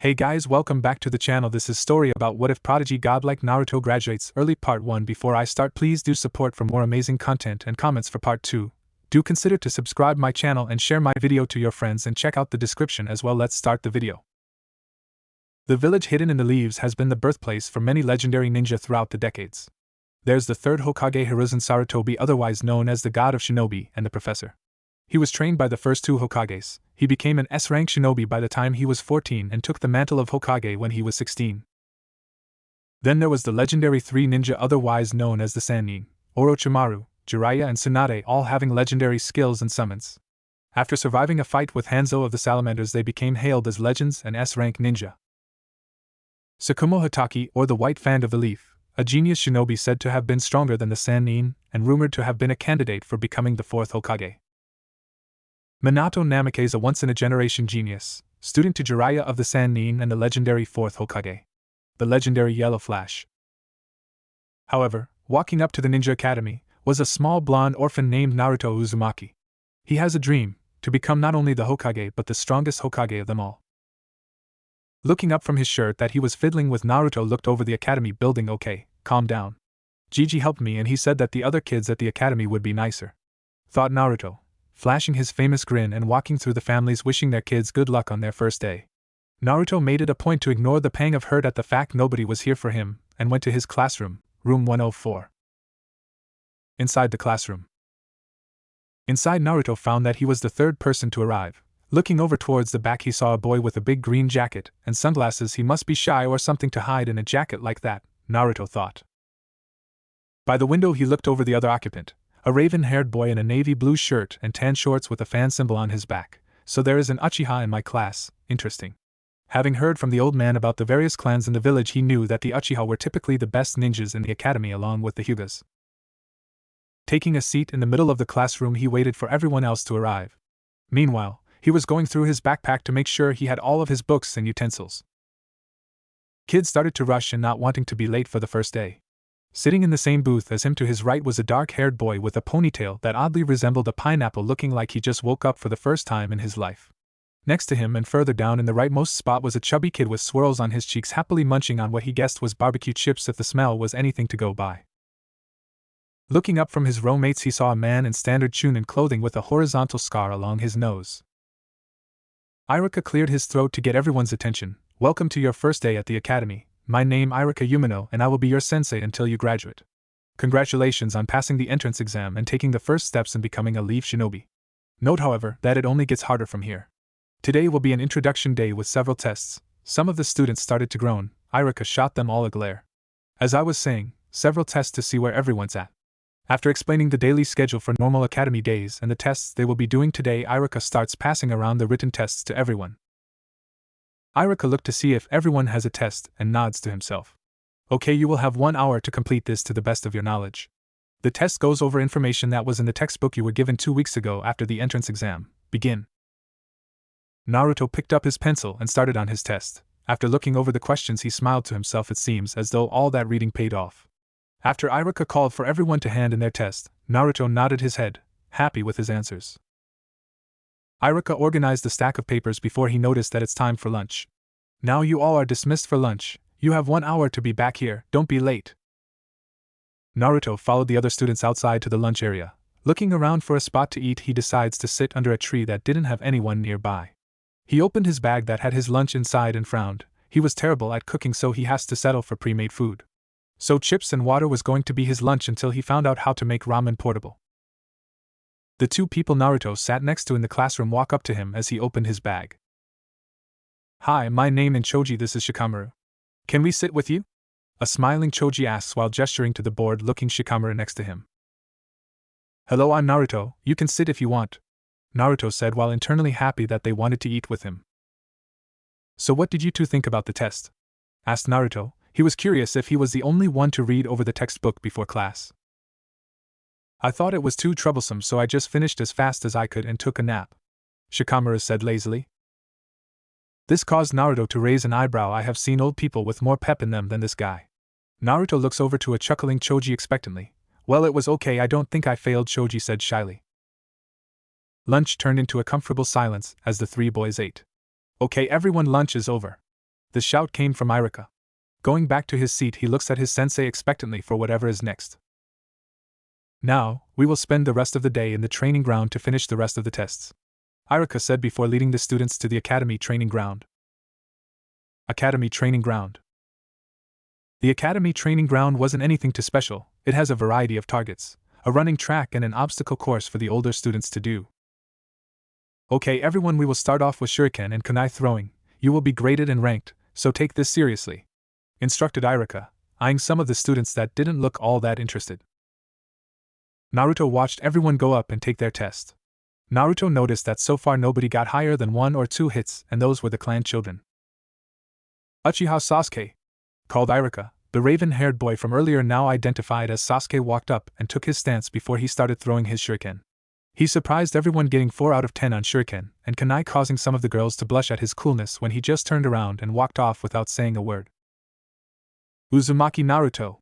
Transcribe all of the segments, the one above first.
Hey guys, welcome back to the channel. This is story about what if Prodigy godlike Naruto graduates early part 1. Before I start, please do support for more amazing content and comments for part 2. Do consider to subscribe my channel and share my video to your friends and check out the description as well. Let's start the video. The village hidden in the leaves has been the birthplace for many legendary ninja throughout the decades. There's the third Hokage Hiruzen Sarutobi, otherwise known as the God of Shinobi, and the Professor. He was trained by the first two Hokages. He became an S-rank shinobi by the time he was 14 and took the mantle of Hokage when he was 16. Then there was the legendary three ninja otherwise known as the Sannin, Orochimaru, Jiraiya and Tsunade, all having legendary skills and summons. After surviving a fight with Hanzo of the Salamanders, they became hailed as legends and S-rank ninja. Tsukumo Hatake, or the White Fan of the Leaf, a genius shinobi said to have been stronger than the Sannin and rumored to have been a candidate for becoming the fourth Hokage. Minato Namikaze is a once-in-a-generation genius, student to Jiraiya of the Sannin and the legendary fourth Hokage, the legendary Yellow Flash. However, walking up to the Ninja Academy was a small blonde orphan named Naruto Uzumaki. He has a dream, to become not only the Hokage but the strongest Hokage of them all. Looking up from his shirt that he was fiddling with, Naruto looked over the academy building. Okay, calm down. Gigi helped me and he said that the other kids at the academy would be nicer, thought Naruto, flashing his famous grin and walking through the families wishing their kids good luck on their first day. Naruto made it a point to ignore the pang of hurt at the fact nobody was here for him, and went to his classroom, room 104. Inside the classroom. Inside, Naruto found that he was the third person to arrive. Looking over towards the back, he saw a boy with a big green jacket and sunglasses. He must be shy or something to hide in a jacket like that, Naruto thought. By the window he looked over the other occupant, a raven-haired boy in a navy blue shirt and tan shorts with a fan symbol on his back. So there is an Uchiha in my class, interesting. Having heard from the old man about the various clans in the village, he knew that the Uchiha were typically the best ninjas in the academy along with the Hyugas. Taking a seat in the middle of the classroom, he waited for everyone else to arrive. Meanwhile, he was going through his backpack to make sure he had all of his books and utensils. Kids started to rush and not wanting to be late for the first day. Sitting in the same booth as him to his right was a dark-haired boy with a ponytail that oddly resembled a pineapple, looking like he just woke up for the first time in his life. Next to him and further down in the rightmost spot was a chubby kid with swirls on his cheeks, happily munching on what he guessed was barbecue chips, if the smell was anything to go by. Looking up from his row mates, he saw a man in standard Chunin clothing with a horizontal scar along his nose. Iruka cleared his throat to get everyone's attention. Welcome to your first day at the academy. My name Iruka Umino and I will be your sensei until you graduate. Congratulations on passing the entrance exam and taking the first steps in becoming a leaf shinobi. Note, however, that it only gets harder from here. Today will be an introduction day with several tests. Some of the students started to groan. Iruka shot them all a glare. As I was saying, several tests to see where everyone's at. After explaining the daily schedule for normal academy days and the tests they will be doing today, Iruka starts passing around the written tests to everyone. Iruka looked to see if everyone has a test and nods to himself. Okay, you will have 1 hour to complete this to the best of your knowledge. The test goes over information that was in the textbook you were given 2 weeks ago after the entrance exam. Begin. Naruto picked up his pencil and started on his test. After looking over the questions, he smiled to himself. It seems as though all that reading paid off. After Iruka called for everyone to hand in their test, Naruto nodded his head, happy with his answers. Iruka organized the stack of papers before he noticed that it's time for lunch. Now you all are dismissed for lunch. You have 1 hour to be back here, don't be late. Naruto followed the other students outside to the lunch area. Looking around for a spot to eat, he decides to sit under a tree that didn't have anyone nearby. He opened his bag that had his lunch inside and frowned. He was terrible at cooking, so he has to settle for pre-made food. So chips and water was going to be his lunch until he found out how to make ramen portable. The two people Naruto sat next to in the classroom walk up to him as he opened his bag. Hi, my name is Choji, this is Shikamaru. Can we sit with you? A smiling Choji asks while gesturing to the bored-looking Shikamaru next to him. Hello, I'm Naruto, you can sit if you want, Naruto said while internally happy that they wanted to eat with him. So what did you two think about the test? Asked Naruto. He was curious if he was the only one to read over the textbook before class. I thought it was too troublesome, so I just finished as fast as I could and took a nap, Shikamaru said lazily. This caused Naruto to raise an eyebrow. I have seen old people with more pep in them than this guy. Naruto looks over to a chuckling Choji expectantly. Well, it was okay, I don't think I failed, Choji said shyly. Lunch turned into a comfortable silence as the three boys ate. Okay, everyone, lunch is over. The shout came from Irika. Going back to his seat, he looks at his sensei expectantly for whatever is next. Now, we will spend the rest of the day in the training ground to finish the rest of the tests, Irika said before leading the students to the academy training ground. Academy training ground. The academy training ground wasn't anything too special. It has a variety of targets, a running track and an obstacle course for the older students to do. Okay everyone, we will start off with shuriken and kunai throwing. You will be graded and ranked, so take this seriously, instructed Irika, eyeing some of the students that didn't look all that interested. Naruto watched everyone go up and take their test. Naruto noticed that so far nobody got higher than 1 or 2 hits, and those were the clan children. Uchiha Sasuke, called Irika, the raven-haired boy from earlier now identified as Sasuke, walked up and took his stance before he started throwing his shuriken. He surprised everyone, getting 4 out of 10 on shuriken, and kunai, causing some of the girls to blush at his coolness when he just turned around and walked off without saying a word. Uzumaki Naruto,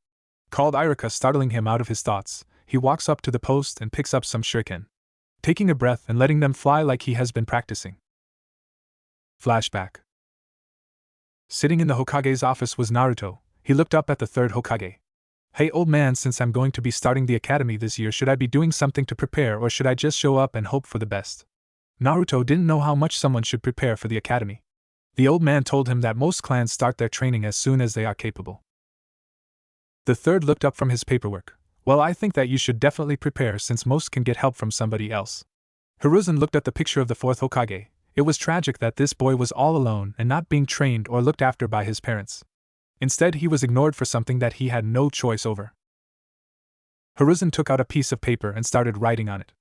called Irika, startling him out of his thoughts. He walks up to the post and picks up some shuriken, taking a breath and letting them fly like he has been practicing. Flashback. Sitting in the Hokage's office was Naruto. He looked up at the third Hokage. Hey old man, since I'm going to be starting the academy this year, should I be doing something to prepare, or should I just show up and hope for the best? Naruto didn't know how much someone should prepare for the academy. The old man told him that most clans start their training as soon as they are capable. The third looked up from his paperwork. Well, I think that you should definitely prepare, since most can get help from somebody else. Hiruzen looked at the picture of the fourth Hokage. It was tragic that this boy was all alone and not being trained or looked after by his parents. Instead, he was ignored for something that he had no choice over. Hiruzen took out a piece of paper and started writing on it.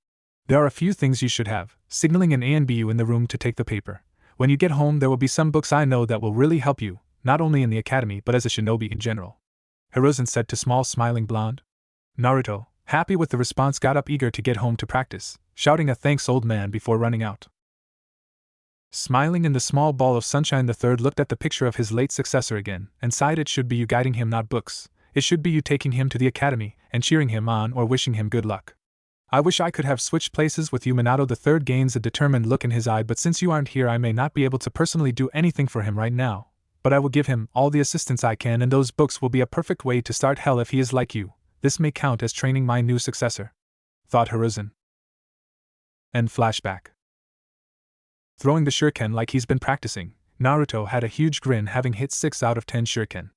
There are a few things you should have, signaling an ANBU in the room to take the paper. When you get home, there will be some books I know that will really help you, not only in the academy but as a shinobi in general, Hiruzen said to small smiling blonde. Naruto, happy with the response, got up eager to get home to practice, shouting a thanks old man before running out. Smiling in the small ball of sunshine, the third looked at the picture of his late successor again, and sighed. It should be you guiding him, not books. It should be you taking him to the academy, and cheering him on or wishing him good luck. I wish I could have switched places with you. Minato the third gains a determined look in his eye, but since you aren't here I may not be able to personally do anything for him right now. But I will give him all the assistance I can, and those books will be a perfect way to start hell if he is like you. This may count as training my new successor, thought Hiruzen. End flashback. Throwing the shuriken like he's been practicing, Naruto had a huge grin, having hit 6 out of 10 shuriken.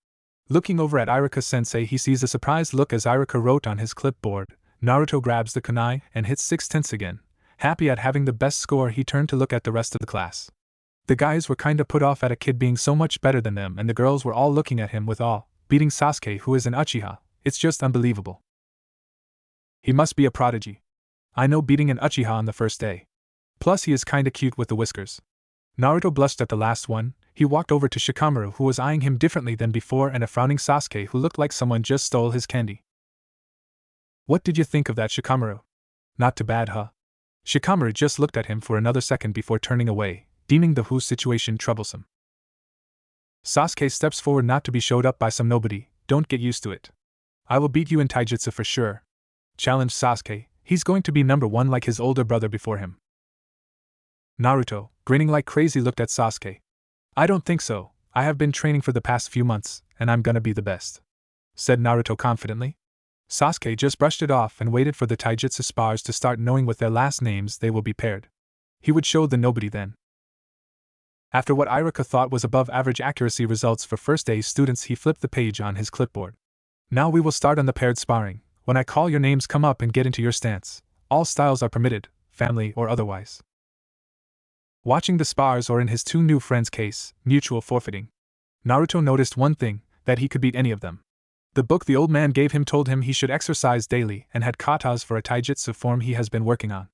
Looking over at Irika-sensei, he sees a surprised look as Irika wrote on his clipboard. Naruto grabs the kunai and hits 6 tenths again. Happy at having the best score, he turned to look at the rest of the class. The guys were kinda put off at a kid being so much better than them, and the girls were all looking at him with awe. Beating Sasuke, who is an Uchiha, it's just unbelievable. He must be a prodigy. I know, beating an Uchiha on the first day. Plus he is kinda cute with the whiskers. Naruto blushed at the last one. He walked over to Shikamaru, who was eyeing him differently than before, and a frowning Sasuke who looked like someone just stole his candy. What did you think of that, Shikamaru? Not too bad, huh? Shikamaru just looked at him for another second before turning away, deeming the whose situation troublesome. Sasuke steps forward, not to be showed up by some nobody. Don't get used to it. I will beat you in taijutsu for sure, challenged Sasuke. He's going to be number 1 like his older brother before him. Naruto, grinning like crazy, looked at Sasuke. I don't think so. I have been training for the past few months, and I'm gonna be the best, said Naruto confidently. Sasuke just brushed it off and waited for the taijutsu spars to start, knowing with their last names they will be paired. He would show the nobody then. After what Irika thought was above average accuracy results for first day students, he flipped the page on his clipboard. Now we will start on the paired sparring. When I call your names, come up and get into your stance. All styles are permitted, family or otherwise. Watching the spars, or in his 2 new friends' case, mutual forfeiting, Naruto noticed one thing, that he could beat any of them. The book the old man gave him told him he should exercise daily and had katas for a taijutsu form he has been working on.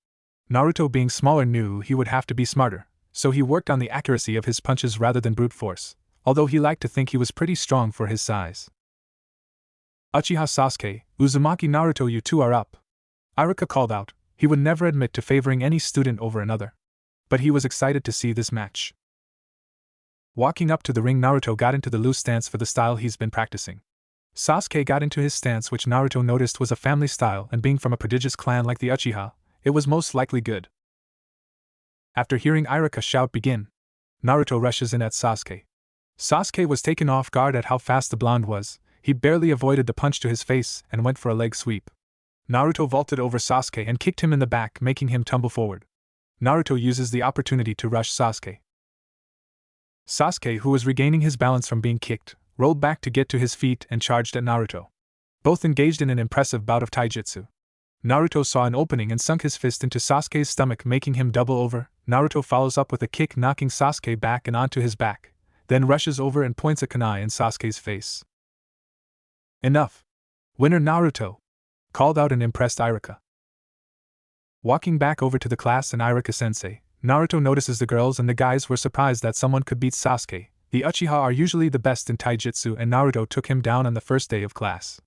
Naruto, being smaller, knew he would have to be smarter, so he worked on the accuracy of his punches rather than brute force, although he liked to think he was pretty strong for his size. Uchiha Sasuke, Uzumaki Naruto, you two are up, Irika called out. He would never admit to favoring any student over another, but he was excited to see this match. Walking up to the ring, Naruto got into the loose stance for the style he's been practicing. Sasuke got into his stance, which Naruto noticed was a family style, and being from a prodigious clan like the Uchiha, it was most likely good. After hearing Irika shout begin, Naruto rushes in at Sasuke. Sasuke was taken off guard at how fast the blonde was. He barely avoided the punch to his face and went for a leg sweep. Naruto vaulted over Sasuke and kicked him in the back, making him tumble forward. Naruto uses the opportunity to rush Sasuke. Sasuke, who was regaining his balance from being kicked, rolled back to get to his feet and charged at Naruto. Both engaged in an impressive bout of taijutsu. Naruto saw an opening and sunk his fist into Sasuke's stomach, making him double over. Naruto follows up with a kick, knocking Sasuke back and onto his back, then rushes over and points a kunai in Sasuke's face. Enough! Winner Naruto! Called out an impressed Iruka. Walking back over to the class and Iruka-sensei, Naruto notices the girls and the guys were surprised that someone could beat Sasuke. The Uchiha are usually the best in taijutsu and Naruto took him down on the first day of class.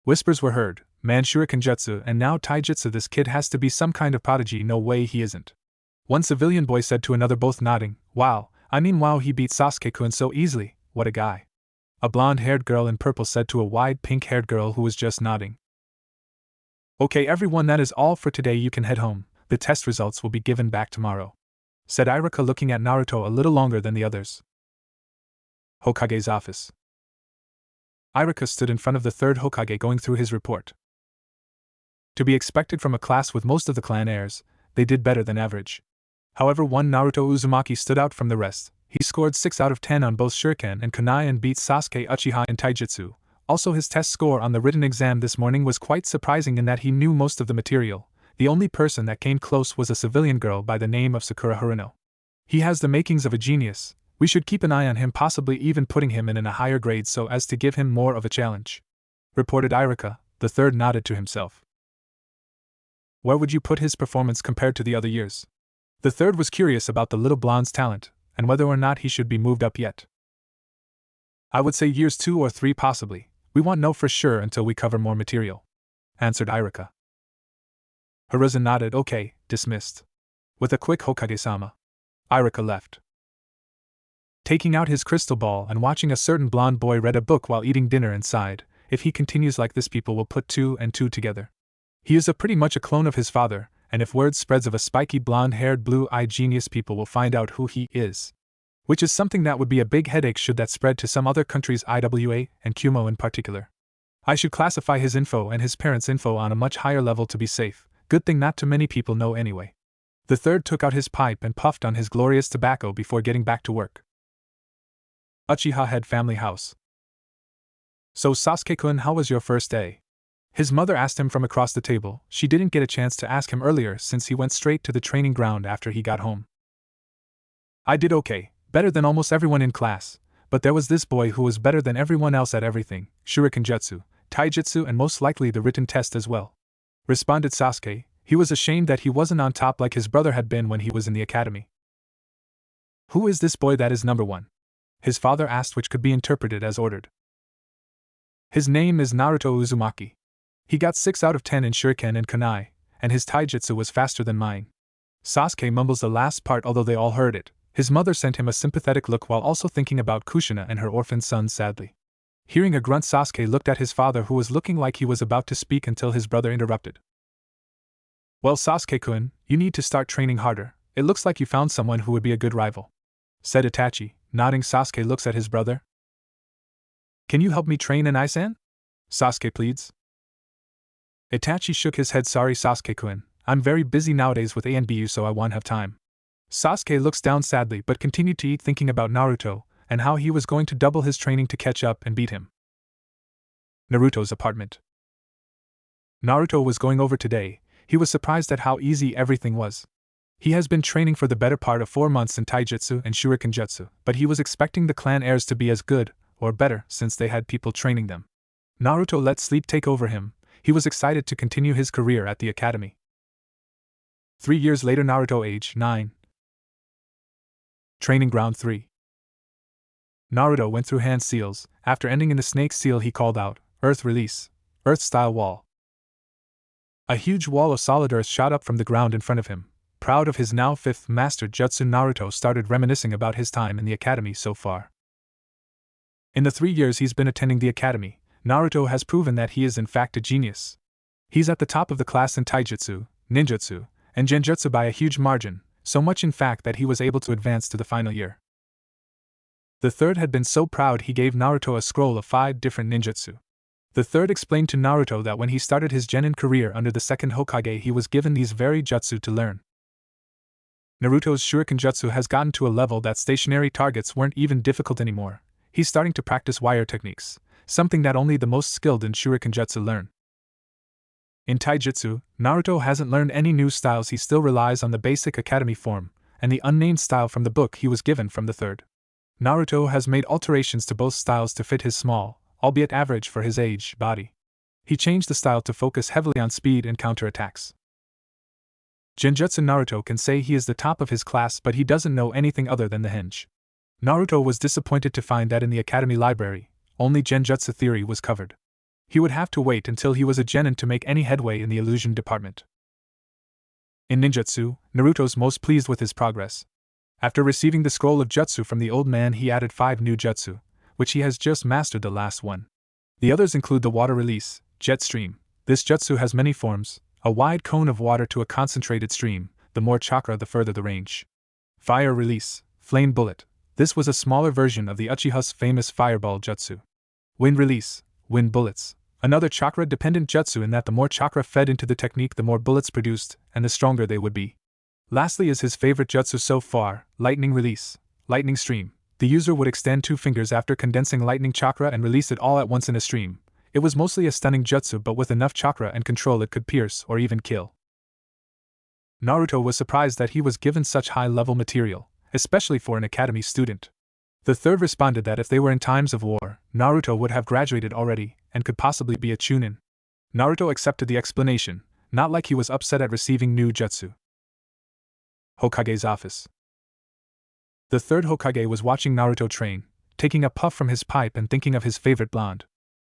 Whispers were heard, man shuriken jutsu and now taijutsu, this kid has to be some kind of prodigy, no way he isn't. One civilian boy said to another, both nodding, wow, he beat Sasuke-kun so easily, what a guy. A blonde-haired girl in purple said to a wide pink-haired girl who was just nodding. Okay everyone, that is all for today, you can head home, the test results will be given back tomorrow, said Iruka, looking at Naruto a little longer than the others. Hokage's office. Iruka stood in front of the third Hokage going through his report. To be expected from a class with most of the clan heirs, they did better than average. However, one Naruto Uzumaki stood out from the rest. He scored 6 out of 10 on both shuriken and kunai and beat Sasuke Uchiha in taijutsu. Also, his test score on the written exam this morning was quite surprising in that he knew most of the material. The only person that came close was a civilian girl by the name of Sakura Haruno. He has the makings of a genius. We should keep an eye on him, possibly even putting him in a higher grade so as to give him more of a challenge, reported Iruka. The third nodded to himself. Where would you put his performance compared to the other years? The third was curious about the little blonde's talent, and whether or not he should be moved up yet. I would say years 2 or 3 possibly. We won't know for sure until we cover more material, answered Iruka. Hiruzen nodded. Okay, dismissed. With a quick Hokage-sama, Iruka left. Taking out his crystal ball and watching a certain blonde boy read a book while eating dinner and sighed, if he continues like this people will put 2 and 2 together. He is pretty much a clone of his father, and if word spreads of a spiky blonde-haired blue-eyed genius, people will find out who he is. Which is something that would be a big headache should that spread to some other countries, IWA and Kumo in particular. I should classify his info and his parents' info on a much higher level to be safe. Good thing not too many people know anyway. The third took out his pipe and puffed on his glorious tobacco before getting back to work. Uchiha Head Family House. So Sasuke-kun, how was your first day? His mother asked him from across the table. She didn't get a chance to ask him earlier since he went straight to the training ground after he got home. I did okay, better than almost everyone in class, but there was this boy who was better than everyone else at everything, shuriken jutsu, taijutsu and most likely the written test as well, responded Sasuke. He was ashamed that he wasn't on top like his brother had been when he was in the academy. Who is this boy that is number 1? His father asked, which could be interpreted as ordered. His name is Naruto Uzumaki. He got 6 out of 10 in shuriken and kunai, and his taijutsu was faster than mine. Sasuke mumbles the last part, although they all heard it. His mother sent him a sympathetic look while also thinking about Kushina and her orphaned son sadly. Hearing a grunt, Sasuke looked at his father, who was looking like he was about to speak until his brother interrupted. Well, Sasuke-kun, you need to start training harder. It looks like you found someone who would be a good rival, said Itachi. Nodding, Sasuke looks at his brother. Can you help me train an Aisan? Sasuke pleads. Itachi shook his head. Sorry Sasuke-kun, I'm very busy nowadays with ANBU, so I won't have time. Sasuke looks down sadly but continued to eat, thinking about Naruto and how he was going to double his training to catch up and beat him. Naruto's apartment. Naruto was going over today. He was surprised at how easy everything was. He has been training for the better part of 4 months in taijutsu and shuriken jutsu, but he was expecting the clan heirs to be as good, or better, since they had people training them. Naruto let sleep take over him. He was excited to continue his career at the academy. 3 years later, Naruto age 9. Training Ground 3. Naruto went through hand seals. After ending in the snake seal, he called out, Earth release. Earth-style wall. A huge wall of solid earth shot up from the ground in front of him. Proud of his now 5th mastered jutsu, Naruto started reminiscing about his time in the academy so far. In the 3 years he's been attending the academy, Naruto has proven that he is in fact a genius. He's at the top of the class in taijutsu, ninjutsu, and genjutsu by a huge margin, so much in fact that he was able to advance to the final year. The third had been so proud he gave Naruto a scroll of 5 different ninjutsu. The third explained to Naruto that when he started his genin career under the second Hokage, he was given these very jutsu to learn. Naruto's shuriken jutsu has gotten to a level that stationary targets weren't even difficult anymore. He's starting to practice wire techniques, something that only the most skilled in shuriken jutsu learn. In taijutsu, Naruto hasn't learned any new styles. He still relies on the basic academy form, and the unnamed style from the book he was given from the third. Naruto has made alterations to both styles to fit his small, albeit average for his age, body. He changed the style to focus heavily on speed and counterattacks. Genjutsu Naruto can say he is the top of his class, but he doesn't know anything other than the henge. Naruto was disappointed to find that in the academy library, only genjutsu theory was covered. He would have to wait until he was a genin to make any headway in the illusion department. In ninjutsu, Naruto's most pleased with his progress. After receiving the scroll of jutsu from the old man, he added 5 new jutsu, which he has just mastered the last one. The others include the water release, jet stream. This jutsu has many forms, a wide cone of water to a concentrated stream, the more chakra the further the range. Fire release, flame bullet. This was a smaller version of the Uchiha's famous fireball jutsu. Wind release, wind bullets. Another chakra-dependent jutsu in that the more chakra fed into the technique, the more bullets produced, and the stronger they would be. Lastly is his favorite jutsu so far, lightning release, lightning stream. The user would extend 2 fingers after condensing lightning chakra and release it all at once in a stream. It was mostly a stunning jutsu, but with enough chakra and control it could pierce or even kill. Naruto was surprised that he was given such high-level material, especially for an academy student. The third responded that if they were in times of war, Naruto would have graduated already and could possibly be a chunin. Naruto accepted the explanation, not like he was upset at receiving new jutsu. Hokage's office. The third Hokage was watching Naruto train, taking a puff from his pipe and thinking of his favorite blonde.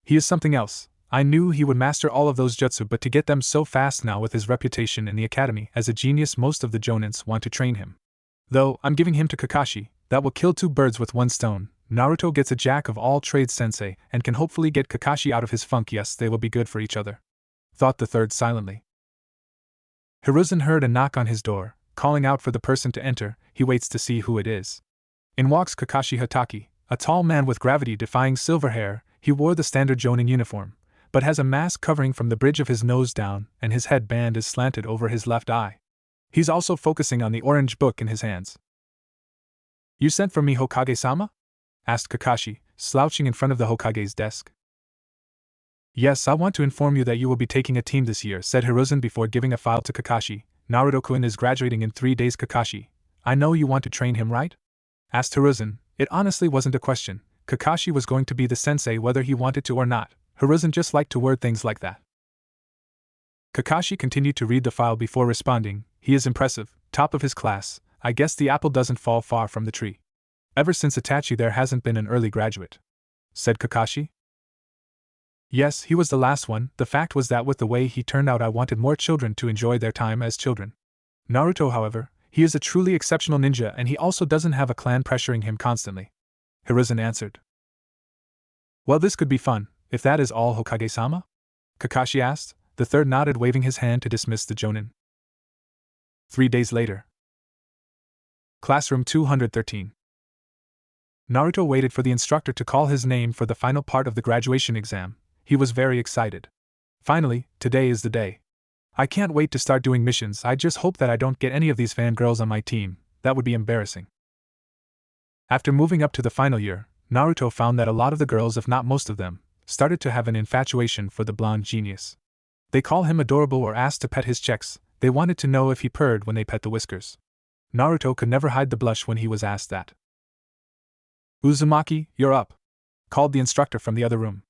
He is something else. I knew he would master all of those jutsu, but to get them so fast now with his reputation in the academy as a genius, most of the jonins want to train him. Though, I'm giving him to Kakashi, that will kill 2 birds with 1 stone. Naruto gets a jack of all trades sensei and can hopefully get Kakashi out of his funk. Yes, they will be good for each other, thought the third silently. Hiruzen heard a knock on his door, calling out for the person to enter. He waits to see who it is. In walks Kakashi Hatake, a tall man with gravity-defying silver hair. He wore the standard jonin uniform, but has a mask covering from the bridge of his nose down, and his headband is slanted over his left eye. He's also focusing on the orange book in his hands. You sent for me, Hokage-sama? Asked Kakashi, slouching in front of the Hokage's desk. Yes, I want to inform you that you will be taking a team this year, said Hiruzen before giving a file to Kakashi. Naruto-kun is graduating in 3 days. Kakashi, I know you want to train him, right? Asked Hiruzen. It honestly wasn't a question. Kakashi was going to be the sensei whether he wanted to or not. Hiruzen just liked to word things like that. Kakashi continued to read the file before responding. He is impressive, top of his class. I guess the apple doesn't fall far from the tree. Ever since Itachi there hasn't been an early graduate, said Kakashi. Yes, he was the last one. The fact was that with the way he turned out I wanted more children to enjoy their time as children. Naruto, however, he is a truly exceptional ninja, and he also doesn't have a clan pressuring him constantly, Hiruzen answered. Well, this could be fun, if that is all, Hokage-sama? Kakashi asked. The third nodded, waving his hand to dismiss the jonin. 3 days later. Classroom 213. Naruto waited for the instructor to call his name for the final part of the graduation exam. He was very excited. Finally, today is the day. I can't wait to start doing missions. I just hope that I don't get any of these fangirls on my team. That would be embarrassing. After moving up to the final year, Naruto found that a lot of the girls, if not most of them, started to have an infatuation for the blonde genius. They call him adorable or asked to pet his checks. They wanted to know if he purred when they pet the whiskers. Naruto could never hide the blush when he was asked that. Uzumaki, you're up, called the instructor from the other room.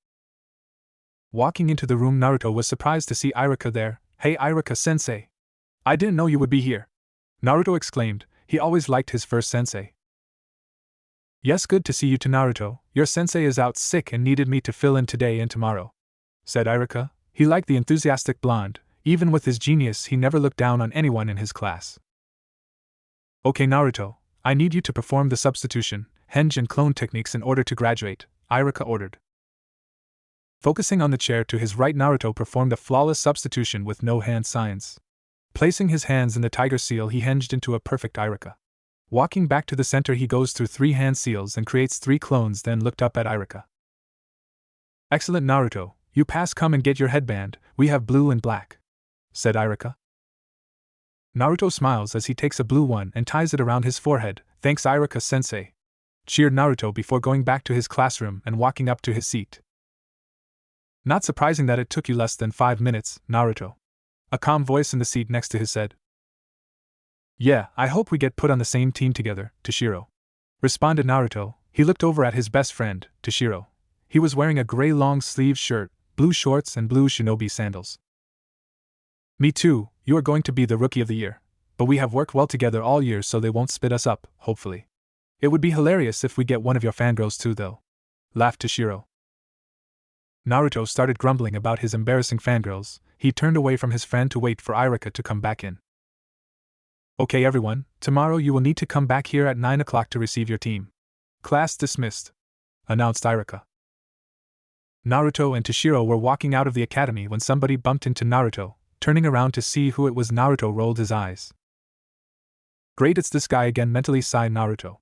Walking into the room, Naruto was surprised to see Iruka there. Hey Iruka-sensei! I didn't know you would be here, Naruto exclaimed. He always liked his first sensei. Yes, good to see you too, Naruto. Your sensei is out sick and needed me to fill in today and tomorrow, said Iruka. He liked the enthusiastic blonde. Even with his genius, he never looked down on anyone in his class. Okay, Naruto, I need you to perform the substitution, henge and clone techniques in order to graduate, Iruka ordered. Focusing on the chair to his right, Naruto performed a flawless substitution with no hand signs. Placing his hands in the tiger seal, he henged into a perfect Iruka. Walking back to the center, he goes through 3 hand seals and creates 3 clones, then looked up at Irika. Excellent, Naruto, you pass. Come and get your headband, we have blue and black, said Irika. Naruto smiles as he takes a blue one and ties it around his forehead. Thanks, Irika-sensei, cheered Naruto before going back to his classroom and walking up to his seat. Not surprising that it took you less than 5 minutes, Naruto, a calm voice in the seat next to his said. Yeah, I hope we get put on the same team together, Toshiro, responded Naruto. He looked over at his best friend, Toshiro. He was wearing a gray long-sleeved shirt, blue shorts and blue shinobi sandals. Me too, you are going to be the rookie of the year, but we have worked well together all year so they won't spit us up, hopefully. It would be hilarious if we get one of your fangirls too though, laughed Toshiro. Naruto started grumbling about his embarrassing fangirls. He turned away from his friend to wait for Irika to come back in. Okay everyone, tomorrow you will need to come back here at 9 o'clock to receive your team. Class dismissed, announced Irika. Naruto and Toshiro were walking out of the academy when somebody bumped into Naruto. Turning around to see who it was, Naruto rolled his eyes. Great, it's this guy again, mentally sighed Naruto.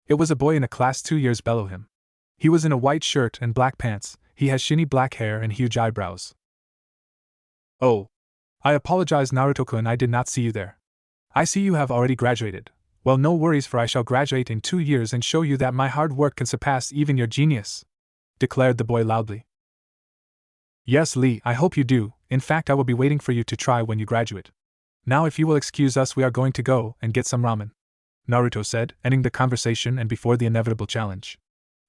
It was a boy in a class 2 years below him. He was in a white shirt and black pants, he has shiny black hair and huge eyebrows. Oh. I apologize, Naruto-kun, I did not see you there. I see you have already graduated. Well, no worries, for I shall graduate in 2 years and show you that my hard work can surpass even your genius, declared the boy loudly. Yes, Lee, I hope you do. In fact, I will be waiting for you to try when you graduate. Now if you will excuse us, we are going to go and get some ramen, Naruto said, ending the conversation and before the inevitable challenge.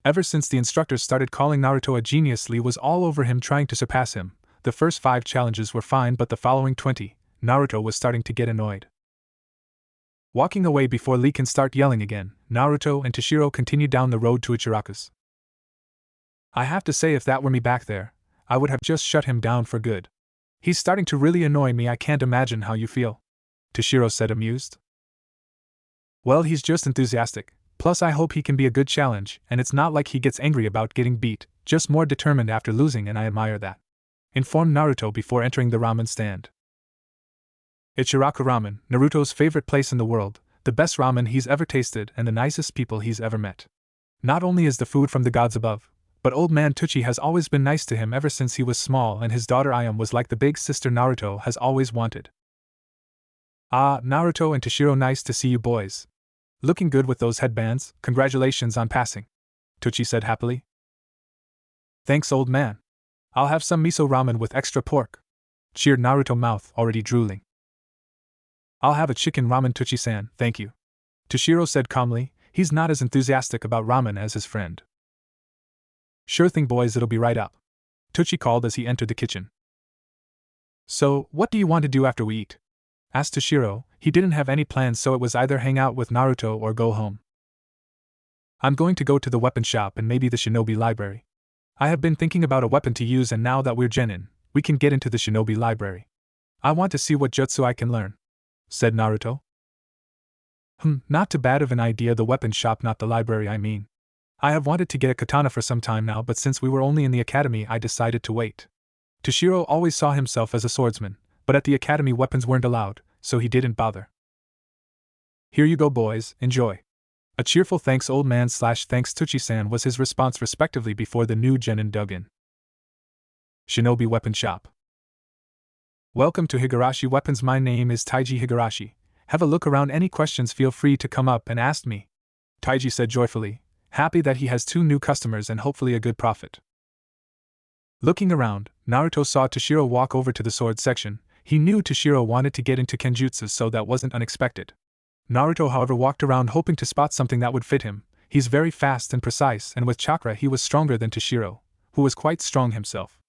Ever since the instructors started calling Naruto a genius, Lee was all over him trying to surpass him. The first 5 challenges were fine, but the following 20, Naruto was starting to get annoyed. Walking away before Lee can start yelling again, Naruto and Toshiro continued down the road to Ichiraku's. I have to say, if that were me back there, I would have just shut him down for good. He's starting to really annoy me. I can't imagine how you feel, Toshiro said, amused. Well, he's just enthusiastic, plus I hope he can be a good challenge, and it's not like he gets angry about getting beat, just more determined after losing, and I admire that, informed Naruto before entering the ramen stand. Ichiraku Ramen, Naruto's favorite place in the world, the best ramen he's ever tasted and the nicest people he's ever met. Not only is the food from the gods above, but old man Tsuchi has always been nice to him ever since he was small, and his daughter Ayame was like the big sister Naruto has always wanted. Ah, Naruto and Toshiro, nice to see you boys. Looking good with those headbands, congratulations on passing, Tsuchi said happily. Thanks, old man. I'll have some miso ramen with extra pork, cheered Naruto, mouth already drooling. I'll have a chicken ramen, Tsuchi-san, thank you, Toshiro said calmly. He's not as enthusiastic about ramen as his friend. Sure thing, boys, it'll be right up, Tsuchi called as he entered the kitchen. So, what do you want to do after we eat? Asked Toshiro. He didn't have any plans, so it was either hang out with Naruto or go home. I'm going to go to the weapon shop and maybe the shinobi library. I have been thinking about a weapon to use, and now that we're genin, we can get into the shinobi library. I want to see what jutsu I can learn, said Naruto. Not too bad of an idea, the weapon shop, not the library, I mean. I have wanted to get a katana for some time now, but since we were only in the academy, I decided to wait. Toshiro always saw himself as a swordsman, but at the academy weapons weren't allowed, so he didn't bother. Here you go, boys, enjoy. A cheerful thanks, old man / thanks, Tsuchi-san, was his response respectively before the new genin dug in. Shinobi Weapon Shop. Welcome to Higurashi Weapons. My name is Taiji Higurashi. Have a look around. Any questions, feel free to come up and ask me, Taiji said joyfully, happy that he has 2 new customers and hopefully a good profit. Looking around, Naruto saw Toshiro walk over to the sword section. He knew Toshiro wanted to get into kenjutsu, so that wasn't unexpected. Naruto, however, walked around hoping to spot something that would fit him. He's very fast and precise, and with chakra he was stronger than Toshiro, who was quite strong himself.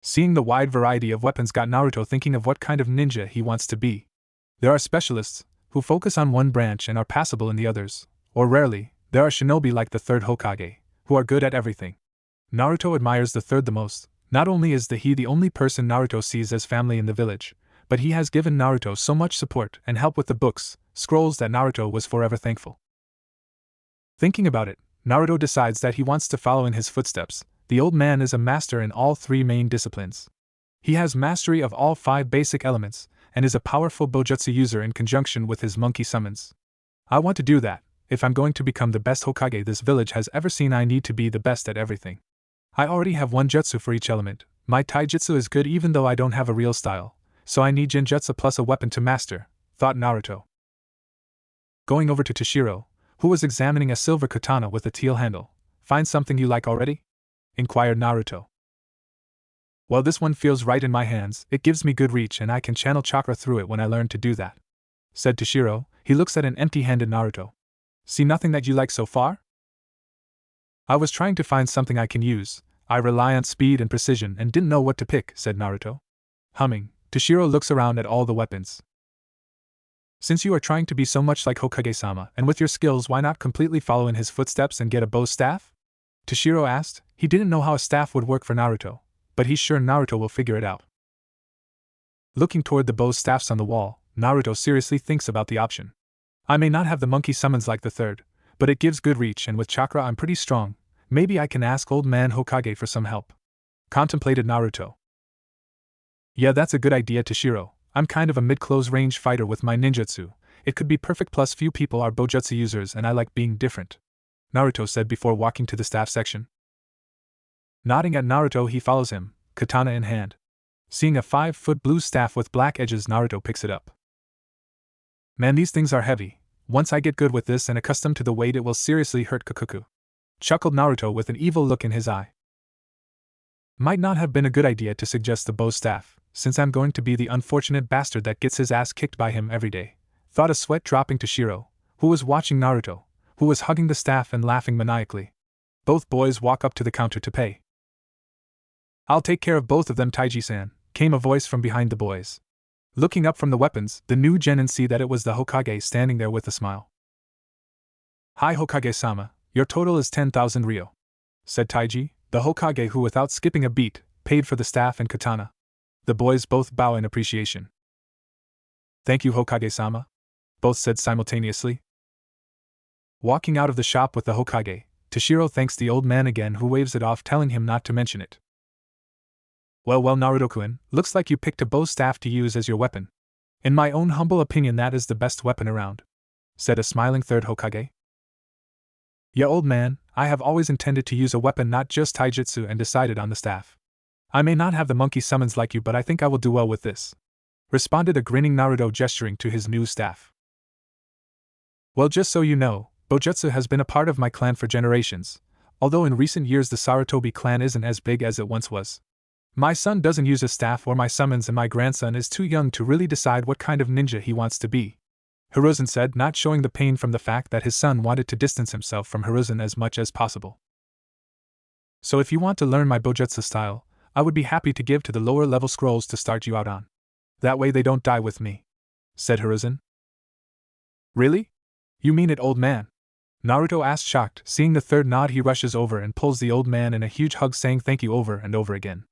Seeing the wide variety of weapons got Naruto thinking of what kind of ninja he wants to be. There are specialists, who focus on one branch and are passable in the others, or rarely, there are shinobi like the 3rd Hokage, who are good at everything. Naruto admires the 3rd the most. Not only is he the only person Naruto sees as family in the village, but he has given Naruto so much support and help with the books, scrolls, that Naruto was forever thankful. Thinking about it, Naruto decides that he wants to follow in his footsteps. The old man is a master in all 3 main disciplines. He has mastery of all 5 basic elements, and is a powerful bojutsu user in conjunction with his monkey summons. I want to do that. If I'm going to become the best Hokage this village has ever seen, I need to be the best at everything. I already have one jutsu for each element. My taijutsu is good even though I don't have a real style, so I need genjutsu plus a weapon to master, thought Naruto. Going over to Toshiro, who was examining a silver katana with a teal handle. Find something you like already? Inquired Naruto. Well, this one feels right in my hands, it gives me good reach and I can channel chakra through it when I learn to do that, said Toshiro. He looks at an empty-handed Naruto. See nothing that you like so far? I was trying to find something I can use. I rely on speed and precision and didn't know what to pick, said Naruto. Humming, Toshiro looks around at all the weapons. Since you are trying to be so much like Hokage-sama, and with your skills, why not completely follow in his footsteps and get a bow staff? Toshiro asked. He didn't know how a staff would work for Naruto, but he's sure Naruto will figure it out. Looking toward the bow staffs on the wall, Naruto seriously thinks about the option. I may not have the monkey summons like the third, but it gives good reach and with chakra I'm pretty strong. Maybe I can ask old man Hokage for some help, contemplated Naruto. Yeah, that's a good idea, Toshiro. I'm kind of a mid-close range fighter with my ninjutsu. It could be perfect, plus few people are bojutsu users and I like being different, Naruto said before walking to the staff section. Nodding at Naruto, he follows him, katana in hand. Seeing a 5-foot blue staff with black edges, Naruto picks it up. Man, these things are heavy. Once I get good with this and accustomed to the weight, it will seriously hurt Kakuku, chuckled Naruto with an evil look in his eye. Might not have been a good idea to suggest the bow staff, since I'm going to be the unfortunate bastard that gets his ass kicked by him every day, thought a sweat dropping Toshiro, who was watching Naruto, who was hugging the staff and laughing maniacally. Both boys walk up to the counter to pay. I'll take care of both of them, Taiji-san, came a voice from behind the boys. Looking up from the weapons, the new genin see that it was the Hokage standing there with a smile. Hi Hokage-sama, your total is 10,000 ryo, said Taiji, the Hokage who without skipping a beat, paid for the staff and katana. The boys both bow in appreciation. Thank you Hokage-sama, both said simultaneously. Walking out of the shop with the Hokage, Toshiro thanks the old man again, who waves it off, telling him not to mention it. Well, Naruto-kun, looks like you picked a bow staff to use as your weapon. In my own humble opinion, that is the best weapon around, said a smiling third Hokage. Yeah, old man, I have always intended to use a weapon, not just taijutsu, and decided on the staff. I may not have the monkey summons like you, but I think I will do well with this, responded a grinning Naruto, gesturing to his new staff. Well, just so you know, Bojutsu has been a part of my clan for generations, although in recent years the Sarutobi clan isn't as big as it once was. My son doesn't use a staff or my summons, and my grandson is too young to really decide what kind of ninja he wants to be, Hiruzen said, not showing the pain from the fact that his son wanted to distance himself from Hiruzen as much as possible. So if you want to learn my Bojutsu style, I would be happy to give to the lower level scrolls to start you out on. That way they don't die with me, said Hiruzen. Really? You mean it, old man? Naruto asked, shocked. Seeing the third nod, he rushes over and pulls the old man in a huge hug, saying thank you over and over again.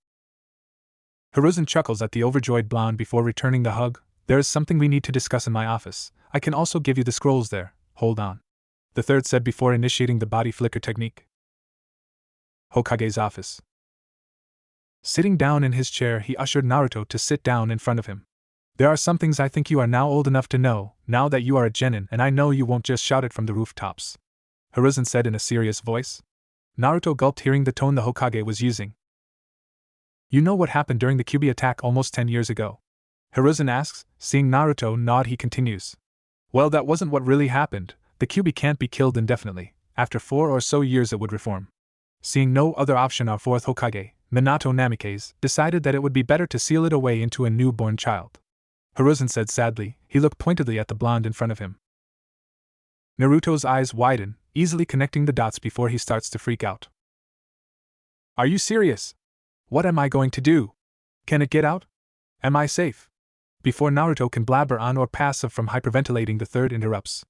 Hiruzen chuckles at the overjoyed blonde before returning the hug. There is something we need to discuss in my office. I can also give you the scrolls there, hold on, the third said before initiating the body flicker technique. Hokage's office. Sitting down in his chair, he ushered Naruto to sit down in front of him. There are some things I think you are now old enough to know, now that you are a genin, and I know you won't just shout it from the rooftops, Hiruzen said in a serious voice. Naruto gulped, hearing the tone the Hokage was using. You know what happened during the Kyuubi attack almost 10 years ago? Hiruzen asks. Seeing Naruto nod, he continues. Well, that wasn't what really happened. The Kyuubi can't be killed indefinitely. After 4 or so years it would reform. Seeing no other option, our fourth Hokage, Minato Namikaze, decided that it would be better to seal it away into a newborn child, Hiruzen said sadly. He looked pointedly at the blonde in front of him. Naruto's eyes widen, easily connecting the dots before he starts to freak out. Are you serious? What am I going to do? Can it get out? Am I safe? Before Naruto can blabber on or pass up from hyperventilating, the third interrupts.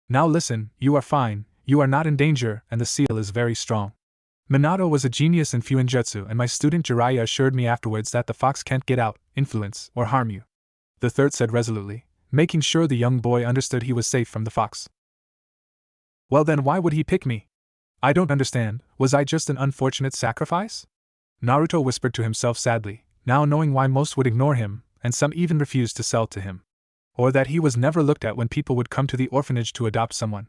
Now listen, you are fine, you are not in danger, and the seal is very strong. Minato was a genius in Fuinjutsu, and my student Jiraiya assured me afterwards that the fox can't get out, influence, or harm you, the third said resolutely, making sure the young boy understood he was safe from the fox. Well then, why would he pick me? I don't understand. Was I just an unfortunate sacrifice? Naruto whispered to himself sadly, now knowing why most would ignore him, and some even refused to sell to him. or that he was never looked at when people would come to the orphanage to adopt someone.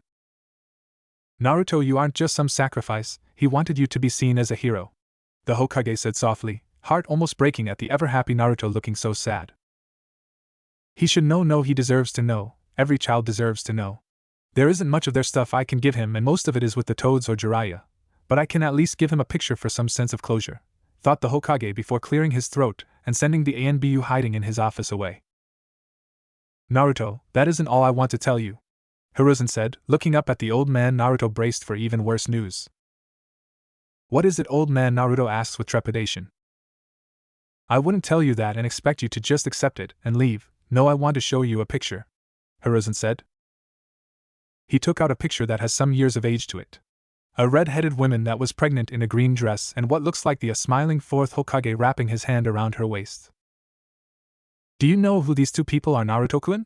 Naruto, you aren't just some sacrifice, he wanted you to be seen as a hero. The Hokage said softly, heart almost breaking at the ever-happy Naruto looking so sad. He should know, he deserves to know, every child deserves to know. There isn't much of their stuff I can give him, and most of it is with the Toads or Jiraiya. But I can at least give him a picture for some sense of closure, thought the Hokage before clearing his throat and sending the ANBU hiding in his office away. Naruto, that isn't all I want to tell you, Hiruzen said, looking up at the old man. Naruto braced for even worse news. What is it, old man? Naruto asks with trepidation. I wouldn't tell you that and expect you to just accept it and leave. No, I want to show you a picture, Hiruzen said. He took out a picture that has some years of age to it. A red-headed woman that was pregnant in a green dress and what looks like the smiling fourth Hokage wrapping his hand around her waist. Do you know who these two people are, Naruto-kun?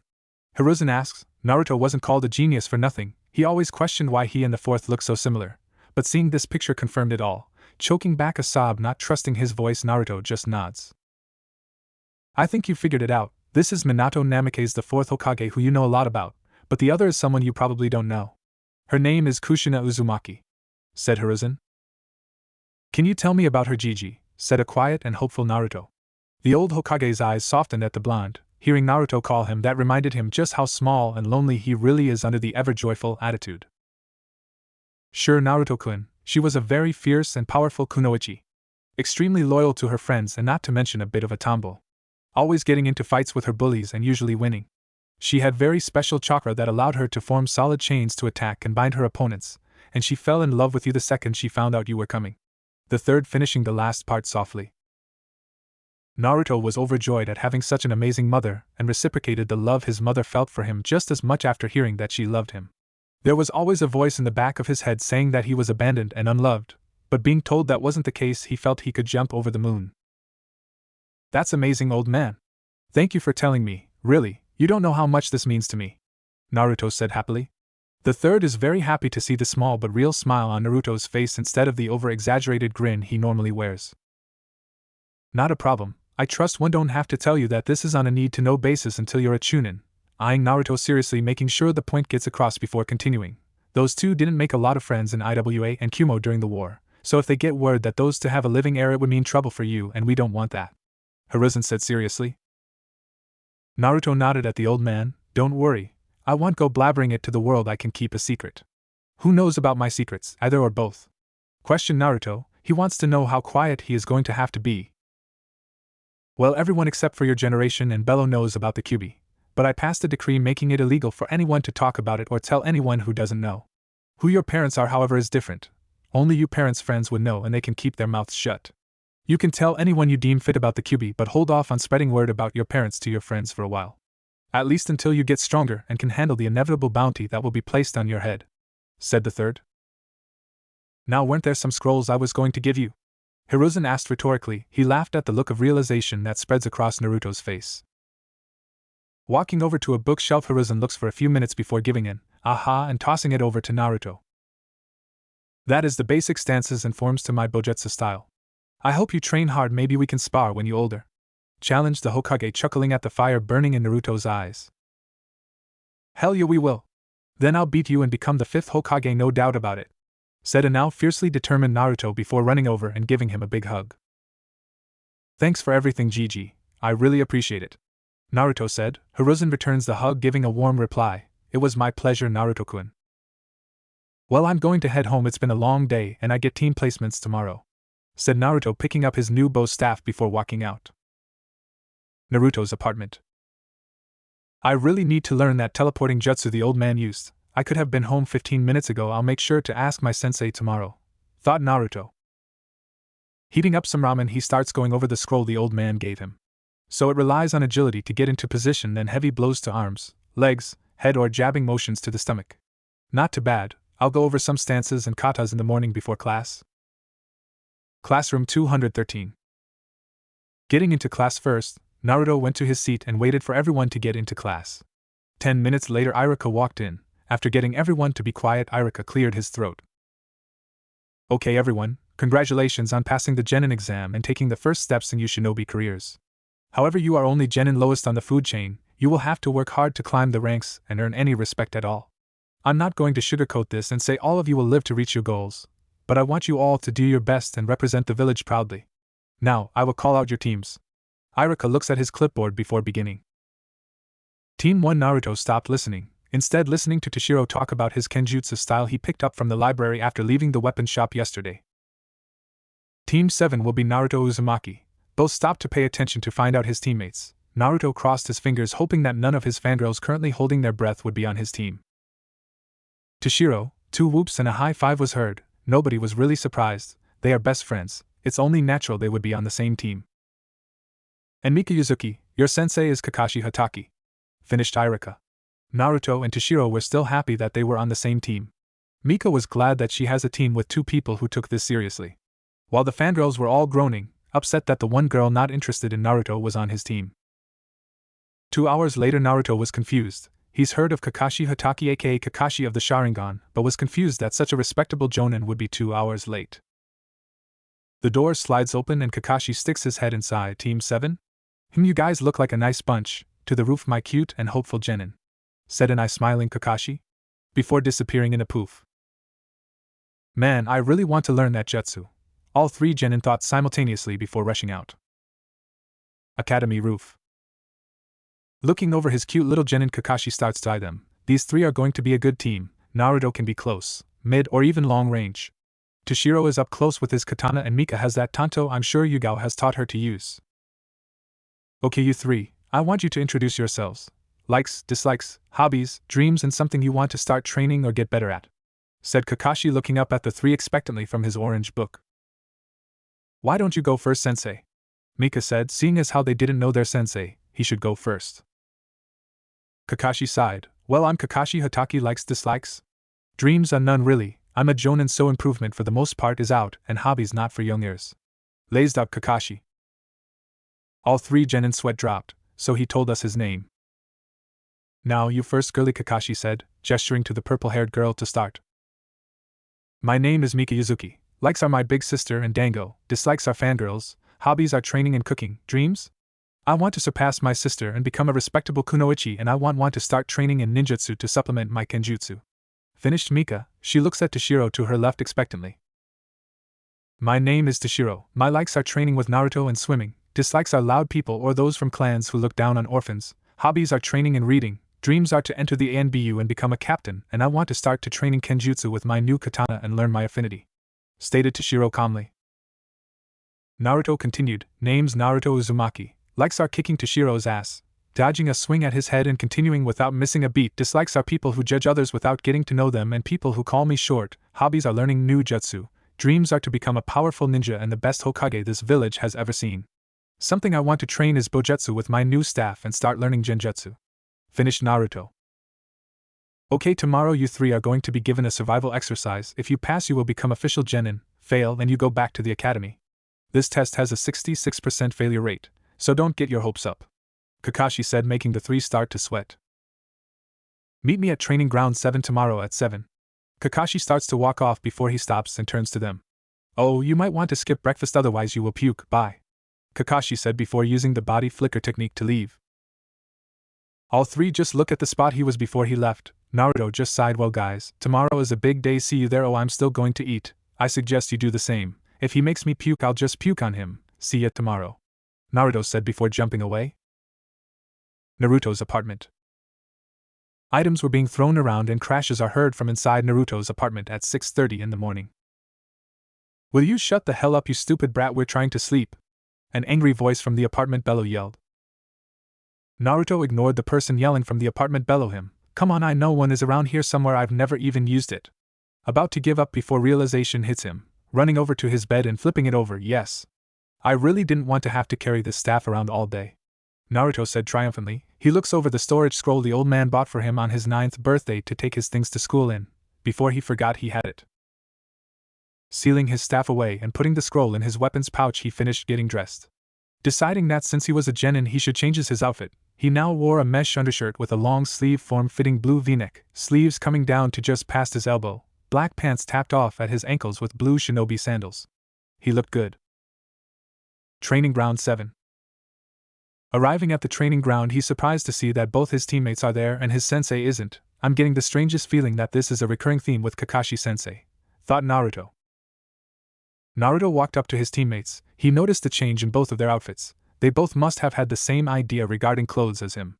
Hiruzen asks. Naruto wasn't called a genius for nothing. He always questioned why he and the fourth looked so similar. But seeing this picture confirmed it all. Choking back a sob, not trusting his voice, Naruto just nods. I think you figured it out. This is Minato Namikaze, the fourth Hokage, who you know a lot about, but the other is someone you probably don't know. Her name is Kushina Uzumaki, said Hiruzen. Can you tell me about her, Gigi? Said a quiet and hopeful Naruto. The old Hokage's eyes softened at the blonde. Hearing Naruto call him that reminded him just how small and lonely he really is under the ever-joyful attitude. Sure, Naruto-kun, she was a very fierce and powerful kunoichi. Extremely loyal to her friends and not to mention a bit of a tomboy. Always getting into fights with her bullies and usually winning. She had very special chakra that allowed her to form solid chains to attack and bind her opponents, and she fell in love with you the second she found out you were coming. The third finishing the last part softly. Naruto was overjoyed at having such an amazing mother and reciprocated the love his mother felt for him just as much after hearing that she loved him. There was always a voice in the back of his head saying that he was abandoned and unloved, but being told that wasn't the case, he felt he could jump over the moon. That's amazing, old man. Thank you for telling me, really, you don't know how much this means to me, Naruto said happily. The third is very happy to see the small but real smile on Naruto's face instead of the over-exaggerated grin he normally wears. Not a problem, I trust one don't have to tell you that this is on a need-to-know basis until you're a chunin, eyeing Naruto seriously, making sure the point gets across before continuing. Those two didn't make a lot of friends in IWA and Kumo during the war, so if they get word that those two have a living heir, it would mean trouble for you, and we don't want that, Hiruzen said seriously. Naruto nodded at the old man. Don't worry, I won't go blabbering it to the world. I can keep a secret. Who knows about my secrets, either or both? Questioned Naruto. He wants to know how quiet he is going to have to be. Well, everyone except for your generation and Bello knows about the Kyuubi, but I passed a decree making it illegal for anyone to talk about it or tell anyone who doesn't know. Who your parents are, however, is different. Only you parents' friends would know, and they can keep their mouths shut. You can tell anyone you deem fit about the Kyuubi, but hold off on spreading word about your parents to your friends for a while. At least until you get stronger and can handle the inevitable bounty that will be placed on your head, said the third. Now, weren't there some scrolls I was going to give you? Hiruzen asked rhetorically. He laughed at the look of realization that spreads across Naruto's face. Walking over to a bookshelf, Hiruzen looks for a few minutes before giving in, aha, and tossing it over to Naruto. That is the basic stances and forms to my Bojutsu style. I hope you train hard, maybe we can spar when you're older, challenged the Hokage, chuckling at the fire burning in Naruto's eyes. Hell yeah, we will. Then I'll beat you and become the fifth Hokage, no doubt about it, said a now fiercely determined Naruto before running over and giving him a big hug. Thanks for everything, Gigi, I really appreciate it, Naruto said. Hiruzen returns the hug, giving a warm reply. It was my pleasure, Naruto-kun. Well, I'm going to head home, it's been a long day and I get team placements tomorrow, said Naruto, picking up his new bow staff before walking out. Naruto's apartment. I really need to learn that teleporting jutsu the old man used. I could have been home 15 minutes ago. I'll make sure to ask my sensei tomorrow, thought Naruto. Heating up some ramen, he starts going over the scroll the old man gave him. So it relies on agility to get into position, then heavy blows to arms, legs, head, or jabbing motions to the stomach. Not too bad. I'll go over some stances and katas in the morning before class. Classroom 213. Getting into class first, Naruto went to his seat and waited for everyone to get into class. 10 minutes later, Irika walked in. After getting everyone to be quiet, Irika cleared his throat. Okay everyone, congratulations on passing the Genin exam and taking the first steps in your shinobi careers. However, you are only Genin lowest on the food chain, you will have to work hard to climb the ranks and earn any respect at all. I'm not going to sugarcoat this and say all of you will live to reach your goals, but I want you all to do your best and represent the village proudly. Now, I will call out your teams. Iruka looks at his clipboard before beginning. Team 1 Naruto stopped listening, instead listening to Toshiro talk about his kenjutsu style he picked up from the library after leaving the weapon shop yesterday. Team 7 will be Naruto Uzumaki. Both stopped to pay attention to find out his teammates. Naruto crossed his fingers hoping that none of his fangirls currently holding their breath would be on his team. Toshiro, 2 whoops and a high five was heard. Nobody was really surprised. They are best friends. It's only natural they would be on the same team. And Mika Yuzuki, your sensei is Kakashi Hatake. Finished Iruka. Naruto and Toshiro were still happy that they were on the same team. Mika was glad that she has a team with 2 people who took this seriously. While the fangirls were all groaning, upset that the one girl not interested in Naruto was on his team. 2 hours later Naruto was confused. He's heard of Kakashi Hatake aka Kakashi of the Sharingan, but was confused that such a respectable jonin would be 2 hours late. The door slides open and Kakashi sticks his head inside. Team 7? You guys look like a nice bunch, to the roof my cute and hopeful genin, said an eye smiling Kakashi, before disappearing in a poof. Man, I really want to learn that jutsu. All 3 genin thought simultaneously before rushing out. Academy roof. Looking over his cute little genin, Kakashi starts to eye them. These 3 are going to be a good team. Naruto can be close, mid, or even long range. Toshiro is up close with his katana and Mika has that tanto I'm sure Yugao has taught her to use. Okay, you 3, I want you to introduce yourselves. Likes, dislikes, hobbies, dreams, and something you want to start training or get better at, said Kakashi looking up at the 3 expectantly from his orange book. Why don't you go first, sensei? Mika said, seeing as how they didn't know their sensei, he should go first. Kakashi sighed. Well, I'm Kakashi Hatake. Likes, dislikes? Dreams are none really. I'm a jonin, so improvement for the most part is out, and hobbies not for young ears. Lazed up Kakashi. All 3 genin sweat dropped, so he told us his name. Now you first, girly, Kakashi said, gesturing to the purple-haired girl to start. My name is Mika Yuzuki. Likes are my big sister and Dango. Dislikes are fangirls. Hobbies are training and cooking. Dreams? I want to surpass my sister and become a respectable kunoichi, and I want to start training in ninjutsu to supplement my kenjutsu. Finished Mika. She looks at Toshiro to her left expectantly. My name is Toshiro. My likes are training with Naruto and swimming. Dislikes are loud people or those from clans who look down on orphans. Hobbies are training and reading. Dreams are to enter the ANBU and become a captain, and I want to start to training kenjutsu with my new katana and learn my affinity, stated Toshiro calmly. Naruto continued. Name's Naruto Uzumaki. Likes are kicking Toshiro's ass, dodging a swing at his head and continuing without missing a beat. Dislikes are people who judge others without getting to know them and people who call me short. Hobbies are learning new jutsu. Dreams are to become a powerful ninja and the best Hokage this village has ever seen. Something I want to train is Bojutsu with my new staff and start learning Genjutsu. Finished Naruto. Okay, tomorrow you 3 are going to be given a survival exercise. If you pass you will become official genin, fail and you go back to the academy. This test has a 66% failure rate, so don't get your hopes up, Kakashi said, making the 3 start to sweat. Meet me at training ground 7 tomorrow at 7. Kakashi starts to walk off before he stops and turns to them. Oh, you might want to skip breakfast otherwise you will puke. Bye, Kakashi said before using the body flicker technique to leave. All 3 just look at the spot he was before he left. Naruto just sighed. Well guys, tomorrow is a big day, see you there. Oh, I'm still going to eat. I suggest you do the same. If he makes me puke I'll just puke on him. See ya tomorrow, Naruto said before jumping away. Naruto's apartment. Items were being thrown around and crashes are heard from inside Naruto's apartment at 6:30 in the morning. Will you shut the hell up, you stupid brat, we're trying to sleep, an angry voice from the apartment below yelled. Naruto ignored the person yelling from the apartment below him. Come on, I know one is around here somewhere, I've never even used it. About to give up before realization hits him, running over to his bed and flipping it over. Yes, I really didn't want to have to carry this staff around all day, Naruto said triumphantly. He looks over the storage scroll the old man bought for him on his 9th birthday to take his things to school in, before he forgot he had it. Sealing his staff away and putting the scroll in his weapons pouch, he finished getting dressed. Deciding that since he was a genin he should change his outfit, he now wore a mesh undershirt with a long sleeve form-fitting blue v-neck, sleeves coming down to just past his elbow, black pants tapped off at his ankles with blue shinobi sandals. He looked good. Training ground 7. Arriving at the training ground, he's surprised to see that both his teammates are there and his sensei isn't. I'm getting the strangest feeling that this is a recurring theme with Kakashi-sensei, thought Naruto. Naruto walked up to his teammates. He noticed the change in both of their outfits. They both must have had the same idea regarding clothes as him.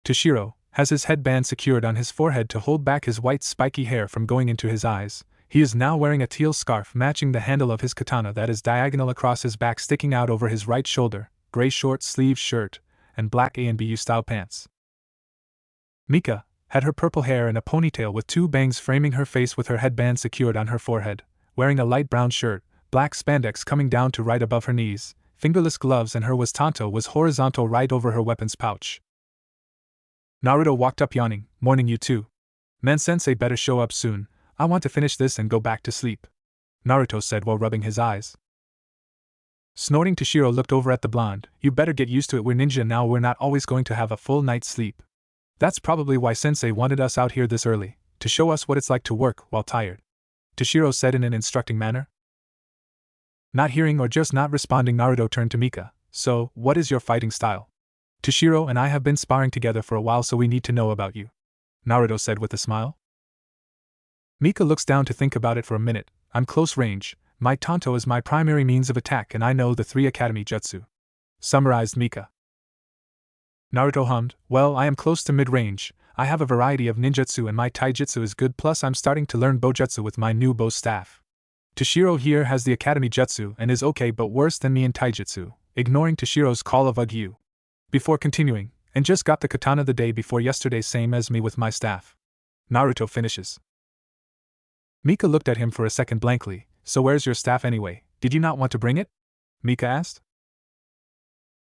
Toshiro has his headband secured on his forehead to hold back his white spiky hair from going into his eyes. He is now wearing a teal scarf matching the handle of his katana that is diagonal across his back, sticking out over his right shoulder, gray short-sleeved shirt, and black A&BU style pants. Mika had her purple hair in a ponytail with two bangs framing her face with her headband secured on her forehead, wearing a light brown shirt, black spandex coming down to right above her knees, fingerless gloves, and her tanto was horizontal right over her weapons pouch. Naruto walked up yawning. Morning, you two. Man-sensei better show up soon. I want to finish this and go back to sleep, Naruto said while rubbing his eyes. Snorting, Toshiro looked over at the blonde. You better get used to it, we're ninja now, we're not always going to have a full night's sleep. That's probably why sensei wanted us out here this early, to show us what it's like to work while tired, Toshiro said in an instructing manner. Not hearing or just not responding, Naruto turned to Mika. So, what is your fighting style? Toshiro and I have been sparring together for a while, so we need to know about you, Naruto said with a smile. Mika looks down to think about it for a minute. I'm close range. My tanto is my primary means of attack and I know the 3 academy jutsu, summarized Mika. Naruto hummed, well, I am close to mid-range. I have a variety of ninjutsu and my taijutsu is good, plus I'm starting to learn bojutsu with my new bow staff. Toshiro here has the academy jutsu and is okay but worse than me in taijutsu, ignoring Toshiro's call of ugh you. Before continuing, and just got the katana the day before yesterday, same as me with my staff, Naruto finishes. Mika looked at him for a second blankly. So where's your staff anyway? Did you not want to bring it? Mika asked.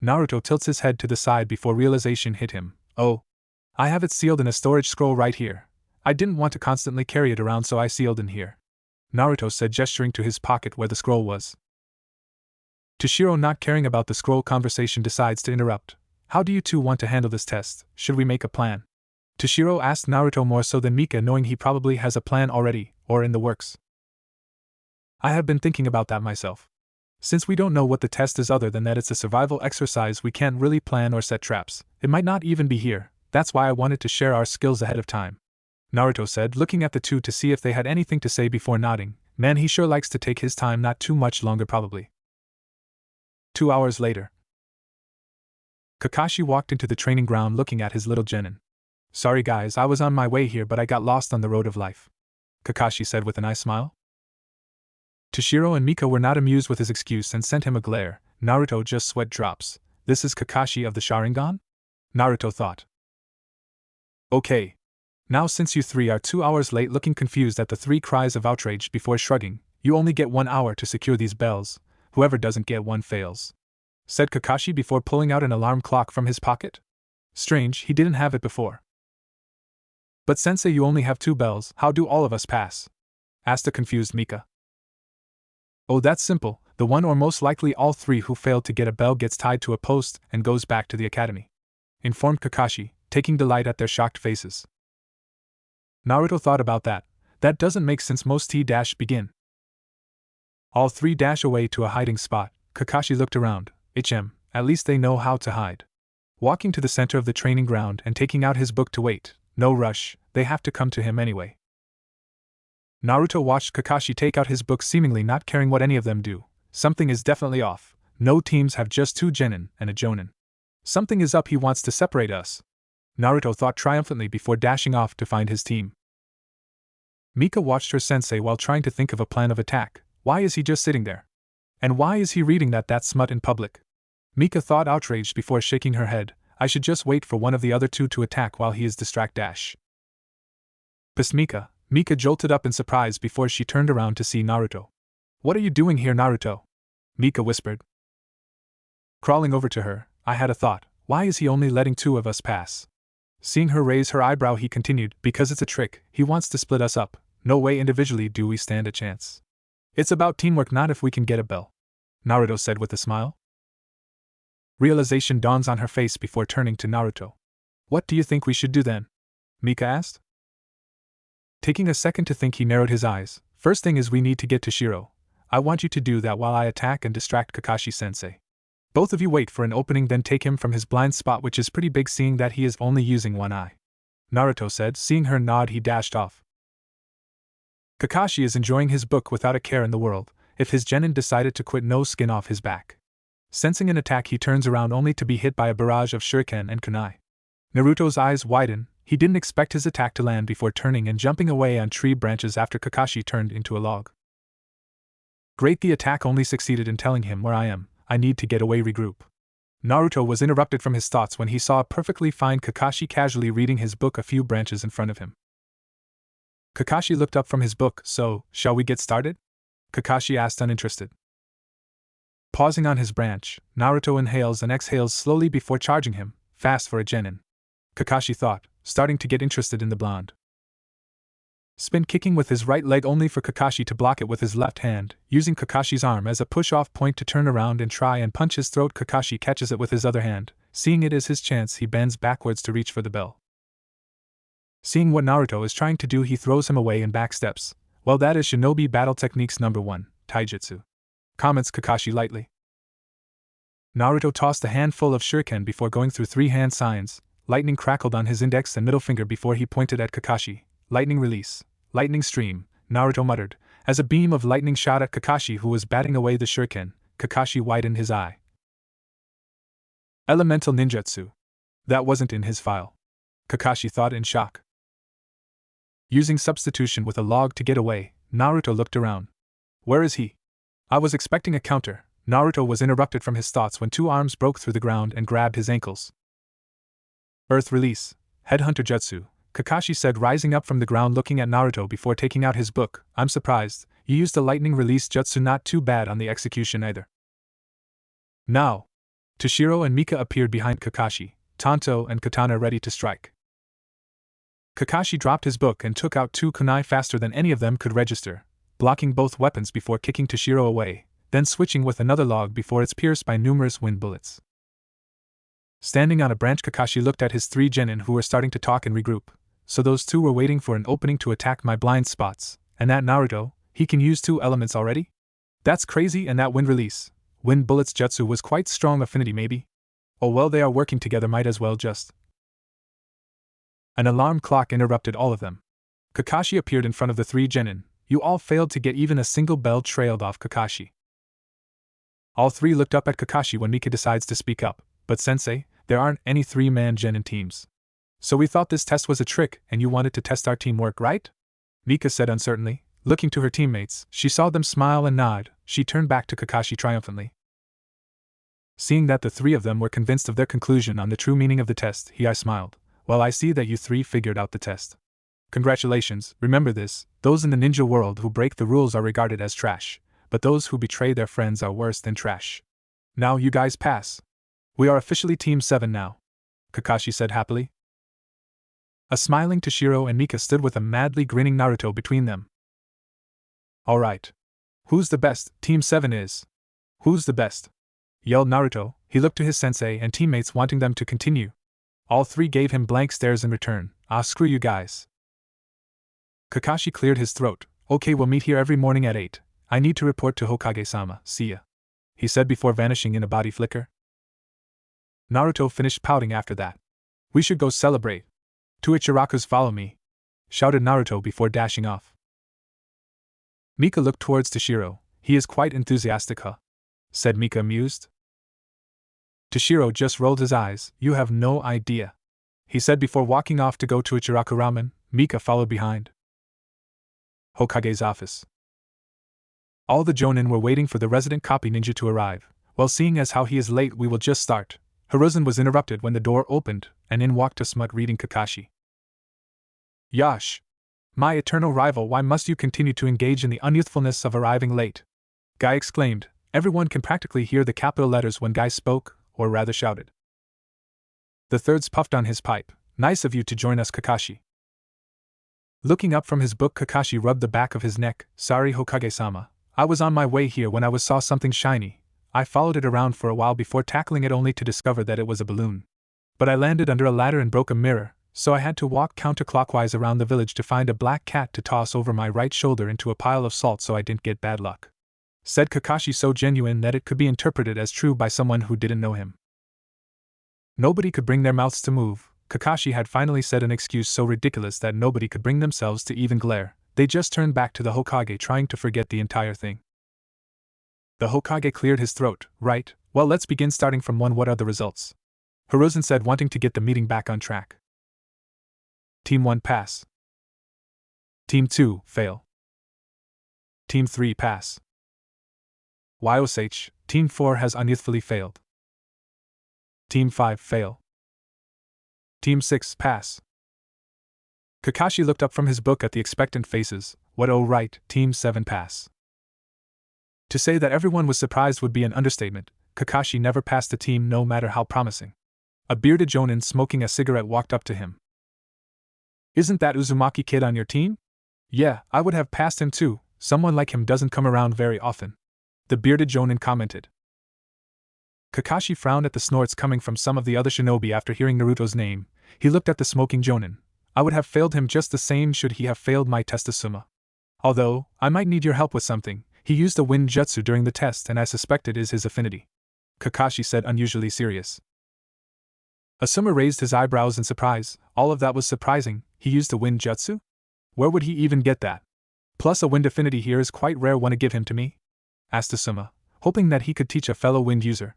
Naruto tilts his head to the side before realization hit him. Oh. I have it sealed in a storage scroll right here. I didn't want to constantly carry it around, so I sealed in here, Naruto said, gesturing to his pocket where the scroll was. Toshiro, not caring about the scroll conversation, decides to interrupt. How do you two want to handle this test? Should we make a plan? Toshiro asked Naruto, more so than Mika, knowing he probably has a plan already, or in the works. I have been thinking about that myself. Since we don't know what the test is other than that it's a survival exercise, we can't really plan or set traps. It might not even be here. That's why I wanted to share our skills ahead of time, Naruto said, looking at the two to see if they had anything to say before nodding. Man, he sure likes to take his time, not too much longer probably. 2 hours later. Kakashi walked into the training ground looking at his little genin. Sorry guys, I was on my way here but I got lost on the road of life, Kakashi said with a nice smile. Toshiro and Mika were not amused with his excuse and sent him a glare. Naruto, just sweat drops. This is Kakashi of the Sharingan? Naruto thought. Okay. Now since you three are 2 hours late, looking confused at the 3 cries of outrage before shrugging, you only get 1 hour to secure these bells. Whoever doesn't get one fails, said Kakashi before pulling out an alarm clock from his pocket. Strange, he didn't have it before. But sensei, you only have 2 bells, how do all of us pass? Asked a confused Mika. Oh, that's simple. The one or most likely all 3 who failed to get a bell gets tied to a post and goes back to the academy, informed Kakashi, taking delight at their shocked faces. Naruto thought about that. That doesn't make sense. Most begin. All 3 dash away to a hiding spot. Kakashi looked around. At least they know how to hide. Walking to the center of the training ground and taking out his book to wait. No rush, they have to come to him anyway. Naruto watched Kakashi take out his book, seemingly not caring what any of them do. Something is definitely off. No teams have just 2 genin and a jonin. Something is up, he wants to separate us, Naruto thought triumphantly before dashing off to find his team. Mika watched her sensei while trying to think of a plan of attack. Why is he just sitting there? And why is he reading that smut in public? Mika thought, outraged before shaking her head. I should just wait for one of the other 2 to attack while he is distract dash. Psst, Mika. Mika jolted up in surprise before she turned around to see Naruto. What are you doing here, Naruto? Mika whispered. Crawling over to her, I had a thought. Why is he only letting 2 of us pass? Seeing her raise her eyebrow, he continued, because it's a trick. He wants to split us up. No way individually do we stand a chance. It's about teamwork, not if we can get a bell, Naruto said with a smile. Realization dawns on her face before turning to Naruto. What do you think we should do then? Mika asked. Taking a second to think, he narrowed his eyes. First thing is we need to get to Shiro. I want you to do that while I attack and distract Kakashi-sensei. Both of you wait for an opening, then take him from his blind spot, which is pretty big seeing that he is only using one eye," Naruto said. Seeing her nod, he dashed off. Kakashi is enjoying his book without a care in the world. If his genin decided to quit, no skin off his back. Sensing an attack, he turns around only to be hit by a barrage of shuriken and kunai. Naruto's eyes widen. He didn't expect his attack to land before turning and jumping away on tree branches after Kakashi turned into a log. Great, the attack only succeeded in telling him where I am. I need to get away, regroup. Naruto was interrupted from his thoughts when he saw a perfectly fine Kakashi casually reading his book a few branches in front of him. Kakashi looked up from his book. "So, shall we get started?" Kakashi asked, uninterested. Pausing on his branch, Naruto inhales and exhales slowly before charging him, fast for a genin. Kakashi thought, starting to get interested in the blonde. Spin kicking with his right leg only for Kakashi to block it with his left hand, using Kakashi's arm as a push-off point to turn around and try and punch his throat. Kakashi catches it with his other hand. Seeing it as his chance, he bends backwards to reach for the bell. Seeing what Naruto is trying to do, he throws him away and backsteps. "Well, that is Shinobi Battle Techniques number 1, Taijutsu," comments Kakashi lightly. Naruto tossed a handful of shuriken before going through 3 hand signs. Lightning crackled on his index and middle finger before he pointed at Kakashi. "Lightning release. Lightning stream," Naruto muttered. As a beam of lightning shot at Kakashi, who was batting away the shuriken, Kakashi widened his eye. Elemental ninjutsu. That wasn't in his file, Kakashi thought in shock. Using substitution with a log to get away, Naruto looked around. "Where is he?" "I was expecting a counter." Naruto was interrupted from his thoughts when 2 arms broke through the ground and grabbed his ankles. "Earth release. Headhunter jutsu," Kakashi said, rising up from the ground looking at Naruto before taking out his book. "I'm surprised. You used a lightning release jutsu, not too bad on the execution either." Now, Toshiro and Mika appeared behind Kakashi, Tanto and Katana ready to strike. Kakashi dropped his book and took out 2 kunai faster than any of them could register, blocking both weapons before kicking Toshiro away, then switching with another log before it's pierced by numerous wind bullets. Standing on a branch, Kakashi looked at his 3 genin who were starting to talk and regroup. "So those 2 were waiting for an opening to attack my blind spots, and that Naruto, he can use 2 elements already? That's crazy, and that wind release, wind bullets jutsu was quite strong affinity maybe? Oh well, they are working together, might as well just..." An alarm clock interrupted all of them. Kakashi appeared in front of the 3 genin. "You all failed to get even a single bell," trailed off Kakashi. All 3 looked up at Kakashi when Mika decides to speak up. "But sensei, there aren't any 3-man genin teams. So we thought this test was a trick and you wanted to test our teamwork, right?" Mika said uncertainly. Looking to her teammates, she saw them smile and nod. She turned back to Kakashi triumphantly. Seeing that the 3 of them were convinced of their conclusion on the true meaning of the test, he smiled. "Well, I see that you 3 figured out the test. Congratulations. Remember this, those in the ninja world who break the rules are regarded as trash, but those who betray their friends are worse than trash. Now you guys pass. We are officially Team 7 now," Kakashi said happily. A smiling Toshiro and Mika stood with a madly grinning Naruto between them. "Alright. Who's the best? Team 7 is. Who's the best?" yelled Naruto. He looked to his sensei and teammates, wanting them to continue. All 3 gave him blank stares in return. "Ah, screw you guys." Kakashi cleared his throat. "Okay, we'll meet here every morning at 8. I need to report to Hokage-sama. See ya," he said before vanishing in a body flicker. Naruto finished pouting after that. "We should go celebrate. 2 Ichirakus follow me," shouted Naruto before dashing off. Mika looked towards Toshiro. "He is quite enthusiastic, huh?" said Mika, amused. Toshiro just rolled his eyes. "You have no idea," he said before walking off to go to Ichiraku ramen. Mika followed behind. Hokage's office. All the jonin were waiting for the resident copy ninja to arrive. "Well, seeing as how he is late, we will just start." Hiruzen was interrupted when the door opened, and in walked a smut reading Kakashi. "Yash! My eternal rival, why must you continue to engage in the unyouthfulness of arriving late?" Guy exclaimed. Everyone can practically hear the capital letters when Guy spoke, or rather shouted. The thirds puffed on his pipe. "Nice of you to join us, Kakashi." Looking up from his book, Kakashi rubbed the back of his neck. "Sorry, Hokage-sama. I was on my way here when I saw something shiny. I followed it around for a while before tackling it, only to discover that it was a balloon. But I landed under a ladder and broke a mirror, so I had to walk counterclockwise around the village to find a black cat to toss over my right shoulder into a pile of salt so I didn't get bad luck." said Kakashi, so genuine that it could be interpreted as true by someone who didn't know him. Nobody could bring their mouths to move. Kakashi had finally said an excuse so ridiculous that nobody could bring themselves to even glare. They just turned back to the Hokage, trying to forget the entire thing. The Hokage cleared his throat. Right, well, let's begin starting from 1. What are the results? Hiruzen said, wanting to get the meeting back on track. Team 1 pass. Team 2 fail. Team 3 pass. YOSH, Team 4 has unyouthfully failed. Team 5 fail. Team 6 pass. Kakashi looked up from his book at the expectant faces. What, oh right, Team 7 pass. To say that everyone was surprised would be an understatement. Kakashi never passed a team, no matter how promising. A bearded jonin smoking a cigarette walked up to him. Isn't that Uzumaki kid on your team? Yeah, I would have passed him too. Someone like him doesn't come around very often. The bearded jonin commented. Kakashi frowned at the snorts coming from some of the other shinobi after hearing Naruto's name. He looked at the smoking jonin. I would have failed him just the same should he have failed my test, Asuma. Although, I might need your help with something. He used a wind jutsu during the test and I suspect it is his affinity. Kakashi said, unusually serious. Asuma raised his eyebrows in surprise. All of that was surprising. He used a wind jutsu? Where would he even get that? Plus a wind affinity here is quite rare. Wanna give him to me? Asked Asuma, hoping that he could teach a fellow wind user.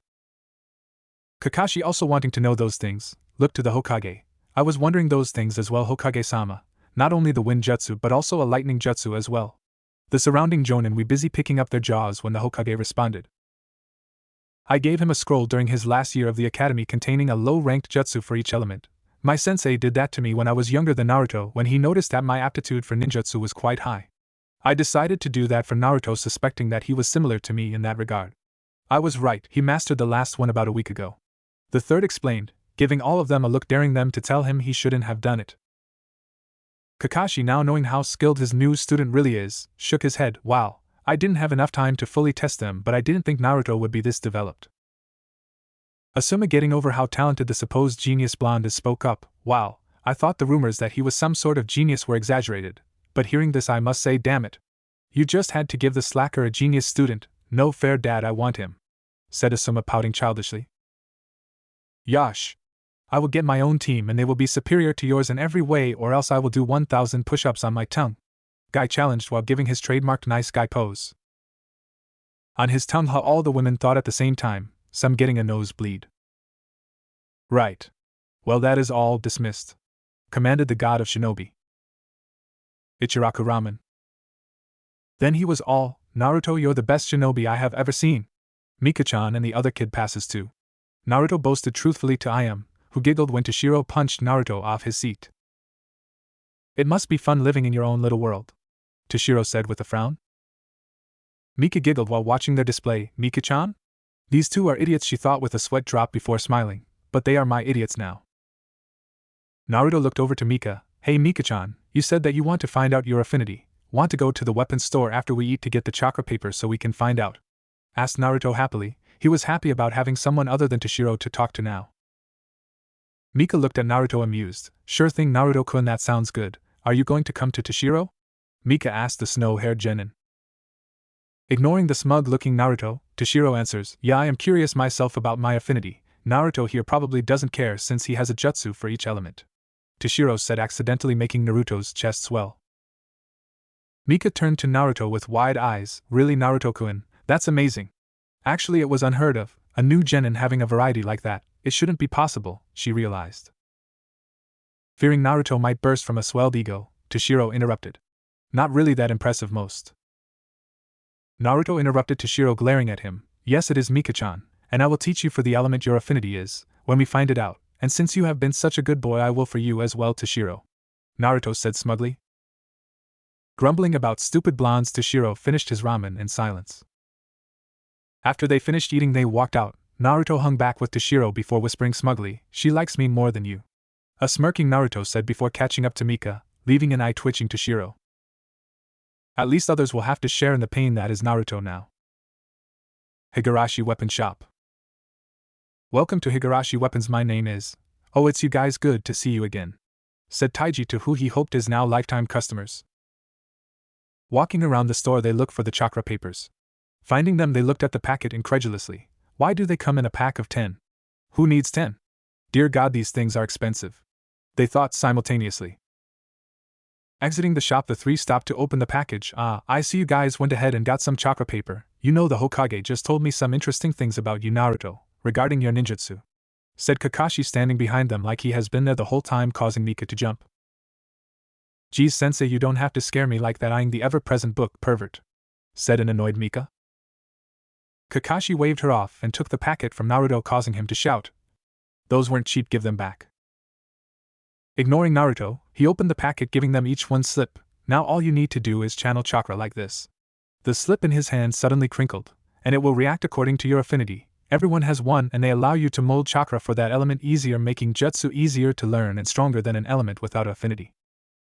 Kakashi, also wanting to know those things, looked to the Hokage. I was wondering those things as well, Hokage-sama. Not only the wind jutsu but also a lightning jutsu as well. The surrounding jonin were busy picking up their jaws when the Hokage responded. I gave him a scroll during his last year of the academy containing a low-ranked jutsu for each element. My sensei did that to me when I was younger than Naruto when he noticed that my aptitude for ninjutsu was quite high. I decided to do that for Naruto, suspecting that he was similar to me in that regard. I was right, he mastered the last one about a week ago. The third explained, giving all of them a look, daring them to tell him he shouldn't have done it. Kakashi, now knowing how skilled his new student really is, shook his head. Wow, I didn't have enough time to fully test them, but I didn't think Naruto would be this developed. Asuma, getting over how talented the supposed genius blonde is, spoke up. Wow, I thought the rumors that he was some sort of genius were exaggerated, but hearing this I must say, damn it. You just had to give the slacker a genius student. No fair, dad, I want him, said Asuma, pouting childishly. Yash. I will get my own team and they will be superior to yours in every way, or else I will do 1,000 push-ups on my tongue. Guy challenged while giving his trademarked nice guy pose. On his tongue, how all the women thought at the same time, some getting a nosebleed. Right. Well, that is all dismissed, commanded the god of shinobi. Ichiraku Ramen. Then he was all, Naruto, you're the best shinobi I have ever seen. Mika-chan and the other kid passes too. Naruto boasted truthfully to Ayam, who giggled when Toshiro punched Naruto off his seat. It must be fun living in your own little world, Toshiro said with a frown. Mika giggled while watching their display. Mika-chan? These two are idiots, she thought with a sweat drop before smiling, but they are my idiots now. Naruto looked over to Mika. Hey Mika-chan, you said that you want to find out your affinity. Want to go to the weapons store after we eat to get the chakra paper so we can find out? Asked Naruto happily. He was happy about having someone other than Toshiro to talk to now. Mika looked at Naruto amused. Sure thing, Naruto-kun, that sounds good. Are you going to come to Toshiro? Mika asked the snow-haired genin. Ignoring the smug-looking Naruto, Toshiro answers, yeah, I am curious myself about my affinity. Naruto here probably doesn't care since he has a jutsu for each element, Toshiro said, accidentally making Naruto's chest swell. Mika turned to Naruto with wide eyes. Really, Naruto-kun, that's amazing. Actually, it was unheard of, a new genin having a variety like that. It shouldn't be possible, she realized. Fearing Naruto might burst from a swelled ego, Toshiro interrupted. Not really that impressive, most. Naruto interrupted Toshiro, glaring at him. Yes, it is, Mika-chan, and I will teach you for the element your affinity is, when we find it out, and since you have been such a good boy I will for you as well, Toshiro, Naruto said smugly. Grumbling about stupid blondes, Toshiro finished his ramen in silence. After they finished eating they walked out. Naruto hung back with Toshiro before whispering smugly, she likes me more than you. A smirking Naruto said before catching up to Mika, leaving an eye-twitching Toshiro. At least others will have to share in the pain that is Naruto now. Higurashi Weapon Shop. Welcome to Higurashi Weapons, my name is. Oh, it's you guys, good to see you again, said Taiji to who he hoped is now lifetime customers. Walking around the store they look for the chakra papers. Finding them, they looked at the packet incredulously. Why do they come in a pack of 10? Who needs 10? Dear God, these things are expensive. They thought simultaneously. Exiting the shop, the three stopped to open the package. I see you guys went ahead and got some chakra paper. You know, the Hokage just told me some interesting things about you, Naruto, regarding your ninjutsu, said Kakashi, standing behind them like he has been there the whole time, causing Mika to jump. Geez, Sensei, you don't have to scare me like that, eyeing the ever-present book, pervert, said an annoyed Mika. Kakashi waved her off and took the packet from Naruto, causing him to shout, "Those weren't cheap, give them back." Ignoring Naruto, he opened the packet, giving them each one slip. Now all you need to do is channel chakra like this. The slip in his hand suddenly crinkled, and it will react according to your affinity. Everyone has one, and they allow you to mold chakra for that element easier, making jutsu easier to learn and stronger than an element without affinity.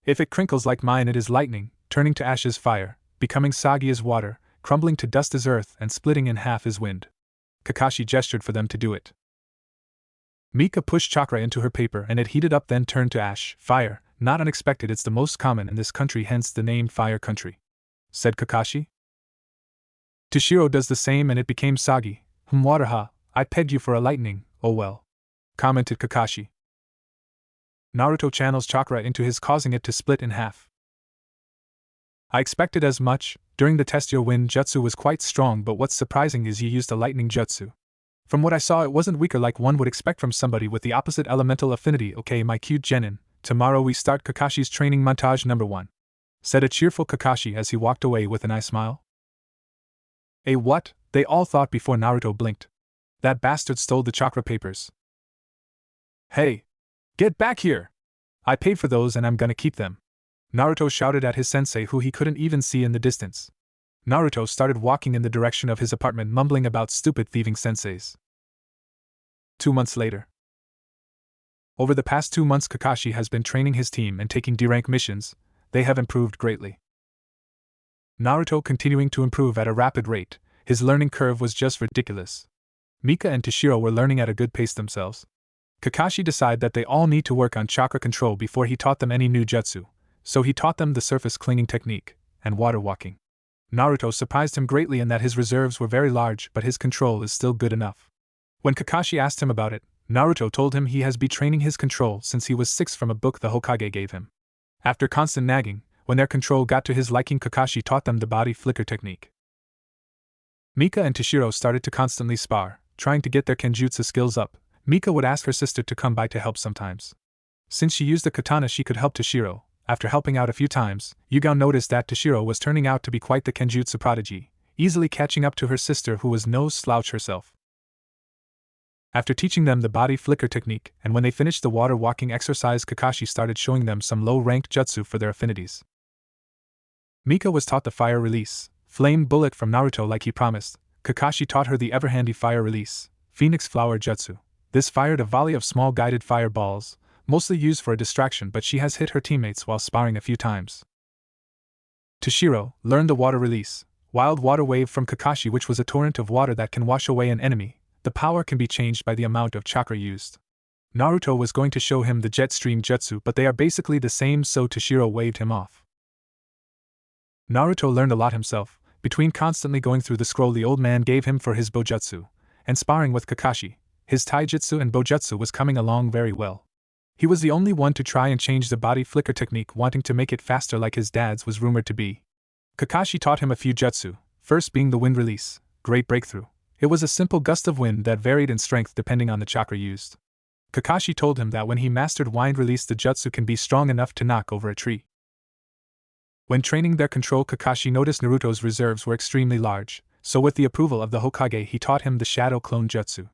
If it crinkles like mine, it is lightning, turning to ash is fire, becoming soggy as water, crumbling to dust is earth, and splitting in half is wind. Kakashi gestured for them to do it. Mika pushed chakra into her paper and it heated up, then turned to ash, fire. Not unexpected, it's the most common in this country, hence the name Fire Country, said Kakashi. Toshiro does the same and it became soggy. Water, ha, I pegged you for a lightning, oh well, commented Kakashi. Naruto channels chakra into his, causing it to split in half. I expected as much. During the test your wind jutsu was quite strong, but what's surprising is you used a lightning jutsu. From what I saw, it wasn't weaker like one would expect from somebody with the opposite elemental affinity. Okay, my cute genin, tomorrow we start Kakashi's training montage number 1, said a cheerful Kakashi as he walked away with an eye smile. A what? They all thought before Naruto blinked. That bastard stole the chakra papers. Hey! Get back here! I paid for those and I'm gonna keep them, Naruto shouted at his sensei, who he couldn't even see in the distance. Naruto started walking in the direction of his apartment, mumbling about stupid thieving senseis. 2 months later. Over the past 2 months, Kakashi has been training his team and taking D-rank missions. They have improved greatly. Naruto continuing to improve at a rapid rate. His learning curve was just ridiculous. Mika and Toshiro were learning at a good pace themselves. Kakashi decided that they all need to work on chakra control before he taught them any new jutsu, so he taught them the surface clinging technique and water walking. Naruto surprised him greatly in that his reserves were very large, but his control is still good enough. When Kakashi asked him about it, Naruto told him he has been training his control since he was 6 from a book the Hokage gave him. After constant nagging, when their control got to his liking, Kakashi taught them the body flicker technique. Mika and Toshiro started to constantly spar, trying to get their kenjutsu skills up. Mika would ask her sister to come by to help sometimes. Since she used the katana, she could help Toshiro. After helping out a few times, Yugao noticed that Toshiro was turning out to be quite the kenjutsu prodigy, easily catching up to her sister, who was no slouch herself. After teaching them the body flicker technique, and when they finished the water walking exercise, Kakashi started showing them some low-ranked jutsu for their affinities. Mika was taught the fire release, flame bullet from Naruto like he promised. Kakashi taught her the ever-handy fire release, phoenix flower jutsu. This fired a volley of small guided fireballs, mostly used for a distraction, but she has hit her teammates while sparring a few times. Toshiro learned the water release, wild water wave from Kakashi, which was a torrent of water that can wash away an enemy. The power can be changed by the amount of chakra used. Naruto was going to show him the jet stream jutsu, but they are basically the same, so Toshiro waved him off. Naruto learned a lot himself, between constantly going through the scroll the old man gave him for his bojutsu, and sparring with Kakashi. His taijutsu and bojutsu was coming along very well. He was the only one to try and change the body flicker technique, wanting to make it faster like his dad's was rumored to be. Kakashi taught him a few jutsu, first being the wind release, great breakthrough. It was a simple gust of wind that varied in strength depending on the chakra used. Kakashi told him that when he mastered wind release, the jutsu can be strong enough to knock over a tree. When training their control, Kakashi noticed Naruto's reserves were extremely large, so with the approval of the Hokage, he taught him the shadow clone jutsu,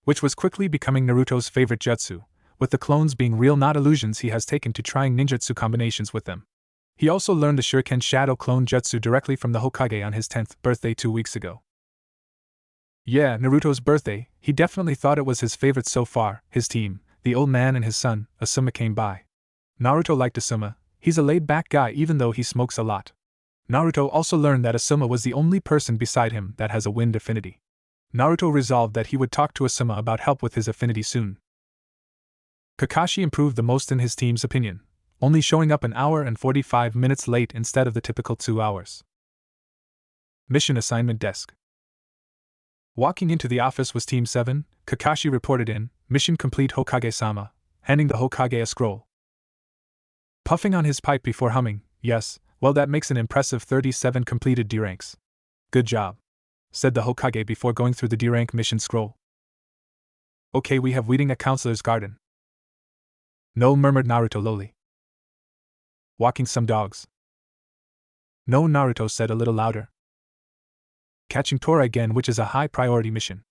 which was quickly becoming Naruto's favorite jutsu. With the clones being real, not illusions, he has taken to trying ninjutsu combinations with them. He also learned the Shuriken Shadow Clone Jutsu directly from the Hokage on his 10th birthday 2 weeks ago. Yeah, Naruto's birthday. He definitely thought it was his favorite so far. His team, the old man and his son, Asuma, came by. Naruto liked Asuma. He's a laid-back guy even though he smokes a lot. Naruto also learned that Asuma was the only person beside him that has a wind affinity. Naruto resolved that he would talk to Asuma about help with his affinity soon. Kakashi improved the most in his team's opinion, only showing up an hour and 45 minutes late instead of the typical 2 hours. Mission assignment desk. Walking into the office was Team 7, Kakashi reported in, mission complete Hokage-sama, handing the Hokage a scroll. Puffing on his pipe before humming, yes, well that makes an impressive 37 completed D ranks. Good job, said the Hokage before going through the D rank mission scroll. Okay, we have weeding at Counselor's Garden. No, murmured Naruto lowly. Walking some dogs. No, Naruto said a little louder. Catching Tora again, which is a high priority mission,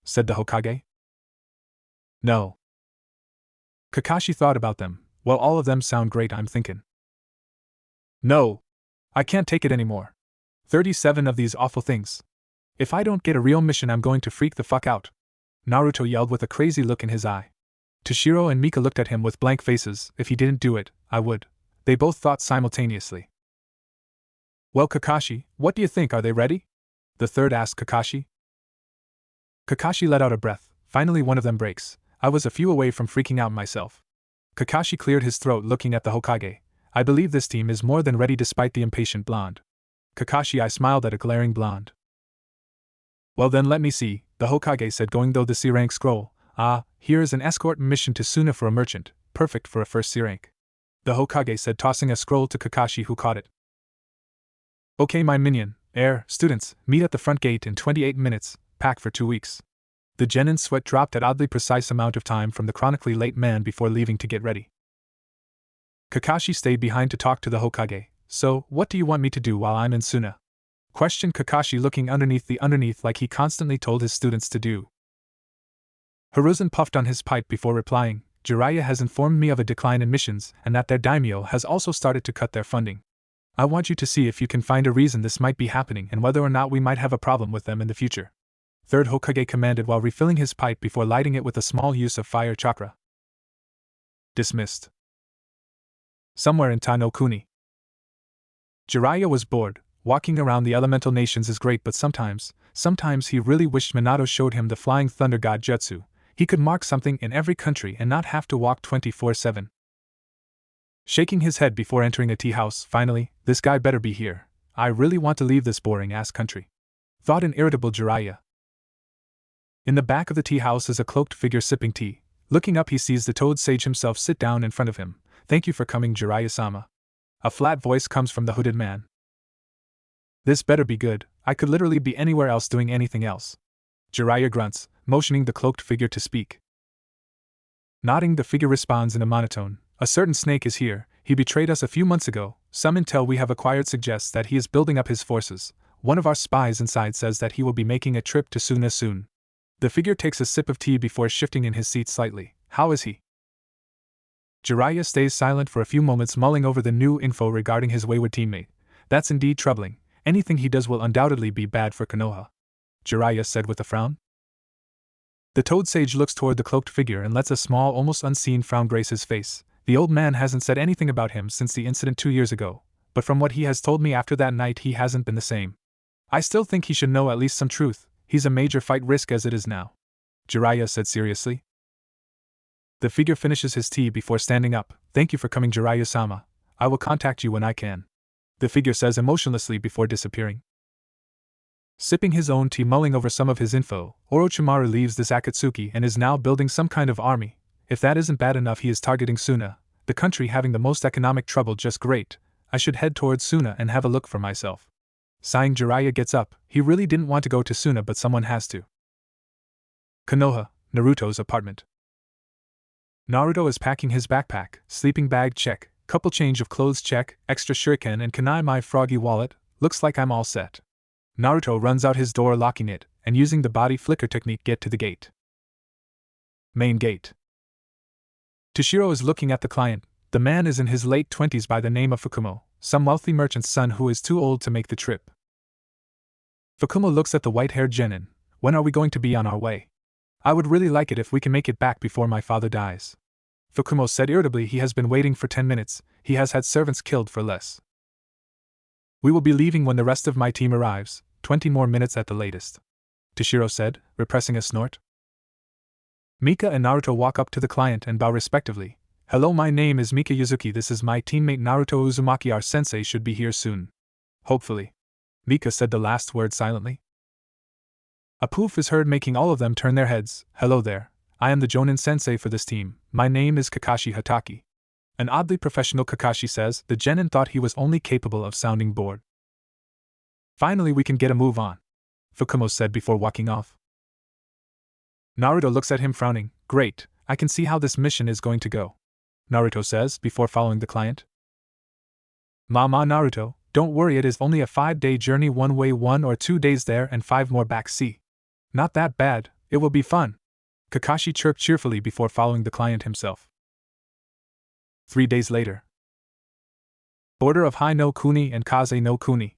said the Hokage. No. Kakashi thought about them. Well, all of them sound great, I'm thinking. No. I can't take it anymore. 37 of these awful things. If I don't get a real mission, I'm going to freak the fuck out, Naruto yelled with a crazy look in his eye. Toshiro and Mika looked at him with blank faces. If he didn't do it, I would. They both thought simultaneously. Well, Kakashi, what do you think, are they ready? The third asked Kakashi. Kakashi let out a breath. Finally one of them breaks. I was a few away from freaking out myself. Kakashi cleared his throat looking at the Hokage. I believe this team is more than ready despite the impatient blonde. Kakashi, I smiled at a glaring blonde. Well then let me see, the Hokage said, going through the C-rank scroll. Ah, here is an escort mission to Suna for a merchant, perfect for a first C-rank. The Hokage said, tossing a scroll to Kakashi, who caught it. Okay, my minion. Students, meet at the front gate in 28 minutes, pack for 2 weeks. The genin's sweat dropped at oddly precise amount of time from the chronically late man before leaving to get ready. Kakashi stayed behind to talk to the Hokage. So, what do you want me to do while I'm in Suna? Questioned Kakashi, looking underneath like he constantly told his students to do. Hiruzen puffed on his pipe before replying, Jiraiya has informed me of a decline in missions and that their daimyo has also started to cut their funding. I want you to see if you can find a reason this might be happening and whether or not we might have a problem with them in the future. Third Hokage commanded while refilling his pipe before lighting it with a small use of fire chakra. Dismissed. Somewhere in Tano Kuni. Jiraiya was bored. Walking around the elemental nations is great, but sometimes he really wished Minato showed him the flying thunder god jutsu. He could mark something in every country and not have to walk 24/7. Shaking his head before entering a tea house, finally, this guy better be here. I really want to leave this boring-ass country, thought an irritable Jiraiya. In the back of the tea house is a cloaked figure sipping tea. Looking up, he sees the Toad Sage himself sit down in front of him. Thank you for coming, Jiraiya-sama. A flat voice comes from the hooded man. This better be good. I could literally be anywhere else doing anything else. Jiraiya grunts, motioning the cloaked figure to speak. Nodding, the figure responds in a monotone. A certain snake is here. He betrayed us a few months ago. Some intel we have acquired suggests that he is building up his forces. One of our spies inside says that he will be making a trip to Suna soon. The figure takes a sip of tea before shifting in his seat slightly. How is he? Jiraiya stays silent for a few moments, mulling over the new info regarding his wayward teammate. That's indeed troubling. Anything he does will undoubtedly be bad for Konoha, Jiraiya said with a frown. The Toad Sage looks toward the cloaked figure and lets a small, almost unseen frown grace his face. The old man hasn't said anything about him since the incident 2 years ago, but from what he has told me after that night, he hasn't been the same. I still think he should know at least some truth. He's a major fight risk as it is now, Jiraiya said seriously. The figure finishes his tea before standing up. Thank you for coming, Jiraiya-sama. I will contact you when I can, the figure says emotionlessly before disappearing. Sipping his own tea, mulling over some of his info, Orochimaru leaves this Akatsuki and is now building some kind of army. If that isn't bad enough, he is targeting Suna, the country having the most economic trouble. Just great. I should head towards Suna and have a look for myself. Sighing, Jiraiya gets up. He really didn't want to go to Suna, but someone has to. Konoha, Naruto's apartment. Naruto is packing his backpack. Sleeping bag check, couple change of clothes check, extra shuriken and kunai my froggy wallet. Looks like I'm all set. Naruto runs out his door, locking it, and using the body flicker technique get to the gate. Main gate. Toshiro is looking at the client. The man is in his late 20s by the name of Fukumo, some wealthy merchant's son who is too old to make the trip. Fukumo looks at the white-haired genin. When are we going to be on our way? I would really like it if we can make it back before my father dies. Fukumo said irritably. He has been waiting for 10 minutes. He has had servants killed for less. We will be leaving when the rest of my team arrives, 20 more minutes at the latest, Toshiro said, repressing a snort. Mika and Naruto walk up to the client and bow respectively. Hello, my name is Mika Yuzuki. This is my teammate Naruto Uzumaki. Our sensei should be here soon. Hopefully. Mika said the last word silently. A poof is heard, making all of them turn their heads. Hello there. I am the Jonin sensei for this team. My name is Kakashi Hataki. An oddly professional Kakashi says. The genin thought he was only capable of sounding bored. Finally, we can get a move on, Fukumo said before walking off. Naruto looks at him frowning. Great, I can see how this mission is going to go, Naruto says before following the client. Mama Naruto, don't worry, it is only a 5-day journey one way, 1 or 2 days there and 5 more back. See? Not that bad, it will be fun, Kakashi chirped cheerfully before following the client himself. 3 days later. Border of Hai no Kuni and Kaze no Kuni.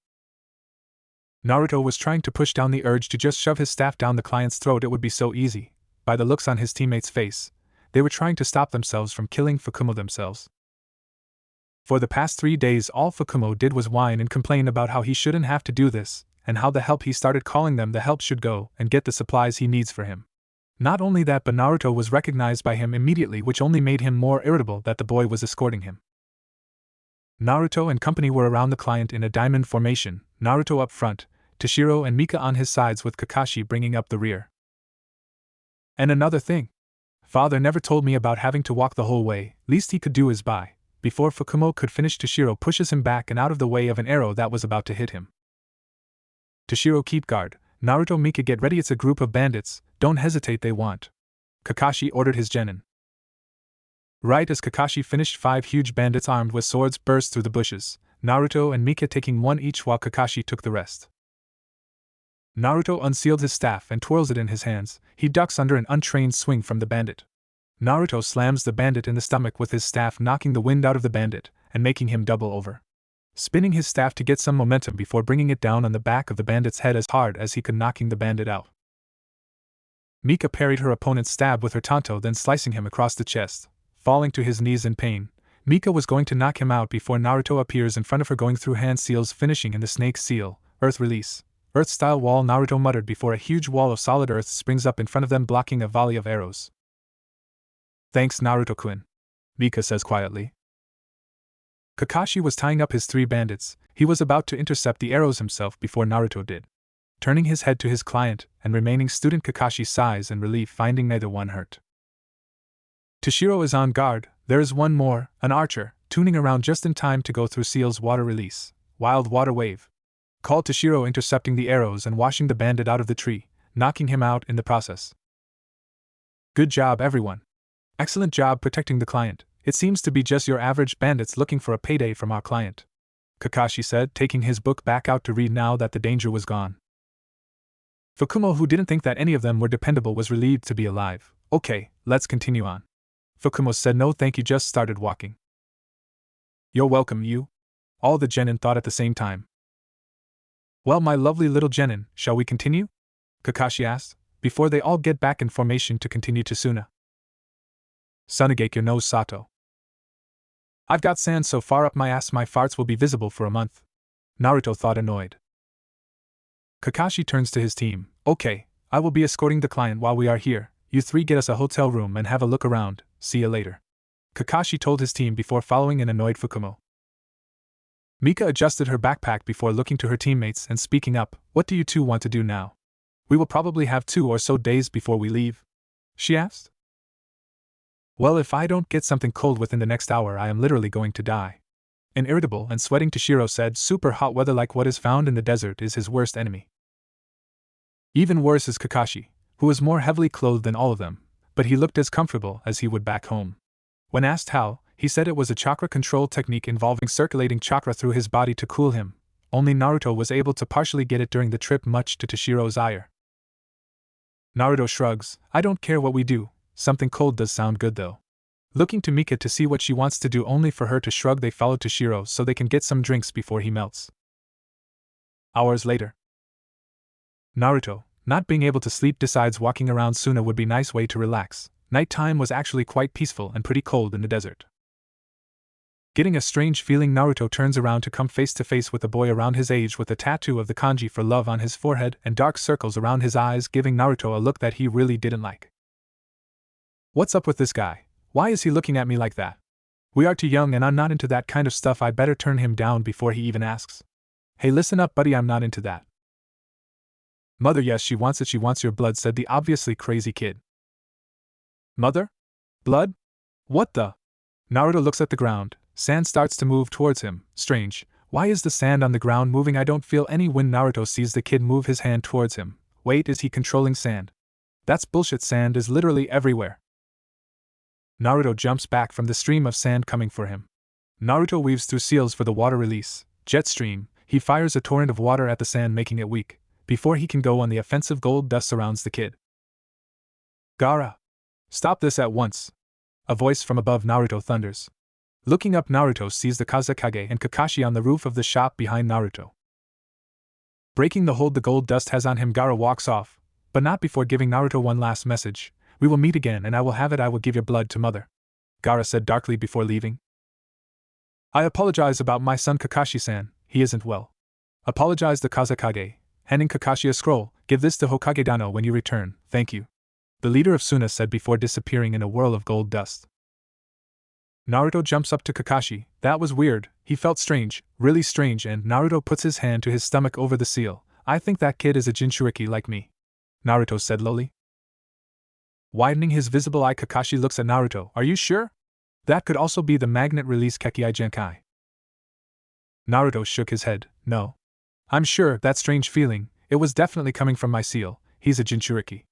Naruto was trying to push down the urge to just shove his staff down the client's throat. It would be so easy. By the looks on his teammates' face, they were trying to stop themselves from killing Fukumo themselves. For the past 3 days, all Fukumo did was whine and complain about how he shouldn't have to do this, and how the help he started calling them the help should go and get the supplies he needs for him. Not only that, but Naruto was recognized by him immediately, which only made him more irritable that the boy was escorting him. Naruto and company were around the client in a diamond formation, Naruto up front, Toshiro and Mika on his sides with Kakashi bringing up the rear. And another thing. Father never told me about having to walk the whole way, least he could do is buy. Before Fukumo could finish, Toshiro pushes him back and out of the way of an arrow that was about to hit him. Toshiro, keep guard. Naruto, Mika, get ready, it's a group of bandits, don't hesitate, they want. Kakashi ordered his genin. Right as Kakashi finished, 5 huge bandits armed with swords burst through the bushes, Naruto and Mika taking one each while Kakashi took the rest. Naruto unsealed his staff and twirls it in his hands. He ducks under an untrained swing from the bandit. Naruto slams the bandit in the stomach with his staff, knocking the wind out of the bandit and making him double over, spinning his staff to get some momentum before bringing it down on the back of the bandit's head as hard as he could, knocking the bandit out. Mika parried her opponent's stab with her tanto, then slicing him across the chest, falling to his knees in pain. Mika was going to knock him out before Naruto appears in front of her, going through hand seals, finishing in the snake seal, earth release. Earth-style wall, Naruto muttered before a huge wall of solid earth springs up in front of them, blocking a volley of arrows. Thanks, Naruto-kun, Mika says quietly. Kakashi was tying up his 3 bandits. He was about to intercept the arrows himself before Naruto did. Turning his head to his client and remaining student, Kakashi sighs in relief, finding neither one hurt. Toshiro is on guard. There is one more, an archer, tuning around just in time to go through Seal's water release, wild water wave. Called Toshiro, intercepting the arrows and washing the bandit out of the tree, knocking him out in the process. Good job, everyone. Excellent job protecting the client. It seems to be just your average bandits looking for a payday from our client, Kakashi said, taking his book back out to read now that the danger was gone. Fukumo, who didn't think that any of them were dependable, was relieved to be alive. Okay, let's continue on. Fukumo said no thank you, just started walking. You're welcome, you. All the genin thought at the same time. Well, my lovely little genin, shall we continue? Kakashi asked, before they all get back in formation to continue to Suna. Sunagekyo knows Sato. I've got sand so far up my ass my farts will be visible for a month. Naruto thought, annoyed. Kakashi turns to his team. Okay, I will be escorting the client while we are here. You 3 get us a hotel room and have a look around. See you later, Kakashi told his team before following an annoyed Fukumo. Mika adjusted her backpack before looking to her teammates and speaking up. What do you 2 want to do now? We will probably have 2 or so days before we leave, she asked. Well, if I don't get something cold within the next hour, I am literally going to die. An irritable and sweating Toshiro said. Super hot weather like what is found in the desert is his worst enemy. Even worse is Kakashi, who was more heavily clothed than all of them, but he looked as comfortable as he would back home. When asked how, he said it was a chakra control technique involving circulating chakra through his body to cool him. Only Naruto was able to partially get it during the trip, much to Toshiro's ire. Naruto shrugs. I don't care what we do, something cold does sound good though. Looking to Mika to see what she wants to do, only for her to shrug, they follow Toshiro so they can get some drinks before he melts. Hours later. Naruto, not being able to sleep, decides walking around Suna would be a nice way to relax. Nighttime was actually quite peaceful and pretty cold in the desert. Getting a strange feeling, Naruto turns around to come face to face with a boy around his age with a tattoo of the kanji for love on his forehead and dark circles around his eyes, giving Naruto a look that he really didn't like. What's up with this guy? Why is he looking at me like that? We are too young and I'm not into that kind of stuff. I better turn him down before he even asks. Hey, listen up, buddy, I'm not into that. Mother, yes, she wants it, she wants your blood, said the obviously crazy kid. Mother? Blood? What the? Naruto looks at the ground. Sand starts to move towards him. Strange. Why is the sand on the ground moving? I don't feel any wind. Naruto sees the kid move his hand towards him. Wait, is he controlling sand? That's bullshit, sand is literally everywhere. Naruto jumps back from the stream of sand coming for him. Naruto weaves through seals for the water release. Jet stream. He fires a torrent of water at the sand, making it weak. Before he can go on the offensive, gold dust surrounds the kid. Gaara! Stop this at once! A voice from above Naruto thunders. Looking up, Naruto sees the Kazekage and Kakashi on the roof of the shop behind Naruto. Breaking the hold the gold dust has on him, Gaara walks off, but not before giving Naruto one last message. We will meet again and I will have it, I will give your blood to mother. Gaara said darkly before leaving. I apologize about my son Kakashi-san, he isn't well. Apologized the Kazekage, handing Kakashi a scroll. Give this to Hokage Dano when you return, thank you. The leader of Suna said before disappearing in a whirl of gold dust. Naruto jumps up to Kakashi. That was weird, he felt strange, really strange, and Naruto puts his hand to his stomach over the seal. I think that kid is a Jinchuriki like me, Naruto said lowly. Widening his visible eye, Kakashi looks at Naruto. Are you sure? That could also be the magnet release Kekkai Genkai. Naruto shook his head. No. I'm sure, that strange feeling, it was definitely coming from my seal, he's a Jinchuriki.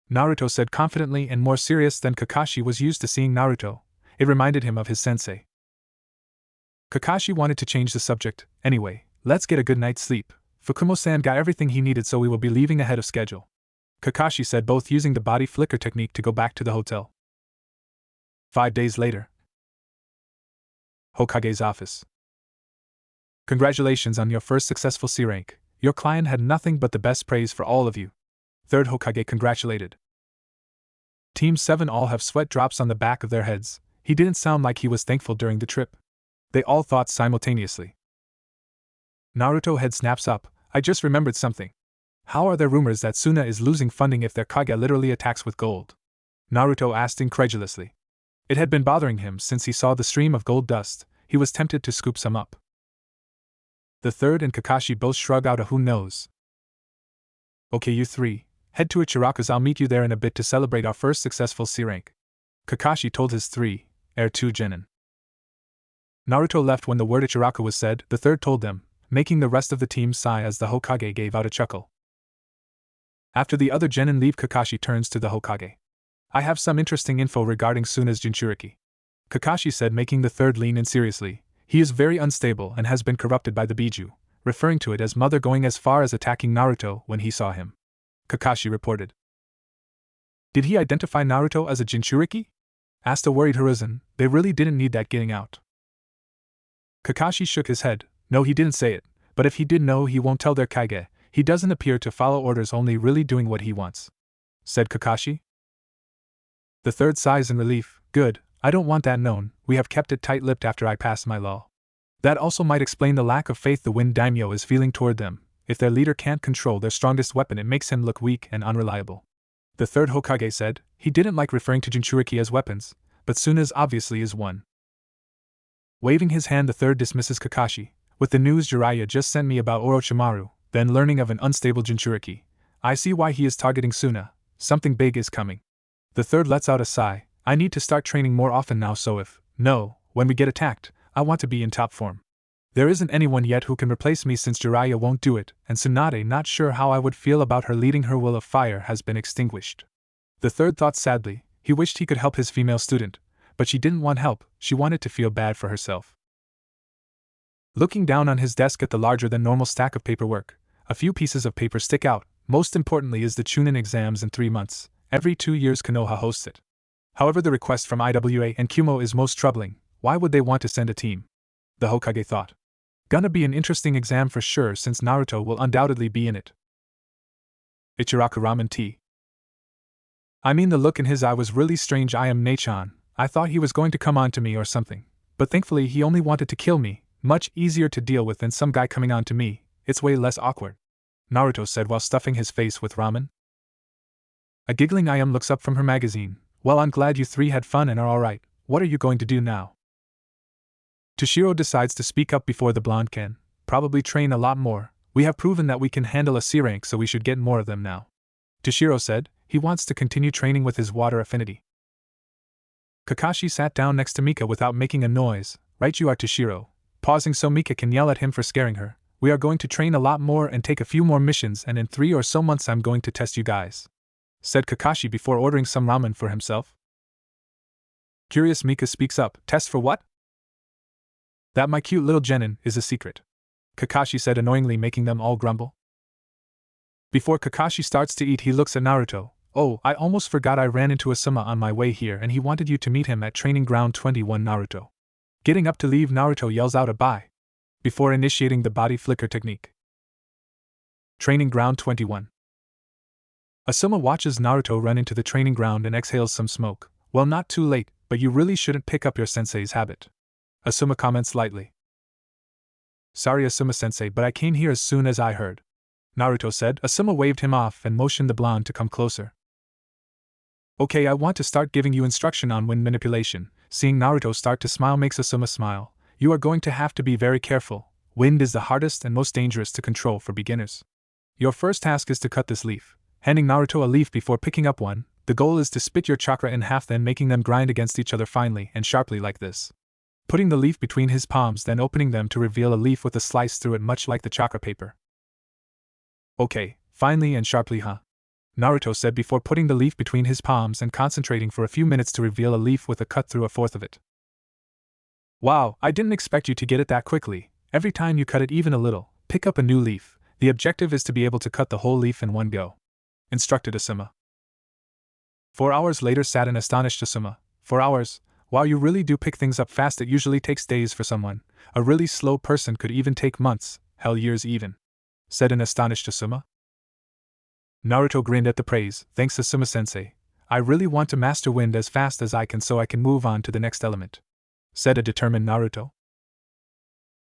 Naruto said confidently and more serious than Kakashi was used to seeing Naruto. It reminded him of his sensei. Kakashi wanted to change the subject. Anyway, let's get a good night's sleep. Fukumo-san got everything he needed, so we will be leaving ahead of schedule, Kakashi said, both using the body flicker technique to go back to the hotel. 5 days later. Hokage's office. Congratulations on your first successful C rank. Your client had nothing but the best praise for all of you. Third Hokage congratulated. Team 7 all have sweat drops on the back of their heads. He didn't sound like he was thankful during the trip. They all thought simultaneously. Naruto head snaps up. I just remembered something. How are there rumors that Suna is losing funding if their Kage literally attacks with gold? Naruto asked incredulously. It had been bothering him since he saw the stream of gold dust. He was tempted to scoop some up. The third and Kakashi both shrug out a who knows. Okay, you three, head to Ichiraku's. I'll meet you there in a bit to celebrate our first successful C rank, Kakashi told his 2 genin. Naruto left when the word Ichiraku was said. The third told them, making the rest of the team sigh as the Hokage gave out a chuckle. After the other genin leave, Kakashi turns to the Hokage. I have some interesting info regarding Suna's Jinchuriki, Kakashi said, making the third lean in seriously. He is very unstable and has been corrupted by the Biju, referring to it as mother, going as far as attacking Naruto when he saw him, Kakashi reported. Did he identify Naruto as a Jinchuriki? Asked a worried Hiruzen. They really didn't need that getting out. Kakashi shook his head. No, he didn't say it, but if he did know, he won't tell their Kage. He doesn't appear to follow orders, only really doing what he wants, said Kakashi. The third sighs in relief. Good, I don't want that known. We have kept it tight-lipped after I passed my law. That also might explain the lack of faith the Wind Daimyo is feeling toward them. If their leader can't control their strongest weapon, it makes him look weak and unreliable. The third Hokage said. He didn't like referring to Jinchuriki as weapons, but Suna's obviously is one. Waving his hand, the third dismisses Kakashi. With the news Jiraiya just sent me about Orochimaru, then learning of an unstable Jinchuriki, I see why he is targeting Suna. Something big is coming. The third lets out a sigh. I need to start training more often now, so when we get attacked, I want to be in top form. There isn't anyone yet who can replace me since Jiraiya won't do it, and Tsunade, not sure how I would feel about her leading her will of fire, has been extinguished. The third thought sadly. He wished he could help his female student, but she didn't want help, she wanted to feel bad for herself. Looking down on his desk at the larger-than-normal stack of paperwork, a few pieces of paper stick out. Most importantly is the Chunin exams in 3 months. Every 2 years Konoha hosts it. However, the request from IWA and Kumo is most troubling. Why would they want to send a team? The Hokage thought. Gonna be an interesting exam for sure, since Naruto will undoubtedly be in it. Ichiraku ramen tea. I mean, the look in his eye was really strange. I am Nachan. I thought he was going to come on to me or something. But thankfully he only wanted to kill me. Much easier to deal with than some guy coming on to me. It's way less awkward, Naruto said while stuffing his face with ramen. A giggling Ayam looks up from her magazine. Well, I'm glad you three had fun and are alright. What are you going to do now? Toshiro decides to speak up before the blonde can. Probably train a lot more. We have proven that we can handle a C rank, so we should get more of them now. Toshiro said. He wants to continue training with his water affinity. Kakashi sat down next to Mika without making a noise. Right you are, Toshiro. Pausing so Mika can yell at him for scaring her. We are going to train a lot more and take a few more missions, and in 3 or so months I'm going to test you guys, said Kakashi before ordering some ramen for himself. Curious Mika speaks up. Test for what? That my cute little genin is a secret, Kakashi said annoyingly, making them all grumble. Before Kakashi starts to eat, he looks at Naruto. Oh, I almost forgot, I ran into Asuma on my way here and he wanted you to meet him at Training Ground 21. Naruto. Getting up to leave, Naruto yells out a bye before initiating the body flicker technique. Training Ground 21. Asuma watches Naruto run into the training ground and exhales some smoke. Well, not too late, but you really shouldn't pick up your sensei's habit, Asuma comments lightly. Sorry, Asuma-sensei, but I came here as soon as I heard, Naruto said. Asuma waved him off and motioned the blonde to come closer. Okay, I want to start giving you instruction on wind manipulation. Seeing Naruto start to smile makes Asuma smile. You are going to have to be very careful. Wind is the hardest and most dangerous to control for beginners. Your first task is to cut this leaf. Handing Naruto a leaf before picking up one, the goal is to split your chakra in half, then making them grind against each other finely and sharply like this. Putting the leaf between his palms, then opening them to reveal a leaf with a slice through it, much like the chakra paper. Okay, finely and sharply, huh? Naruto said before putting the leaf between his palms and concentrating for a few minutes to reveal a leaf with a cut through a fourth of it. Wow, I didn't expect you to get it that quickly. Every time you cut it even a little, pick up a new leaf. The objective is to be able to cut the whole leaf in one go, instructed Asuma. 4 hours later, sat an astonished Asuma. 4 hours? Wow, you really do pick things up fast. It usually takes days for someone. A really slow person could even take months, hell, years even, said an astonished Asuma. Naruto grinned at the praise. Thanks, Asuma-sensei. I really want to master wind as fast as I can so I can move on to the next element, said a determined Naruto.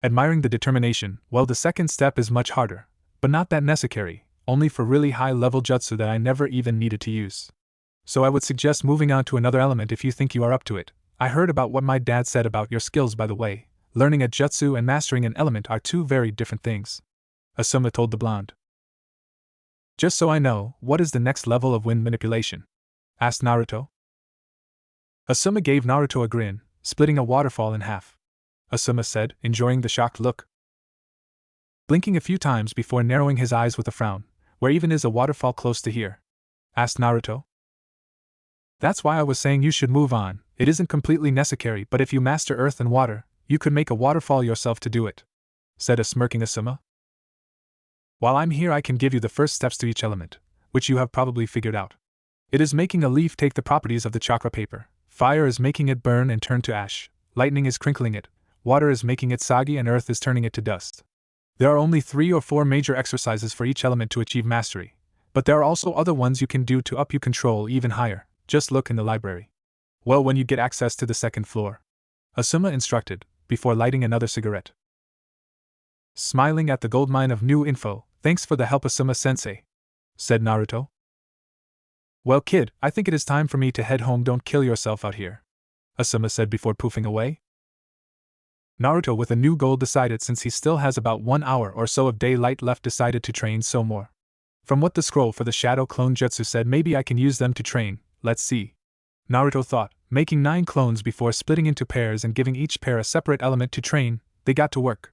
Admiring the determination. Well, the second step is much harder, but not that necessary, only for really high-level jutsu that I never even needed to use. So I would suggest moving on to another element if you think you are up to it. I heard about what my dad said about your skills, by the way. Learning a jutsu and mastering an element are two very different things, Asuma told the blonde. Just so I know, what is the next level of wind manipulation? Asked Naruto. Asuma gave Naruto a grin, splitting a waterfall in half. Asuma said, enjoying the shocked look. Blinking a few times before narrowing his eyes with a frown. Where even is a waterfall close to here? Asked Naruto. That's why I was saying you should move on. It isn't completely necessary, but if you master earth and water, you could make a waterfall yourself to do it, said a smirking Asuma. While I'm here, I can give you the first steps to each element, which you have probably figured out. It is making a leaf take the properties of the chakra paper. Fire is making it burn and turn to ash. Lightning is crinkling it. Water is making it soggy, and earth is turning it to dust. There are only 3 or 4 major exercises for each element to achieve mastery, but there are also other ones you can do to up your control even higher. Just look in the library. Well, when you get access to the second floor, Asuma instructed, before lighting another cigarette. Smiling at the goldmine of new info, thanks for the help, Asuma-sensei, said Naruto. Well, kid, I think it is time for me to head home. Don't kill yourself out here, Asuma said before poofing away. Naruto, with a new goal decided, since he still has about 1 hour or so of daylight left, decided to train some more. From what the scroll for the Shadow Clone Jutsu said, maybe I can use them to train. Let's see, Naruto thought. Making 9 clones before splitting into pairs and giving each pair a separate element to train, they got to work.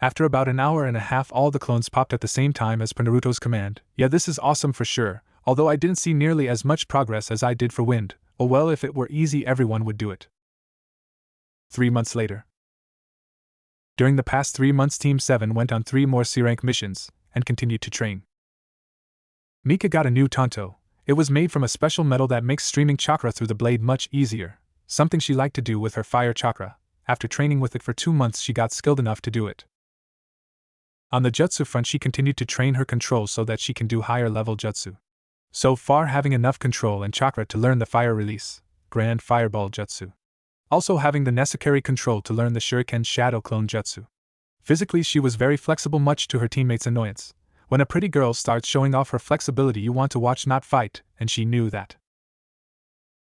After about an hour and a half, all the clones popped at the same time as per Naruto's command. Yeah, this is awesome for sure, although I didn't see nearly as much progress as I did for wind. Oh well, if it were easy, everyone would do it. 3 months later. During the past 3 months, Team 7 went on 3 more C-rank missions, and continued to train. Mika got a new tanto. It was made from a special metal that makes streaming chakra through the blade much easier, something she liked to do with her fire chakra. After training with it for 2 months, she got skilled enough to do it. On the jutsu front, she continued to train her control so that she can do higher level jutsu. So far, having enough control and chakra to learn the fire release, Grand Fireball Jutsu. Also having the necessary control to learn the Shuriken Shadow Clone Jutsu. Physically, she was very flexible, much to her teammates' annoyance. When a pretty girl starts showing off her flexibility, you want to watch, not fight, and she knew that.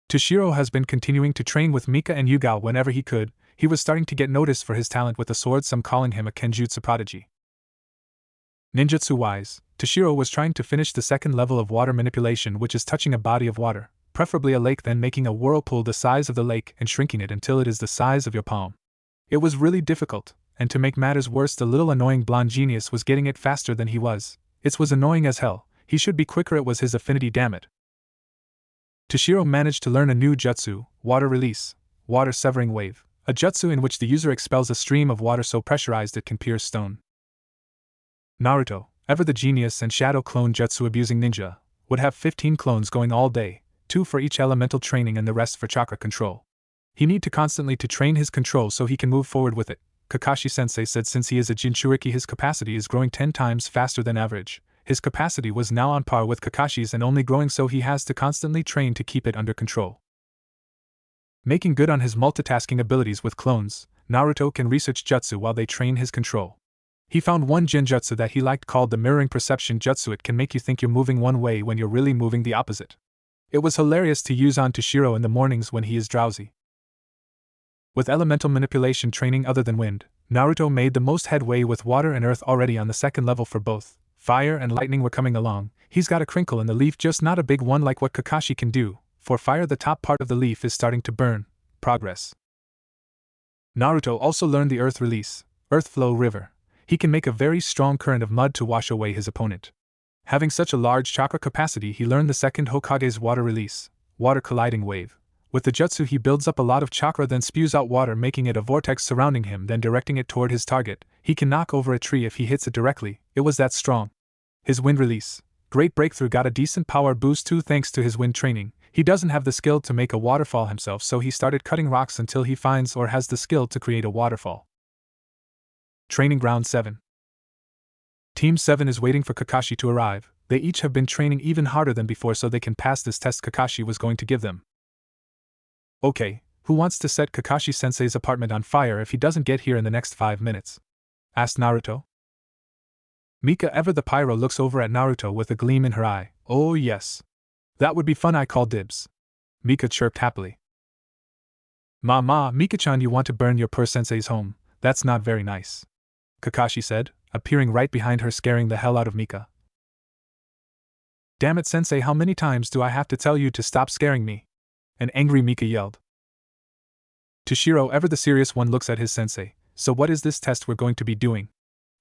Toshiro has been continuing to train with Mika and Yugao whenever he could. He was starting to get noticed for his talent with the sword, some calling him a Kenjutsu prodigy. Ninjutsu-wise, Toshiro was trying to finish the second level of water manipulation, which is touching a body of water, preferably a lake, then making a whirlpool the size of the lake and shrinking it until it is the size of your palm. It was really difficult, and to make matters worse, the little annoying blonde genius was getting it faster than he was. It was annoying as hell. He should be quicker, it was his affinity, damn it. Toshiro managed to learn a new jutsu, water release, water severing wave, a jutsu in which the user expels a stream of water so pressurized it can pierce stone. Naruto, ever the genius and shadow clone jutsu abusing ninja, would have 15 clones going all day, 2 for each elemental training and the rest for chakra control. He need to constantly to train his control so he can move forward with it. Kakashi-sensei said since he is a Jinchuriki his capacity is growing 10 times faster than average. His capacity was now on par with Kakashi's and only growing, so he has to constantly train to keep it under control. Making good on his multitasking abilities with clones, Naruto can research jutsu while they train his control. He found one genjutsu that he liked called the mirroring perception jutsu. It can make you think you're moving one way when you're really moving the opposite. It was hilarious to use on Toshiro in the mornings when he is drowsy. With elemental manipulation training other than wind, Naruto made the most headway with water and earth already on the second level for both. Fire and lightning were coming along. He's got a crinkle in the leaf, just not a big one like what Kakashi can do. For fire, the top part of the leaf is starting to burn. Progress. Naruto also learned the earth release, earth flow river. He can make a very strong current of mud to wash away his opponent. Having such a large chakra capacity, he learned the second Hokage's water release, water colliding wave. With the jutsu he builds up a lot of chakra, then spews out water, making it a vortex surrounding him, then directing it toward his target. He can knock over a tree if he hits it directly. It was that strong. His wind release, great breakthrough, got a decent power boost too thanks to his wind training. He doesn't have the skill to make a waterfall himself, so he started cutting rocks until he finds or has the skill to create a waterfall. Training Ground 7. Team 7 is waiting for Kakashi to arrive. They each have been training even harder than before so they can pass this test Kakashi was going to give them. Okay, who wants to set Kakashi-sensei's apartment on fire if he doesn't get here in the next 5 minutes? Asked Naruto. Mika, ever the pyro, looks over at Naruto with a gleam in her eye. Oh yes. That would be fun, I call dibs. Mika chirped happily. Mika-chan, you want to burn your poor sensei's home? That's not very nice. Kakashi said, appearing right behind her, scaring the hell out of Mika. Damn it, sensei, how many times do I have to tell you to stop scaring me? An angry Mika yelled. Toshiro, ever the serious one, looks at his sensei. So what is this test we're going to be doing?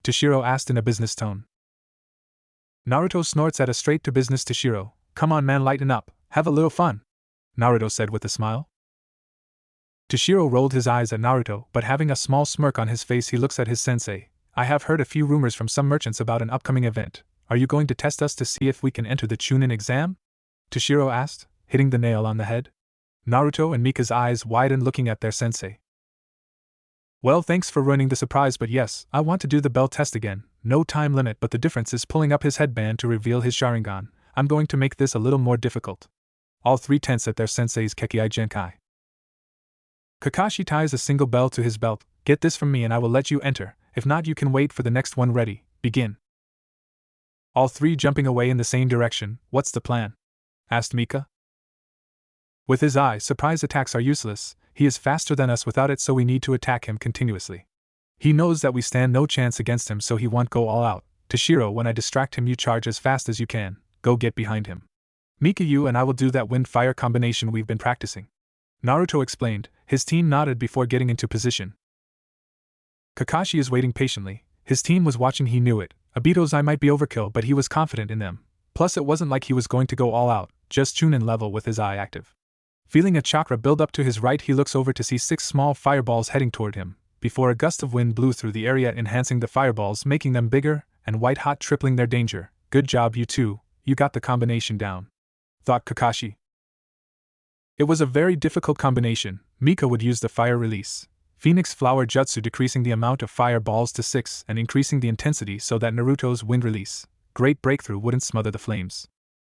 Toshiro asked in a business tone. Naruto snorts at a straight-to-business Toshiro. Come on man, lighten up, have a little fun, Naruto said with a smile. Toshiro rolled his eyes at Naruto, but having a small smirk on his face he looks at his sensei. I have heard a few rumors from some merchants about an upcoming event. Are you going to test us to see if we can enter the Chunin exam? Toshiro asked, hitting the nail on the head. Naruto and Mika's eyes widened looking at their sensei. Well, thanks for ruining the surprise, but yes, I want to do the bell test again. No time limit, but the difference is pulling up his headband to reveal his Sharingan. I'm going to make this a little more difficult. All three tense at their sensei's Kekei Genkai. Kakashi ties a single bell to his belt. Get this from me and I will let you enter. If not, you can wait for the next one. Ready, begin. All three jumping away in the same direction. What's the plan? Asked Mika. With his eye, surprise attacks are useless. He is faster than us without it, so we need to attack him continuously. He knows that we stand no chance against him, so he won't go all out. Toshiro, when I distract him, you charge as fast as you can. Go get behind him. Mika, you and I will do that wind-fire combination we've been practicing. Naruto explained. His team nodded before getting into position. Kakashi is waiting patiently. His team was watching, he knew it. Obito's eye might be overkill, but he was confident in them. Plus it wasn't like he was going to go all out, just Chunin level with his eye active. Feeling a chakra build up to his right, he looks over to see 6 small fireballs heading toward him, before a gust of wind blew through the area, enhancing the fireballs, making them bigger, and white-hot, tripling their danger. Good job, you two, you got the combination down, thought Kakashi. It was a very difficult combination. Mika would use the fire release, Phoenix Flower Jutsu, decreasing the amount of fireballs to 6 and increasing the intensity so that Naruto's wind release, Great Breakthrough, wouldn't smother the flames.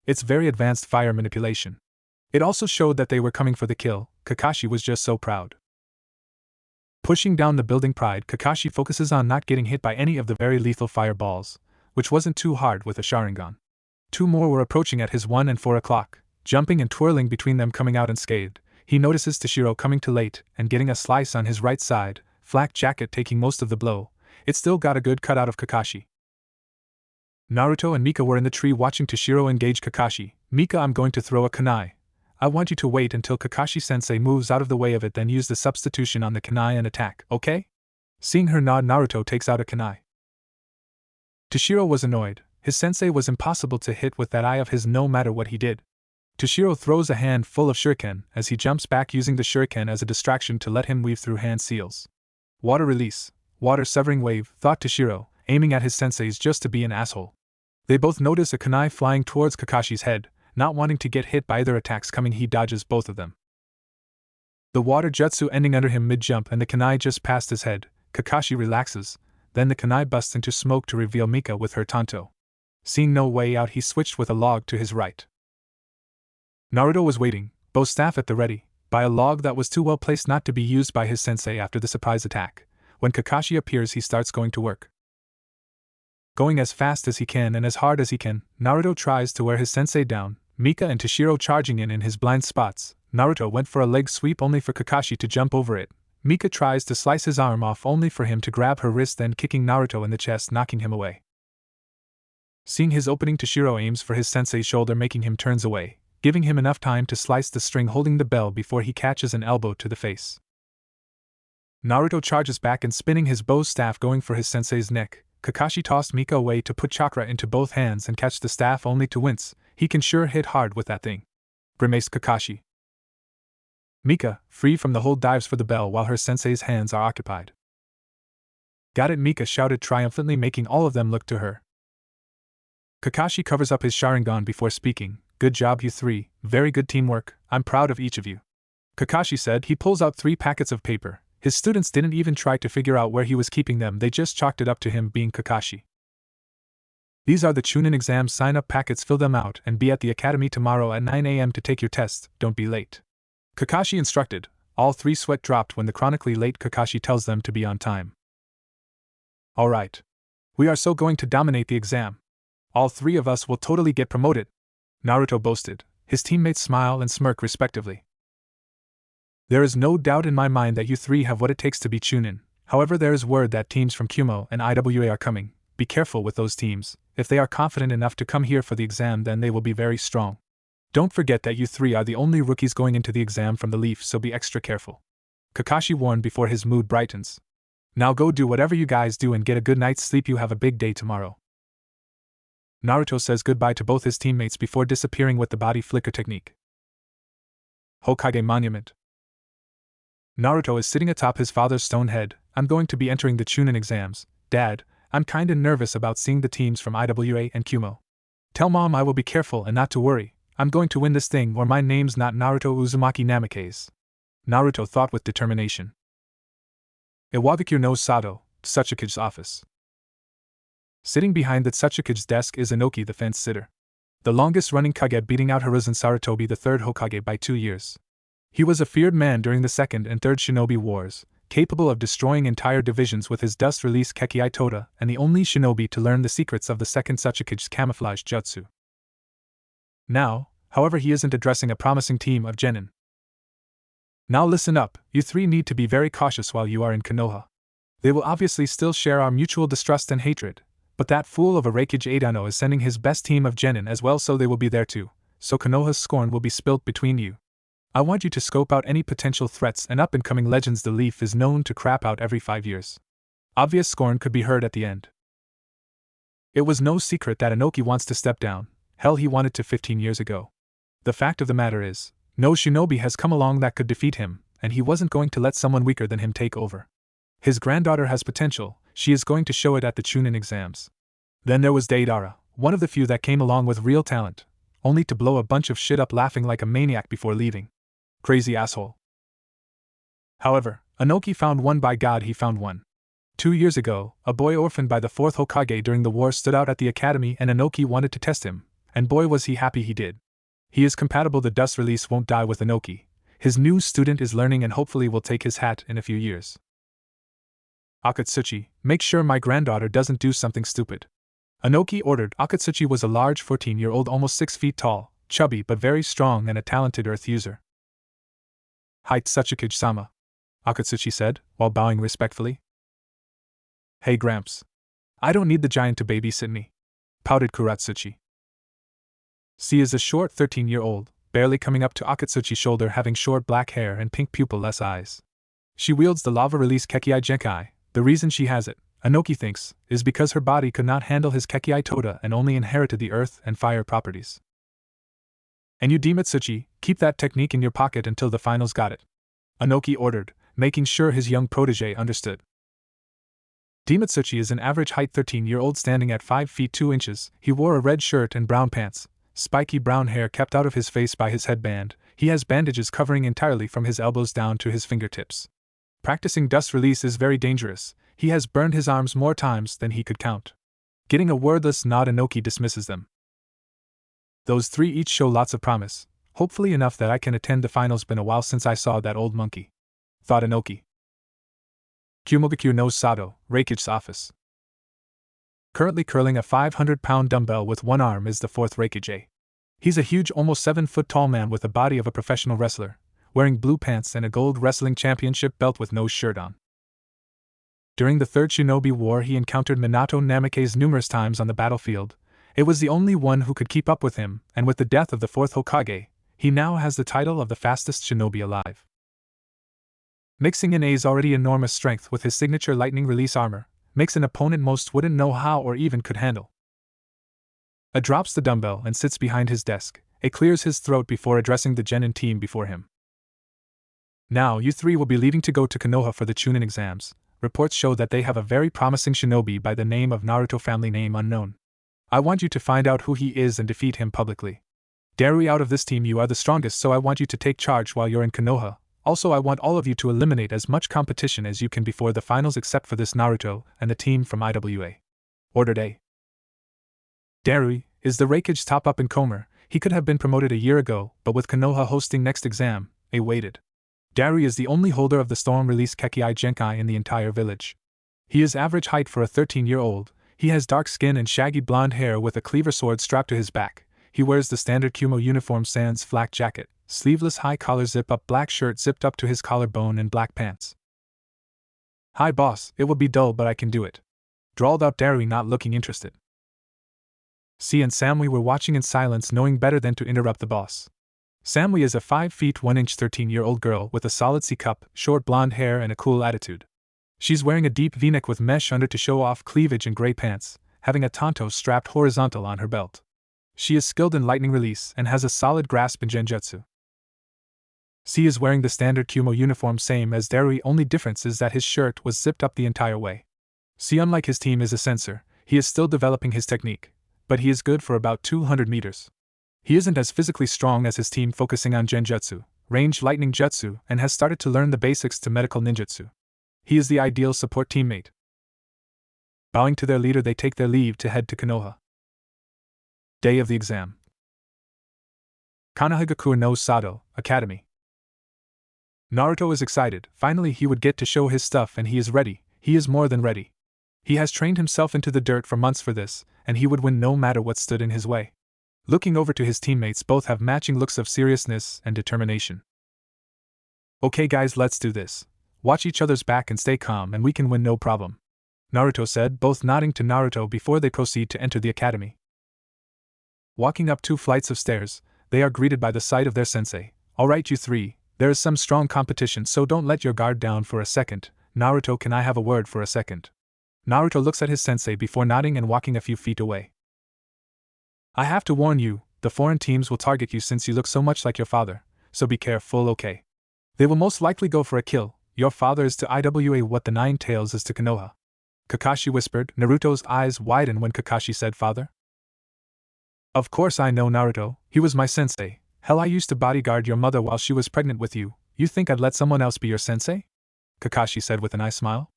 It's very advanced fire manipulation. It also showed that they were coming for the kill. Kakashi was just so proud. Pushing down the building pride, Kakashi focuses on not getting hit by any of the very lethal fireballs, which wasn't too hard with a Sharingan. 2 more were approaching at his 1 and 4 o'clock, jumping and twirling between them, coming out unscathed. He notices Toshiro coming too late and getting a slice on his right side, flak jacket taking most of the blow. It still got a good cut out of Kakashi. Naruto and Mika were in the tree watching Toshiro engage Kakashi. Mika, I'm going to throw a kunai. I want you to wait until Kakashi-sensei moves out of the way of it, then use the substitution on the kunai and attack, okay? Seeing her nod, Naruto takes out a kunai. Toshiro was annoyed. His sensei was impossible to hit with that eye of his no matter what he did. Toshiro throws a hand full of shuriken as he jumps back, using the shuriken as a distraction to let him weave through hand seals. Water release, water severing wave, thought Toshiro, aiming at his senseis just to be an asshole. They both notice a kunai flying towards Kakashi's head. Not wanting to get hit by either attacks coming, he dodges both of them. The water jutsu ending under him mid-jump and the kunai just past his head. Kakashi relaxes, then the kunai busts into smoke to reveal Mika with her tanto. Seeing no way out, he switched with a log to his right. Naruto was waiting, bow staff at the ready, by a log that was too well placed not to be used by his sensei after the surprise attack. When Kakashi appears, he starts going to work. Going as fast as he can and as hard as he can, Naruto tries to wear his sensei down, Mika and Toshiro charging in his blind spots. Naruto went for a leg sweep only for Kakashi to jump over it. Mika tries to slice his arm off only for him to grab her wrist, then kicking Naruto in the chest, knocking him away. Seeing his opening, Toshiro aims for his sensei's shoulder, making him turns away, giving him enough time to slice the string holding the bell before he catches an elbow to the face. Naruto charges back and spinning his bow staff going for his sensei's neck. Kakashi tossed Mika away to put chakra into both hands and catch the staff only to wince. He can sure hit hard with that thing. Grimaced Kakashi. Mika, free from the hold, dives for the bell while her sensei's hands are occupied. Got it, Mika shouted triumphantly, making all of them look to her. Kakashi covers up his Sharingan before speaking. Good job, you three, very good teamwork, I'm proud of each of you. Kakashi said. He pulls out 3 packets of paper. His students didn't even try to figure out where he was keeping them, they just chalked it up to him being Kakashi. These are the Chunin exam sign-up packets, fill them out and be at the academy tomorrow at 9 a.m. to take your test, don't be late. Kakashi instructed. All 3 sweat dropped when the chronically late Kakashi tells them to be on time. Alright. We are so going to dominate the exam. All 3 of us will totally get promoted, Naruto boasted. His teammates smile and smirk respectively. There is no doubt in my mind that you 3 have what it takes to be Chunin. However, there is word that teams from Kumo and IWA are coming. Be careful with those teams. If they are confident enough to come here for the exam, then they will be very strong. Don't forget that you 3 are the only rookies going into the exam from the Leaf, so be extra careful. Kakashi warned before his mood brightens. Now go do whatever you guys do and get a good night's sleep, you have a big day tomorrow. Naruto says goodbye to both his teammates before disappearing with the body flicker technique. Hokage Monument. Naruto is sitting atop his father's stone head. I'm going to be entering the Chunin exams. Dad, I'm kinda nervous about seeing the teams from IWA and Kumo. Tell Mom I will be careful and not to worry. I'm going to win this thing, or my name's not Naruto Uzumaki Namikaze. Naruto thought with determination. Iwagakure no Sato, Tsuchikage's office. Sitting behind the Tsuchikage's desk is Inoki the fence-sitter. The longest-running Kage, beating out Hiruzen Sarutobi the 3rd Hokage by 2 years. He was a feared man during the 2nd and 3rd Shinobi Wars, capable of destroying entire divisions with his dust-release Kekkei Toda, and the only shinobi to learn the secrets of the 2nd Tsuchikage's camouflage jutsu. Now, however, he isn't addressing a promising team of genin. Now listen up, you 3 need to be very cautious while you are in Konoha. They will obviously still share our mutual distrust and hatred, but that fool of a Reikage Eidano is sending his best team of genin as well, so they will be there too, so Konoha's scorn will be spilt between you. I want you to scope out any potential threats and up-and-coming legends. The Leaf is known to crap out every 5 years. Obvious scorn could be heard at the end. It was no secret that Inoki wants to step down. Hell, he wanted to 15 years ago. The fact of the matter is, no shinobi has come along that could defeat him, and he wasn't going to let someone weaker than him take over. His granddaughter has potential, she is going to show it at the Chunin exams. Then there was Deidara, one of the few that came along with real talent, only to blow a bunch of shit up laughing like a maniac before leaving. Crazy asshole. However, Inoki found one, by God he found one. 2 years ago, a boy orphaned by the 4th Hokage during the war stood out at the academy and Inoki wanted to test him, and boy was he happy he did. He is compatible, the dust release won't die with Inoki. His new student is learning and hopefully will take his hat in a few years. Akatsuchi, make sure my granddaughter doesn't do something stupid. Inoki ordered. Akatsuchi was a large 14-year-old, almost 6 feet tall, chubby but very strong and a talented earth user. Hi Tsuchikage-sama, Akatsuchi said, while bowing respectfully. Hey Gramps. I don't need the giant to babysit me. pouted Kuratsuchi. She is a short 13-year-old, barely coming up to Akatsuchi's shoulder, having short black hair and pink pupil-less eyes. She wields the lava-release Kekiai Genkai. The reason she has it, Anoki thinks, is because her body could not handle his Kekiai Toda and only inherited the earth and fire properties. And you, Demitsuchi, keep that technique in your pocket until the finals, got it? Anoki ordered, making sure his young protege understood. Demitsuchi is an average height 13-year-old standing at 5 feet 2 inches. He wore a red shirt and brown pants, spiky brown hair kept out of his face by his headband. He has bandages covering entirely from his elbows down to his fingertips. Practicing dust release is very dangerous. He has burned his arms more times than he could count. Getting a wordless nod, Anoki dismisses them. Those three each show lots of promise, hopefully enough that I can attend the finals. Been a while since I saw that old monkey, thought Anoki. Kumogakyu no Sato, Reikichi's office. Currently curling a 500-pound dumbbell with one arm is the fourth Reikichi. He's a huge, almost 7-foot-tall man with the body of a professional wrestler, wearing blue pants and a gold wrestling championship belt with no shirt on. During the Third Shinobi War, he encountered Minato Namikaze numerous times on the battlefield. It was the only one who could keep up with him, and with the death of the fourth Hokage, he now has the title of the fastest shinobi alive. Mixing in A's already enormous strength with his signature lightning release armor makes an opponent most wouldn't know how or even could handle. A drops the dumbbell and sits behind his desk. A clears his throat before addressing the Genin team before him. Now you three will be leaving to go to Konoha for the Chunin exams. Reports show that they have a very promising shinobi by the name of Naruto, family name unknown. I want you to find out who he is and defeat him publicly. Darui, out of this team you are the strongest, so I want you to take charge while you're in Konoha. Also, I want all of you to eliminate as much competition as you can before the finals except for this Naruto and the team from IWA. Ordered A. Darui is the Reikichi's top up in Comer. He could have been promoted a year ago, but with Konoha hosting next exam, A waited. Darui is the only holder of the storm release Kekiai Genkai in the entire village. He is average height for a 13-year-old. He has dark skin and shaggy blonde hair with a cleaver sword strapped to his back. He wears the standard Kumo uniform sans flak jacket, sleeveless high collar zip-up black shirt zipped up to his collarbone and black pants. Hi boss, it will be dull but I can do it, drawled out Darui, not looking interested. C and Samui were watching in silence, knowing better than to interrupt the boss. Samui is a 5 feet 1 inch 13-year-old girl with a solid C-cup, short blonde hair and a cool attitude. She's wearing a deep V-neck with mesh under to show off cleavage and gray pants, having a tanto strapped horizontal on her belt. She is skilled in lightning release and has a solid grasp in genjutsu. C is wearing the standard Kumo uniform same as Darui, only difference is that his shirt was zipped up the entire way. C, unlike his team, is a sensor. He is still developing his technique, but he is good for about 200 meters. He isn't as physically strong as his team, focusing on genjutsu, range lightning jutsu, and has started to learn the basics to medical ninjutsu. He is the ideal support teammate. Bowing to their leader, they take their leave to head to Konoha. Day of the exam. Konohagakure no Sato, Academy. Naruto is excited. Finally he would get to show his stuff, and he is ready. He is more than ready. He has trained himself into the dirt for months for this, and he would win no matter what stood in his way. Looking over to his teammates, both have matching looks of seriousness and determination. Okay guys, let's do this. Watch each other's back and stay calm and we can win no problem, Naruto said, both nodding to Naruto before they proceed to enter the academy. Walking up 2 flights of stairs, they are greeted by the sight of their sensei. Alright you three, there is some strong competition, so don't let your guard down for a second. Naruto, can I have a word for a second? Naruto looks at his sensei before nodding and walking a few feet away. I have to warn you, the foreign teams will target you since you look so much like your father, so be careful, okay? They will most likely go for a kill. Your father is to IWA what the Nine Tails is to Konoha, Kakashi whispered. Naruto's eyes widened when Kakashi said father. Of course I know, Naruto, he was my sensei. Hell, I used to bodyguard your mother while she was pregnant with you. You think I'd let someone else be your sensei? Kakashi said with a nice smile.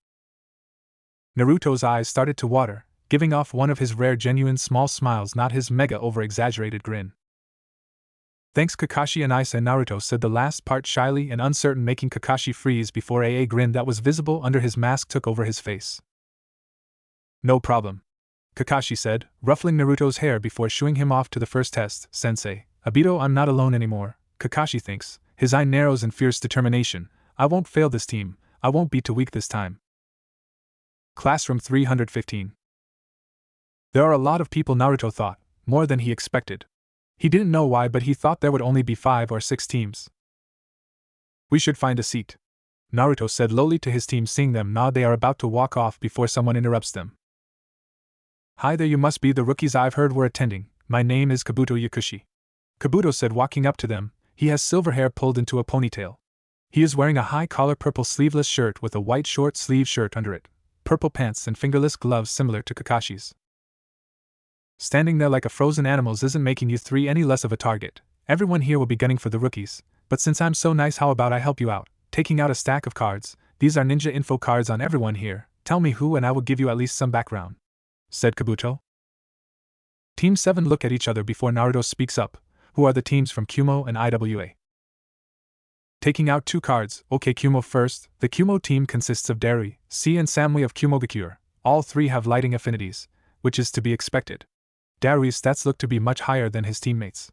Naruto's eyes started to water, giving off one of his rare genuine small smiles, not his mega over-exaggerated grin. Thanks Kakashi and Isa, Naruto said the last part shyly and uncertain, making Kakashi freeze before a grin that was visible under his mask took over his face. No problem, Kakashi said, ruffling Naruto's hair before shooing him off to the first test. Sensei, Obito, I'm not alone anymore, Kakashi thinks, his eye narrows in fierce determination. I won't fail this team, I won't be too weak this time. Classroom 315. There are a lot of people, Naruto thought, more than he expected. He didn't know why, but he thought there would only be 5 or 6 teams. We should find a seat, Naruto said lowly to his team, seeing them nod. They are about to walk off before someone interrupts them. Hi there, you must be the rookies I've heard were attending. My name is Kabuto Yakushi, Kabuto said, walking up to them. He has silver hair pulled into a ponytail. He is wearing a high-collar purple sleeveless shirt with a white short-sleeve shirt under it, purple pants and fingerless gloves similar to Kakashi's. Standing there like a frozen animal isn't making you 3 any less of a target. Everyone here will be gunning for the rookies, but since I'm so nice, how about I help you out? Taking out a stack of cards. These are ninja info cards on everyone here. Tell me who and I will give you at least some background, said Kabuto. Team 7 look at each other before Naruto speaks up. Who are the teams from Kumo and IWA? Taking out 2 cards. Okay, Kumo first. The Kumo team consists of Darui, C and Samui of Kumogakure. All 3 have lighting affinities, which is to be expected. Darui's stats look to be much higher than his teammates.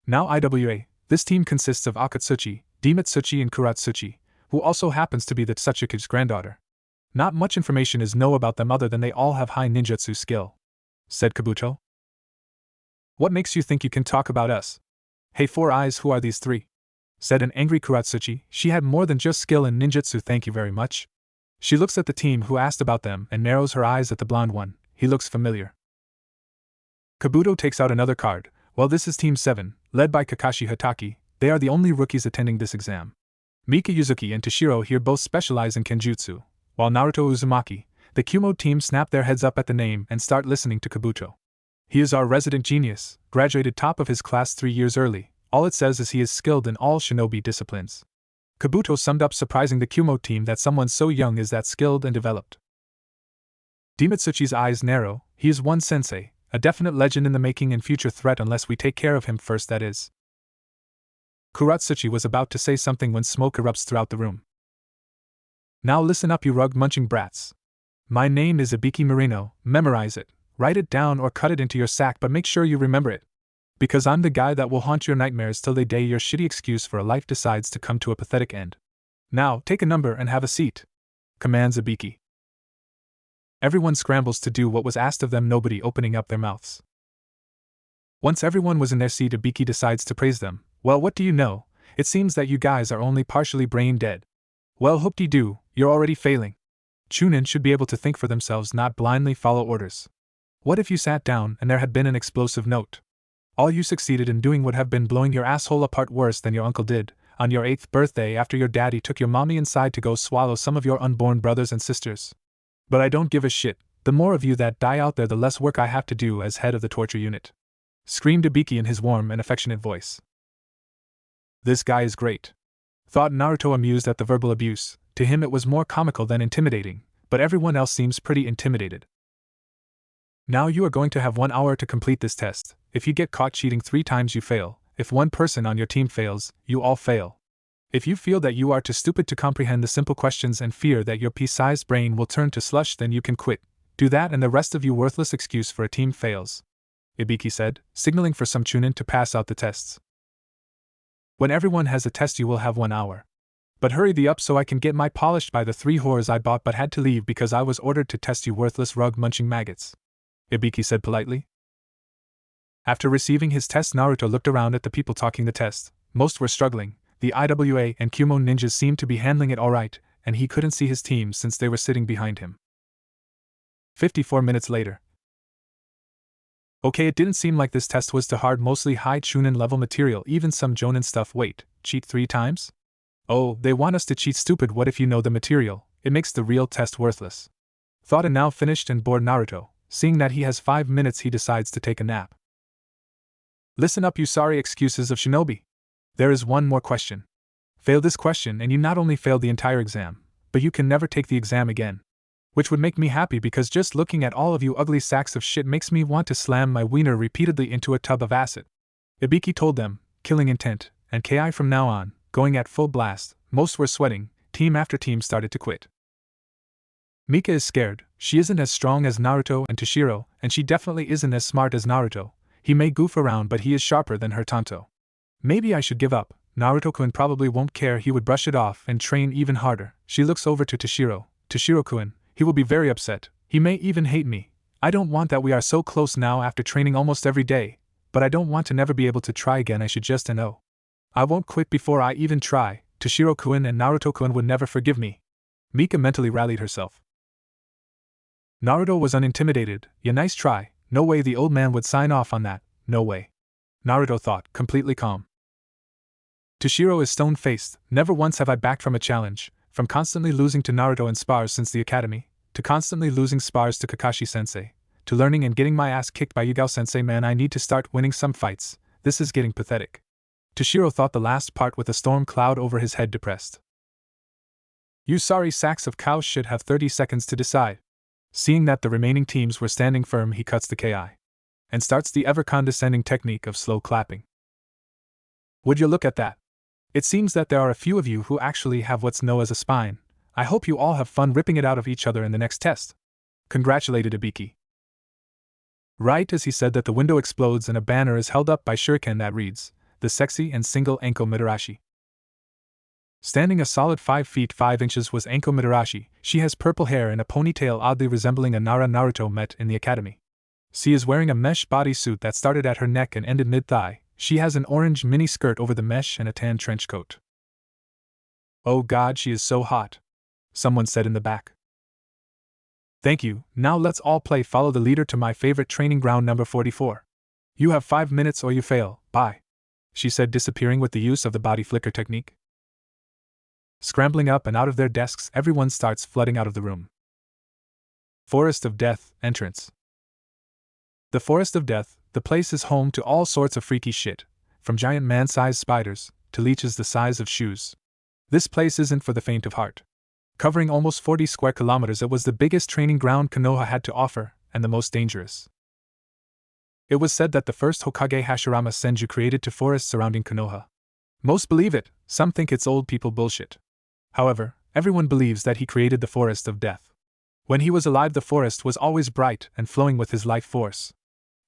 Now IWA. This team consists of Akatsuchi, Dematsuchi and Kuratsuchi, who also happens to be the Tsuchiku's granddaughter. Not much information is known about them other than they all have high ninjutsu skill, said Kabuto. What makes you think you can talk about us? Hey, 4 eyes, who are these 3? Said an angry Kuratsuchi. She had more than just skill in ninjutsu, thank you very much. She looks at the team who asked about them and narrows her eyes at the blonde one. He looks familiar. Kabuto takes out another card. Well, this is Team 7, led by Kakashi Hatake. They are the only rookies attending this exam. Mika Yuzuki and Toshiro here both specialize in Kenjutsu, while Naruto Uzumaki, the Kumo team, snap their heads up at the name and start listening to Kabuto. He is our resident genius, graduated top of his class 3 years early. All it says is he is skilled in all shinobi disciplines. Kabuto summed up, surprising the Kumo team that someone so young is that skilled and developed. Dematsuchi's eyes narrow. He is one sensei, a definite legend in the making and future threat unless we take care of him first, that is. Kuratsuchi was about to say something when smoke erupts throughout the room. Now listen up, you rug-munching brats. My name is Ibiki Moreno. Memorize it, write it down or cut it into your sack, but make sure you remember it. Because I'm the guy that will haunt your nightmares till the day your shitty excuse for a life decides to come to a pathetic end. Now, take a number and have a seat, commands Ibiki. Everyone scrambles to do what was asked of them, nobody opening up their mouths. Once everyone was in their seat, Ibiki decides to praise them. Well, what do you know? It seems that you guys are only partially brain dead. Well, hoop-de-doo, you're already failing. Chunin should be able to think for themselves, not blindly follow orders. What if you sat down and there had been an explosive note? All you succeeded in doing would have been blowing your asshole apart worse than your uncle did, on your 8th birthday after your daddy took your mommy inside to go swallow some of your unborn brothers and sisters. But I don't give a shit. The more of you that die out there, the less work I have to do as head of the torture unit, screamed Ibiki in his warm and affectionate voice. This guy is great, thought Naruto, amused at the verbal abuse. To him it was more comical than intimidating, but everyone else seems pretty intimidated. Now you are going to have 1 hour to complete this test. If you get caught cheating 3 times, you fail. If one person on your team fails, you all fail. If you feel that you are too stupid to comprehend the simple questions and fear that your pea-sized brain will turn to slush, then you can quit. Do that and the rest of you worthless excuse for a team fails, Ibiki said, signaling for some Chunin to pass out the tests. When everyone has a test, you will have 1 hour. But hurry thee up so I can get my polished by the 3 whores I bought but had to leave because I was ordered to test you worthless rug-munching maggots, Ibiki said politely. After receiving his test, Naruto looked around at the people talking the test. Most were struggling. The IWA and Kumo ninjas seemed to be handling it alright, and he couldn't see his team since they were sitting behind him. 54 minutes later. Okay, it didn't seem like this test was too hard, mostly high Chunin level material, even some Jonin stuff. Wait, cheat 3 times? Oh, they want us to cheat, stupid. What if you know the material? It makes the real test worthless. Thought, and now finished and bored Naruto. Seeing that he has 5 minutes, he decides to take a nap. Listen up, you sorry excuses of shinobi. There is one more question. Fail this question and you not only fail the entire exam, but you can never take the exam again. Which would make me happy, because just looking at all of you ugly sacks of shit makes me want to slam my wiener repeatedly into a tub of acid. Ibiki told them, killing intent, and KI from now on, going at full blast. Most were sweating. Team after team started to quit. Mika is scared. She isn't as strong as Naruto and Toshiro, and she definitely isn't as smart as Naruto. He may goof around, but he is sharper than her Tanto. Maybe I should give up. Naruto-kun probably won't care. He would brush it off and train even harder. She looks over to Toshiro. Toshiro-kun, he will be very upset. He may even hate me. I don't want that we are so close now after training almost every day, but I don't want to never be able to try again. I should just know. I won't quit before I even try. Toshiro-kun and Naruto-kun would never forgive me. Mika mentally rallied herself. Naruto was unintimidated. Yeah, nice try. No way the old man would sign off on that. No way. Naruto thought, completely calm. Toshiro is stone-faced. Never once have I backed from a challenge, from constantly losing to Naruto in spars since the academy, to constantly losing spars to Kakashi-sensei, to learning and getting my ass kicked by Yugao-sensei. Man, I need to start winning some fights. This is getting pathetic. Toshiro thought the last part with a storm cloud over his head depressed. You sorry sacks of cows should have 30 seconds to decide. Seeing that the remaining teams were standing firm, he cuts the KI. And starts the ever-condescending technique of slow clapping. Would you look at that? It seems that there are a few of you who actually have what's known as a spine. I hope you all have fun ripping it out of each other in the next test. Congratulated Ibiki. Right as he said that, the window explodes and a banner is held up by Shuriken that reads, "The sexy and single Anko Mitarashi." Standing a solid 5 feet 5 inches was Anko Mitarashi. She has purple hair and a ponytail oddly resembling a Nara Naruto met in the academy. She is wearing a mesh bodysuit that started at her neck and ended mid-thigh. She has an orange mini skirt over the mesh and a tan trench coat. Oh God, she is so hot, someone said in the back. Thank you, now let's all play follow the leader to my favorite training ground number 44. You have 5 minutes or you fail, bye, she said, disappearing with the use of the body flicker technique. Scrambling up and out of their desks, everyone starts flooding out of the room. Forest of Death, entrance. The Forest of Death, the place is home to all sorts of freaky shit, from giant man-sized spiders to leeches the size of shoes. This place isn't for the faint of heart. Covering almost 40 square kilometers, it was the biggest training ground Konoha had to offer, and the most dangerous. It was said that the first Hokage Hashirama Senju created two forests surrounding Konoha. Most believe it, some think it's old people bullshit. However, everyone believes that he created the Forest of Death. When he was alive, the forest was always bright and flowing with his life force.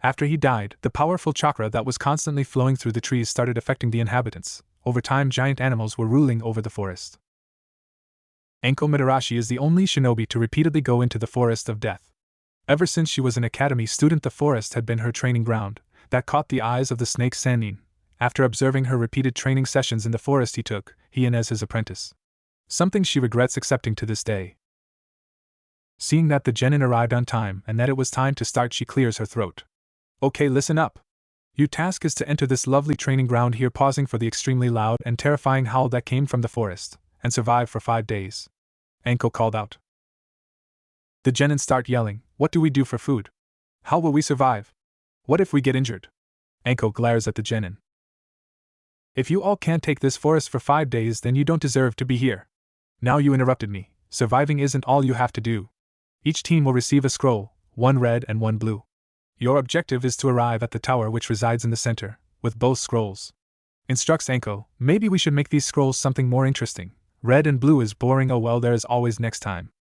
After he died, the powerful chakra that was constantly flowing through the trees started affecting the inhabitants. Over time, giant animals were ruling over the forest. Anko Mitarashi is the only shinobi to repeatedly go into the Forest of Death. Ever since she was an academy student, the forest had been her training ground. That caught the eyes of the snake Sannin. After observing her repeated training sessions in the forest, he took he in as his apprentice. Something she regrets accepting to this day. Seeing that the genin arrived on time and that it was time to start, she clears her throat. Okay, listen up. Your task is to enter this lovely training ground here, pausing for the extremely loud and terrifying howl that came from the forest, and survive for 5 days. Anko called out. The genin start yelling, what do we do for food? How will we survive? What if we get injured? Anko glares at the genin. If you all can't take this forest for 5 days, then you don't deserve to be here. Now you interrupted me. Surviving isn't all you have to do. Each team will receive a scroll, one red and one blue. Your objective is to arrive at the tower which resides in the center, with both scrolls. Instructs Anko, maybe we should make these scrolls something more interesting. Red and blue is boring, oh well, there is always next time.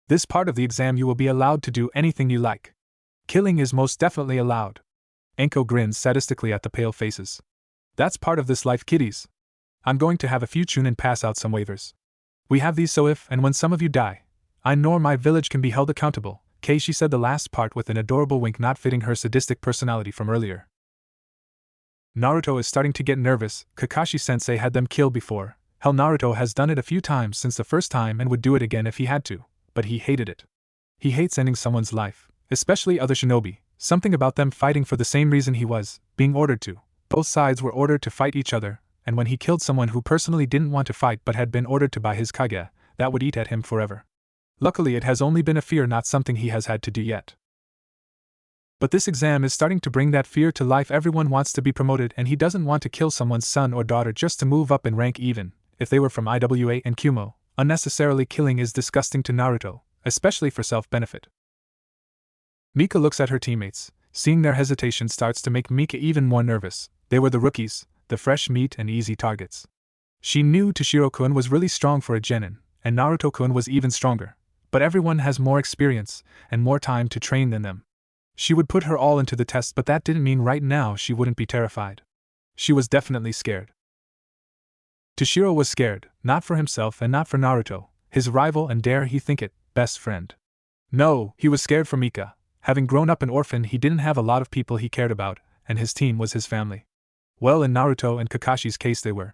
This part of the exam you will be allowed to do anything you like. Killing is most definitely allowed. Anko grins sadistically at the pale faces. That's part of this life, kiddies. I'm going to have a few tune and pass out some waivers. We have these so if and when some of you die, I nor my village can be held accountable. She said the last part with an adorable wink not fitting her sadistic personality from earlier. Naruto is starting to get nervous. Kakashi-sensei had them killed before. Hell, Naruto has done it a few times since the first time and would do it again if he had to, but he hated it. He hates ending someone's life, especially other shinobi, something about them fighting for the same reason he was, being ordered to. Both sides were ordered to fight each other, and when he killed someone who personally didn't want to fight but had been ordered to by his Kage, that would eat at him forever. Luckily, it has only been a fear, not something he has had to do yet. But this exam is starting to bring that fear to life. Everyone wants to be promoted, and he doesn't want to kill someone's son or daughter just to move up in rank, even if they were from IWA and Kumo. Unnecessarily killing is disgusting to Naruto, especially for self-benefit. Mika looks at her teammates. Seeing their hesitation starts to make Mika even more nervous. They were the rookies, the fresh meat and easy targets. She knew Toshiro-kun was really strong for a genin, and Naruto-kun was even stronger. But everyone has more experience and more time to train than them. She would put her all into the test, but that didn't mean right now she wouldn't be terrified. She was definitely scared. Toshiro was scared, not for himself and not for Naruto, his rival and dare he think it, best friend. No, he was scared for Mika. Having grown up an orphan, he didn't have a lot of people he cared about, and his team was his family. Well, in Naruto and Kakashi's case they were.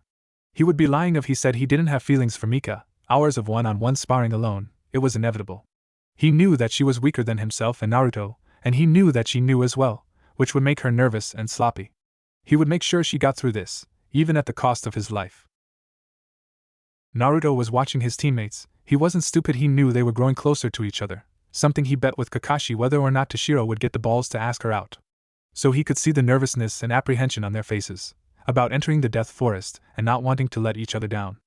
He would be lying if he said he didn't have feelings for Mika. Hours of one-on-one sparring alone, it was inevitable. He knew that she was weaker than himself and Naruto, and he knew that she knew as well, which would make her nervous and sloppy. He would make sure she got through this, even at the cost of his life. Naruto was watching his teammates. He wasn't stupid, he knew they were growing closer to each other, something he bet with Kakashi whether or not Toshiro would get the balls to ask her out. So he could see the nervousness and apprehension on their faces, about entering the Death Forest and not wanting to let each other down.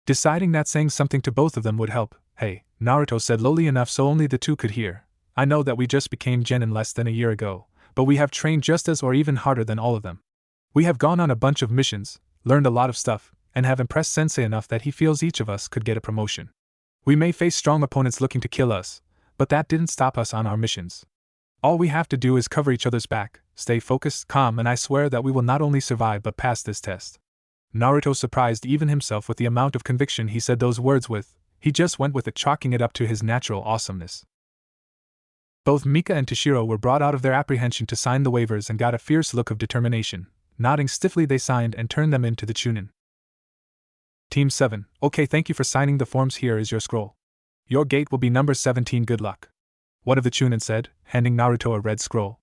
Deciding that saying something to both of them would help. Hey, Naruto said lowly enough so only the two could hear. I know that we just became genin less than a year ago, but we have trained just as or even harder than all of them. We have gone on a bunch of missions, learned a lot of stuff, and have impressed Sensei enough that he feels each of us could get a promotion. We may face strong opponents looking to kill us, but that didn't stop us on our missions. All we have to do is cover each other's back, stay focused, calm, and I swear that we will not only survive but pass this test. Naruto surprised even himself with the amount of conviction he said those words with. He just went with it, chalking it up to his natural awesomeness. Both Mika and Toshiro were brought out of their apprehension to sign the waivers and got a fierce look of determination. Nodding stiffly, they signed and turned them into the Chunin. Team 7, okay, thank you for signing the forms. Here is your scroll. Your gate will be number 17, good luck. One of the Chunin said, handing Naruto a red scroll.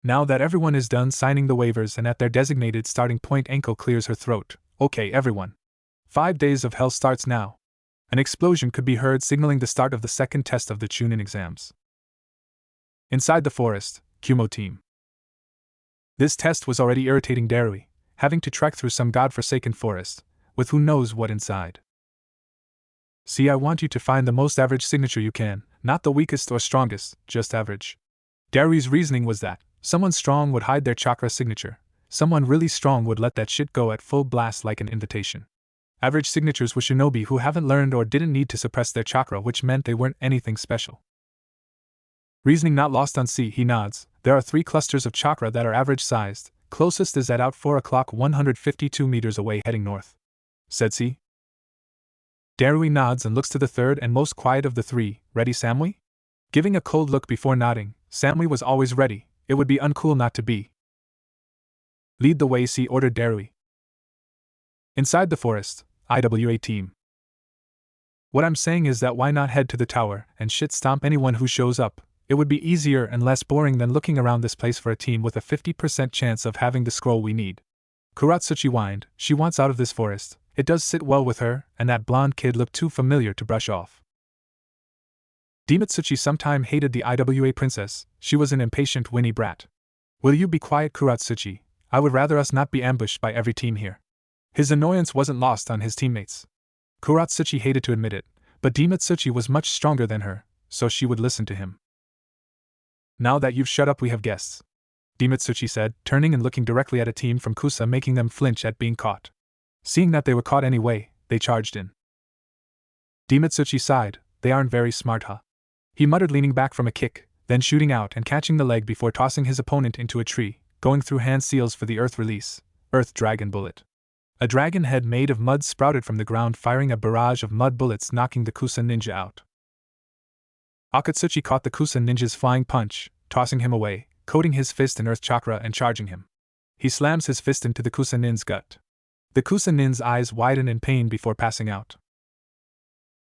Now that everyone is done signing the waivers and at their designated starting point, Anko clears her throat. Okay, everyone. 5 days of hell starts now. An explosion could be heard signaling the start of the second test of the Chunin exams. Inside the forest, Kumo team. This test was already irritating Darui, having to trek through some god-forsaken forest, with who knows what inside. See, I want you to find the most average signature you can, not the weakest or strongest, just average. Darui's reasoning was that someone strong would hide their chakra signature, someone really strong would let that shit go at full blast like an invitation. Average signatures were shinobi who haven't learned or didn't need to suppress their chakra, which meant they weren't anything special. Reasoning not lost on C, he nods. There are 3 clusters of chakra that are average-sized, closest is at out 4 o'clock 152 meters away heading north. Said C. Darui nods and looks to the third and most quiet of the 3, ready Samui? Giving a cold look before nodding, Samui was always ready, it would be uncool not to be. Lead the way, C ordered Darui. Inside the forest, IWA team. What I'm saying is that why not head to the tower and shit stomp anyone who shows up? It would be easier and less boring than looking around this place for a team with a 50% chance of having the scroll we need. Kuratsuchi whined, she wants out of this forest, it does sit well with her, and that blonde kid looked too familiar to brush off. Demitsuchi sometime hated the IWA princess, she was an impatient Winnie brat. Will you be quiet, Kuratsuchi? I would rather us not be ambushed by every team here. His annoyance wasn't lost on his teammates. Kuratsuchi hated to admit it, but Demitsuchi was much stronger than her, so she would listen to him. Now that you've shut up, we have guests, Demitsuchi said, turning and looking directly at a team from Kusa, making them flinch at being caught. Seeing that they were caught anyway, they charged in. Demitsuchi sighed, they aren't very smart, huh? He muttered, leaning back from a kick, then shooting out and catching the leg before tossing his opponent into a tree, going through hand seals for the earth release, Earth Dragon Bullet. A dragon head made of mud sprouted from the ground, firing a barrage of mud bullets, knocking the Kusa ninja out. Akatsuchi caught the Kusa ninja's flying punch, tossing him away, coating his fist in earth chakra and charging him. He slams his fist into the Kusa nin's gut. The Kusa nin's eyes widen in pain before passing out.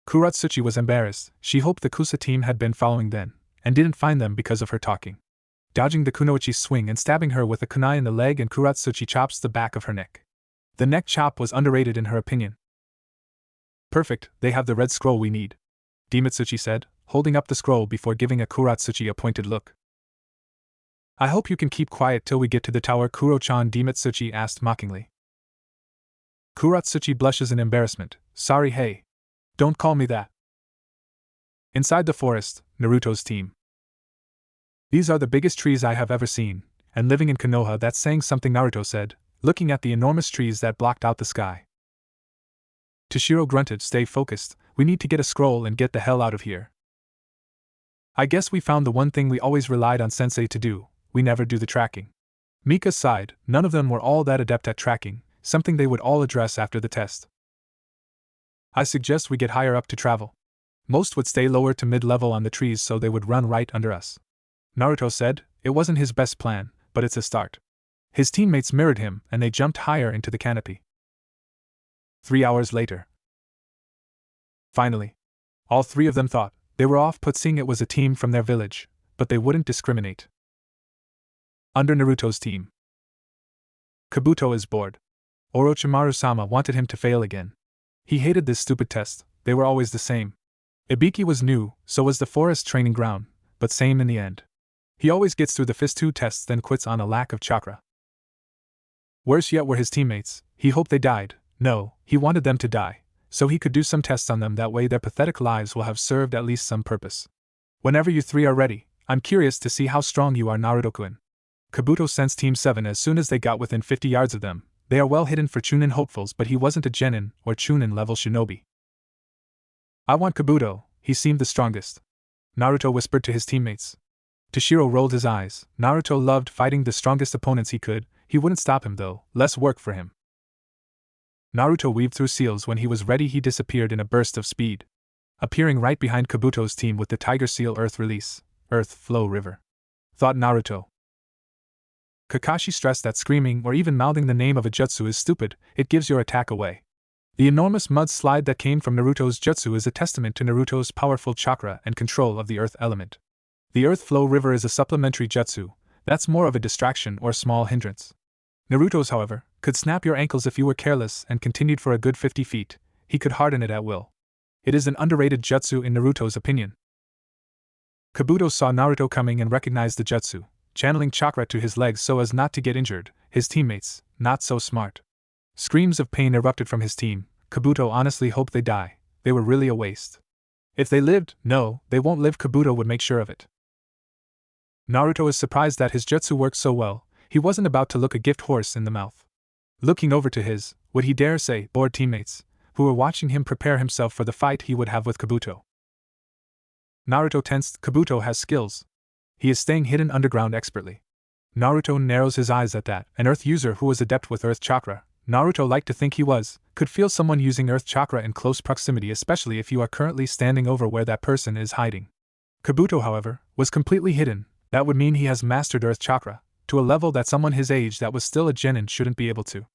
Kuratsuchi was embarrassed. She hoped the Kusa team had been following then, and didn't find them because of her talking. Dodging the kunoichi's swing and stabbing her with a kunai in the leg, and Kuratsuchi chops the back of her neck. The neck chop was underrated in her opinion. Perfect, they have the red scroll we need, Demitsuchi said, holding up the scroll before giving a Kuratsuchi a pointed look. I hope you can keep quiet till we get to the tower, Kuro-chan, Demitsuchi asked mockingly. Kuratsuchi blushes in embarrassment. Sorry, hey. Don't call me that. Inside the forest, Naruto's team. These are the biggest trees I have ever seen, and living in Konoha, that's saying something, Naruto said, looking at the enormous trees that blocked out the sky. Toshiro grunted, stay focused, we need to get a scroll and get the hell out of here. I guess we found the one thing we always relied on Sensei to do, we never do the tracking. Mika sighed, none of them were all that adept at tracking, something they would all address after the test. I suggest we get higher up to travel. Most would stay lower to mid-level on the trees so they would run right under us. Naruto said. It wasn't his best plan, but it's a start. His teammates mirrored him and they jumped higher into the canopy. 3 hours later. Finally. All three of them thought they were off-put seeing it was a team from their village, but they wouldn't discriminate. Under Naruto's team. Kabuto is bored. Orochimaru-sama wanted him to fail again. He hated this stupid test, they were always the same. Ibiki was new, so was the forest training ground, but same in the end. He always gets through the first 2 tests then quits on a lack of chakra. Worse yet were his teammates. He hoped they died. No, he wanted them to die, so he could do some tests on them, that way their pathetic lives will have served at least some purpose. Whenever you 3 are ready, I'm curious to see how strong you are, Naruto-kun. Kabuto sensed Team 7 as soon as they got within 50 yards of them. They are well hidden for Chunin hopefuls, but he wasn't a Genin or Chunin level shinobi. I want Kabuto, he seemed the strongest. Naruto whispered to his teammates. Toshiro rolled his eyes. Naruto loved fighting the strongest opponents he could. He wouldn't stop him though, less work for him. Naruto weaved through seals. When he was ready he disappeared in a burst of speed, appearing right behind Kabuto's team with the Tiger Seal Earth Release, Earth Flow River. Thought Naruto. Kakashi stressed that screaming or even mouthing the name of a jutsu is stupid, it gives your attack away. The enormous mud slide that came from Naruto's jutsu is a testament to Naruto's powerful chakra and control of the earth element. The Earth Flow River is a supplementary jutsu, that's more of a distraction or small hindrance. Naruto's, however, could snap your ankles if you were careless and continued for a good 50 feet, he could harden it at will. It is an underrated jutsu in Naruto's opinion. Kabuto saw Naruto coming and recognized the jutsu, channeling chakra to his legs so as not to get injured. His teammates, not so smart. Screams of pain erupted from his team. Kabuto honestly hoped they die, they were really a waste. If they lived, no, they won't live, Kabuto would make sure of it. Naruto is surprised that his jutsu worked so well. He wasn't about to look a gift horse in the mouth. Looking over to his, would he dare say, bored teammates, who were watching him prepare himself for the fight he would have with Kabuto. Naruto tensed. Kabuto has skills. He is staying hidden underground expertly. Naruto narrows his eyes at that. An earth user who was adept with earth chakra, Naruto liked to think he was, could feel someone using earth chakra in close proximity, especially if you are currently standing over where that person is hiding. Kabuto, however, was completely hidden. That would mean he has mastered earth chakra, to a level that someone his age that was still a genin shouldn't be able to.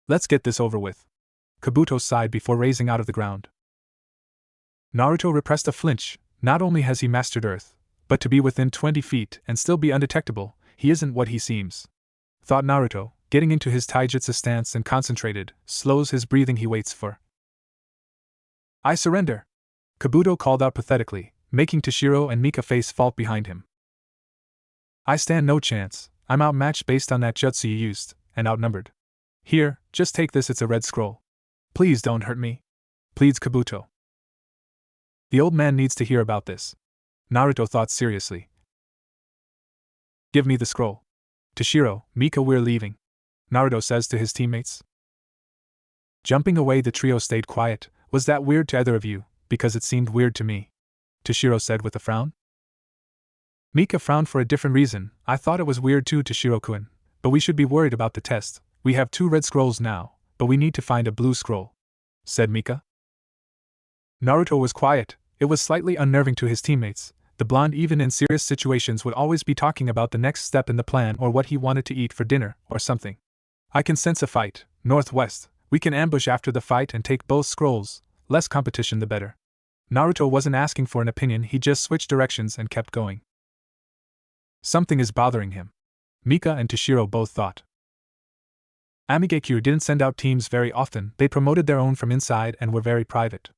Let's get this over with. Kabuto sighed before raising out of the ground. Naruto repressed a flinch. Not only has he mastered earth, but to be within 20 feet and still be undetectable, he isn't what he seems. Thought Naruto, getting into his taijutsu stance and concentrated, slows his breathing. He waits for. I surrender. Kabuto called out pathetically, making Toshiro and Mika face fault behind him. I stand no chance, I'm outmatched based on that jutsu you used, and outnumbered. Here, just take this, it's a red scroll. Please don't hurt me. Pleads Kabuto. The old man needs to hear about this. Naruto thought seriously. Give me the scroll. Toshiro, Mika, we're leaving. Naruto says to his teammates. Jumping away, the trio stayed quiet. Was that weird to either of you? Because it seemed weird to me. Toshiro said with a frown. Mika frowned for a different reason. I thought it was weird too, Toshiro-kun. But we should be worried about the test. We have 2 red scrolls now, but we need to find a blue scroll, said Mika. Naruto was quiet. It was slightly unnerving to his teammates. The blonde, even in serious situations, would always be talking about the next step in the plan or what he wanted to eat for dinner or something. I can sense a fight. Northwest. We can ambush after the fight and take both scrolls. Less competition the better. Naruto wasn't asking for an opinion, he just switched directions and kept going. Something is bothering him. Mika and Toshiro both thought. Amigekyo didn't send out teams very often, they promoted their own from inside and were very private.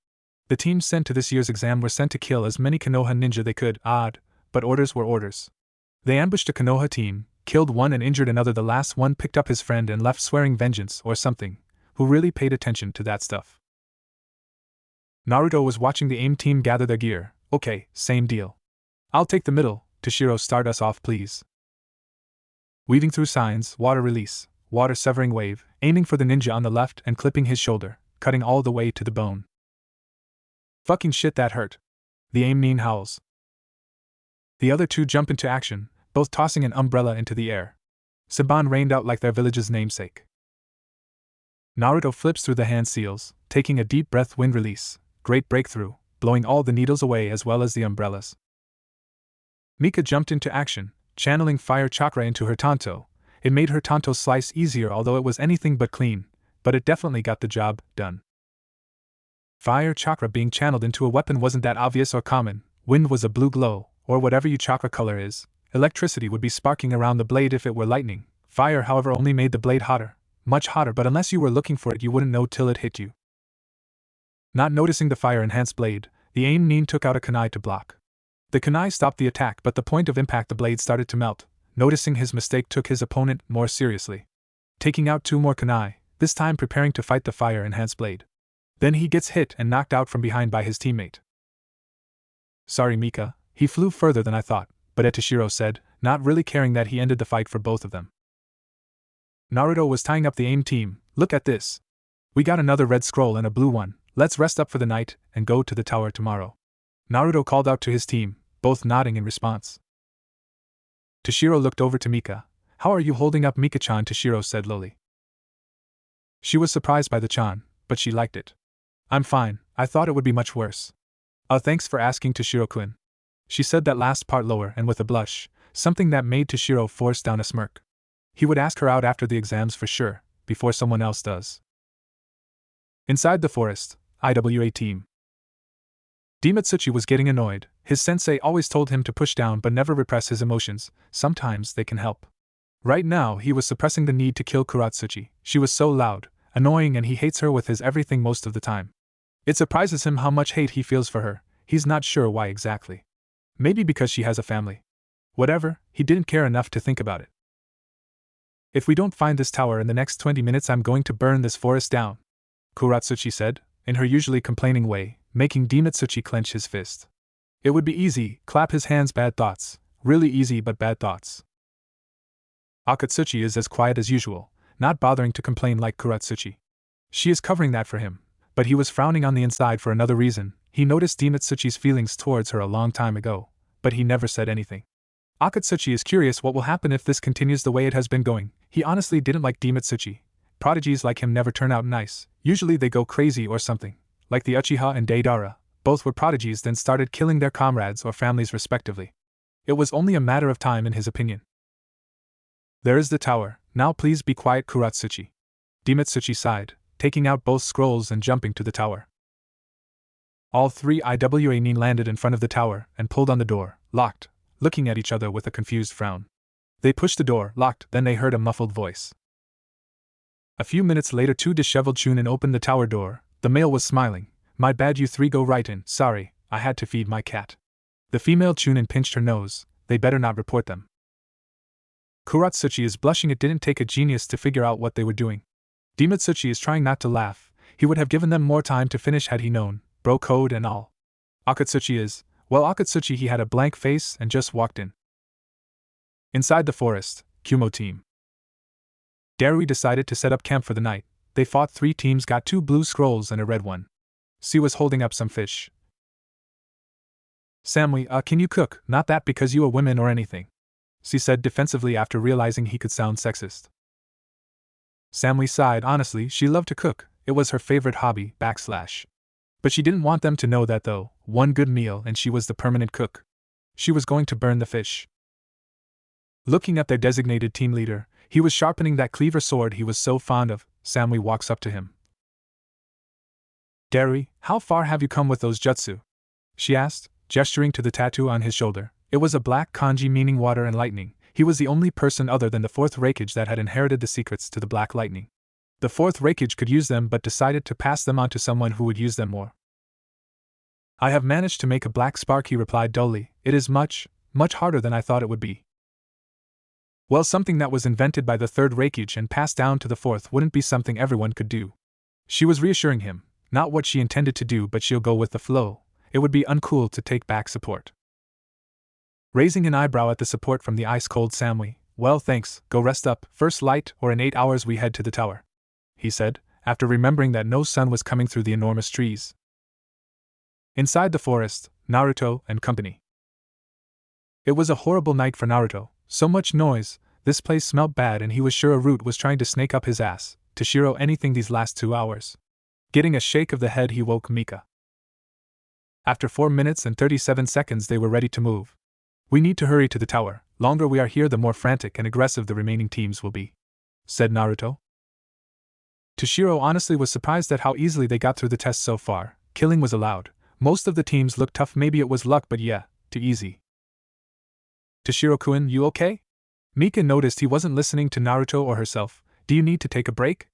The teams sent to this year's exam were sent to kill as many Konoha ninja they could, odd, but orders were orders. They ambushed a Konoha team, killed one and injured another. The last one picked up his friend and left swearing vengeance or something. Who really paid attention to that stuff? Naruto was watching the AIM team gather their gear. Okay, same deal. I'll take the middle. Toshiro, start us off please. Weaving through signs, water release, water severing wave, aiming for the ninja on the left and clipping his shoulder, cutting all the way to the bone. Fucking shit, that hurt. The AIM nin howls. The other 2 jump into action, both tossing an umbrella into the air. Saban rained out like their village's namesake. Naruto flips through the hand seals, taking a deep breath. Wind release, great breakthrough, blowing all the needles away as well as the umbrellas. Mika jumped into action, channeling fire chakra into her tanto. It made her tanto slice easier, although it was anything but clean, but it definitely got the job done. Fire chakra being channeled into a weapon wasn't that obvious or common. Wind was a blue glow, or whatever your chakra color is. Electricity would be sparking around the blade if it were lightning. Fire, however, only made the blade hotter, much hotter, but unless you were looking for it, you wouldn't know till it hit you. Not noticing the fire-enhanced blade, the aim Nin took out a kunai to block. The kunai stopped the attack, but the point of impact the blade started to melt. Noticing his mistake took his opponent more seriously. Taking out 2 more kunai, this time preparing to fight the fire-enhanced blade. Then he gets hit and knocked out from behind by his teammate. Sorry Mika, he flew further than I thought, but Toshiro said, not really caring that he ended the fight for both of them. Naruto was tying up the AIM team. Look at this. We got another red scroll and a blue one. Let's rest up for the night and go to the tower tomorrow. Naruto called out to his team, both nodding in response. Toshiro looked over to Mika. How are you holding up, Mika-chan? Toshiro said lowly. She was surprised by the chan, but she liked it. I'm fine, I thought it would be much worse. Thanks for asking, Toshiro-kun. She said that last part lower and with a blush, something that made Toshiro force down a smirk. He would ask her out after the exams for sure, before someone else does. Inside the forest, IWA team. Dimitsuchi was getting annoyed. His sensei always told him to push down but never repress his emotions. Sometimes they can help. Right now he was suppressing the need to kill Kuratsuchi. She was so loud, annoying, and he hates her with his everything most of the time. It surprises him how much hate he feels for her. He's not sure why exactly. Maybe because she has a family. Whatever, he didn't care enough to think about it. If we don't find this tower in the next 20 minutes, I'm going to burn this forest down, Kuratsuchi said, in her usually complaining way, making Dimitsuchi clench his fist. It would be easy, clap his hands, bad thoughts, really easy but bad thoughts. Akatsuchi is as quiet as usual, not bothering to complain like Kuratsuchi. She is covering that for him, but he was frowning on the inside for another reason. He noticed Dimitsuchi's feelings towards her a long time ago, but he never said anything. Akatsuchi is curious what will happen if this continues the way it has been going. He honestly didn't like Dimitsuchi. Prodigies like him never turn out nice. Usually they go crazy or something. Like the Uchiha and Deidara, both were prodigies then started killing their comrades or families respectively. It was only a matter of time in his opinion. There is the tower, now please be quiet, Kuratsuchi. Dimitsuchi sighed, taking out both scrolls and jumping to the tower. All 3 IWA Nin landed in front of the tower and pulled on the door, locked, looking at each other with a confused frown. They pushed the door, locked, then they heard a muffled voice. A few minutes later 2 disheveled chunin opened the tower door. The male was smiling. My bad, you 3 go right in. Sorry, I had to feed my cat. The female chunin pinched her nose. They better not report them. Kuratsuchi is blushing. It didn't take a genius to figure out what they were doing. Dimitsuchi is trying not to laugh. He would have given them more time to finish had he known, bro code and all. Akatsuchi is, well, Akatsuchi, he had a blank face and just walked in. Inside the forest, Kumo team. Darui decided to set up camp for the night. They fought 3 teams, got 2 blue scrolls and a red one. C was holding up some fish. Samui, can you cook? Not that because you a woman or anything, C said defensively after realizing he could sound sexist. Samui sighed. Honestly, she loved to cook. It was her favorite hobby, /. But she didn't want them to know that though. One good meal and she was the permanent cook. She was going to burn the fish. Looking at their designated team leader, he was sharpening that cleaver sword he was so fond of. Samui walks up to him. Darui, how far have you come with those jutsu? She asked, gesturing to the tattoo on his shoulder. It was a black kanji meaning water and lightning. He was the only person other than the 4th Raikage that had inherited the secrets to the black lightning. The 4th Raikage could use them but decided to pass them on to someone who would use them more. I have managed to make a black spark, he replied dully. It is much, much harder than I thought it would be. Well, something that was invented by the 3rd Raikage and passed down to the 4th wouldn't be something everyone could do. She was reassuring him, not what she intended to do, but she'll go with the flow. It would be uncool to take back support. Raising an eyebrow at the support from the ice-cold Samui, well thanks, go rest up, first light or in 8 hours we head to the tower, he said, after remembering that no sun was coming through the enormous trees. Inside the forest, Naruto and company. It was a horrible night for Naruto. So much noise, this place smelled bad and he was sure a root was trying to snake up his ass. Toshiro anything these last 2 hours. Getting a shake of the head he woke Mika. After 4 minutes and 37 seconds they were ready to move. We need to hurry to the tower. Longer we are here, the more frantic and aggressive the remaining teams will be, said Naruto. Toshiro honestly was surprised at how easily they got through the test so far. Killing was allowed. Most of the teams looked tough, maybe it was luck, but yeah, too easy. Toshiro-kun, you okay? Mika noticed he wasn't listening to Naruto or herself. Do you need to take a break?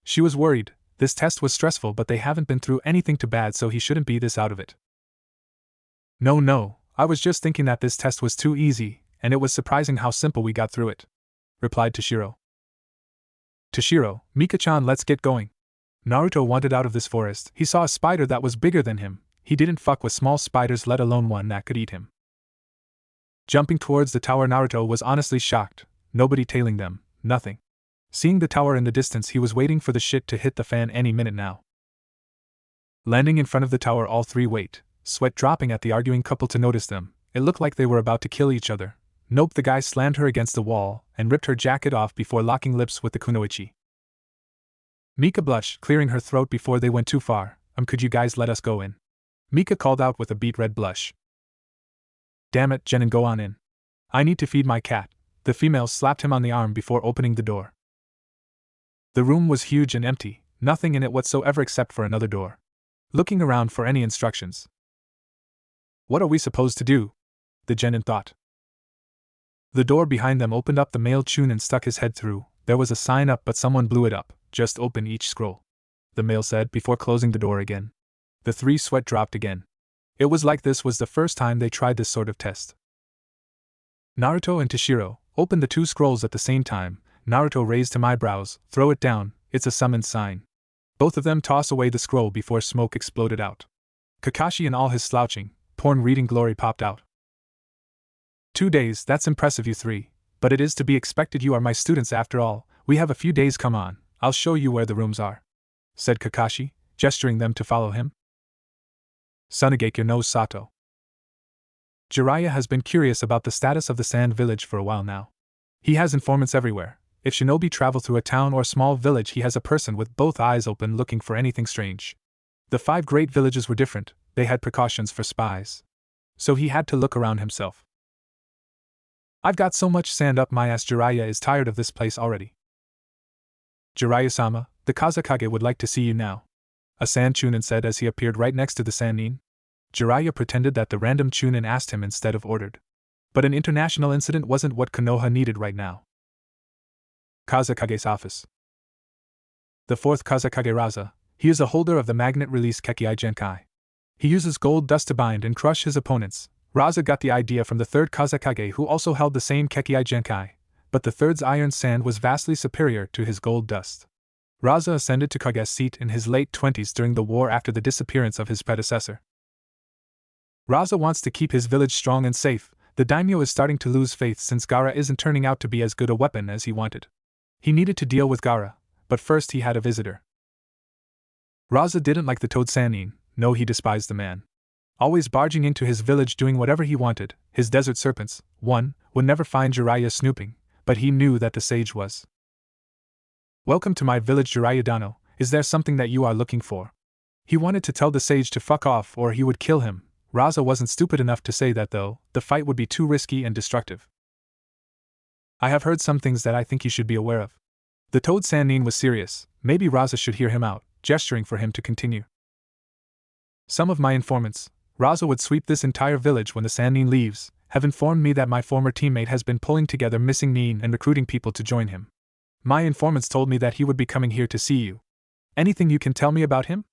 She was worried. This test was stressful, but they haven't been through anything too bad, so he shouldn't be this out of it. No, I was just thinking that this test was too easy, and it was surprising how simple we got through it, replied Toshiro. Toshiro, Mika-chan, let's get going. Naruto wanted out of this forest. He saw a spider that was bigger than him. He didn't fuck with small spiders, let alone one that could eat him. Jumping towards the tower, Naruto was honestly shocked. Nobody tailing them, nothing. Seeing the tower in the distance, he was waiting for the shit to hit the fan any minute now. Landing in front of the tower, all three wait, sweat dropping at the arguing couple to notice them. It looked like they were about to kill each other. Nope, the guy slammed her against the wall and ripped her jacket off before locking lips with the kunoichi. Mika blushed, clearing her throat before they went too far. Could you guys let us go in? Mika called out with a beet red blush. Damn it, Jenin, go on in. I need to feed my cat. The female slapped him on the arm before opening the door. The room was huge and empty, nothing in it whatsoever except for another door. Looking around for any instructions. What are we supposed to do? The Jenin thought. The door behind them opened up. The male Chunin stuck his head through. There was a sign up, but someone blew it up. Just open each scroll, the male said before closing the door again. The three sweat dropped again. It was like this was the first time they tried this sort of test. Naruto and Toshiro opened the two scrolls at the same time. Naruto raised his eyebrows. Throw it down, it's a summoned sign. Both of them toss away the scroll before smoke exploded out. Kakashi in all his slouching, porn reading glory popped out. 2 days, that's impressive, you three. But it is to be expected, you are my students after all. We have a few days, come on, I'll show you where the rooms are, said Kakashi, gesturing them to follow him. Sunagekyo knows Sato. Jiraiya has been curious about the status of the Sand Village for a while now. He has informants everywhere. If shinobi travel through a town or small village, he has a person with both eyes open looking for anything strange. The 5 great villages were different, they had precautions for spies. So he had to look around himself. I've got so much sand up my ass, Jiraiya is tired of this place already. Jiraiya-sama, the Kazekage would like to see you now, a Sand Chunin said as he appeared right next to the Sannin. Jiraiya pretended that the random Chunin asked him instead of ordered. But an international incident wasn't what Konoha needed right now. Kazekage's office. The 4th Kazekage Raza, he is a holder of the magnet release Kekkai Genkai. He uses gold dust to bind and crush his opponents. Raza got the idea from the 3rd Kazekage, who also held the same Kekkai Genkai, but the 3rd's iron sand was vastly superior to his gold dust. Raza ascended to Kage's seat in his late 20s during the war after the disappearance of his predecessor. Raza wants to keep his village strong and safe. The daimyo is starting to lose faith since Gaara isn't turning out to be as good a weapon as he wanted. He needed to deal with Gaara, but first he had a visitor. Raza didn't like the Toad Sannin. No, he despised the man. Always barging into his village doing whatever he wanted. His desert serpents, one, would never find Jiraiya snooping, but he knew that the sage was. Welcome to my village, Jiraiya Dano. Is there something that you are looking for? He wanted to tell the sage to fuck off or he would kill him. Raza wasn't stupid enough to say that though, the fight would be too risky and destructive. I have heard some things that I think you should be aware of. The Toad Sannin was serious. Maybe Raza should hear him out, gesturing for him to continue. Some of my informants, Raza would sweep this entire village when the Sannin leaves, have informed me that my former teammate has been pulling together missing Nin and recruiting people to join him. My informants told me that he would be coming here to see you. Anything you can tell me about him?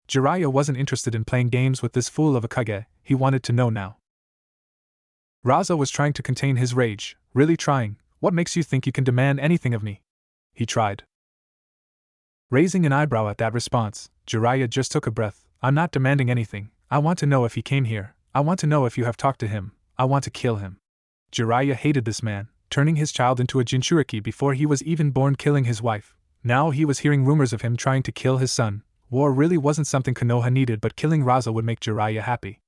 Jiraiya wasn't interested in playing games with this fool of a Kage, he wanted to know now. Raza was trying to contain his rage, really trying. What makes you think you can demand anything of me? He tried. Raising an eyebrow at that response, Jiraiya just took a breath. I'm not demanding anything. I want to know if he came here. I want to know if you have talked to him. I want to kill him. Jiraiya hated this man, turning his child into a Jinchuriki before he was even born, killing his wife. Now he was hearing rumors of him trying to kill his son. War really wasn't something Konoha needed, but killing Raza would make Jiraiya happy.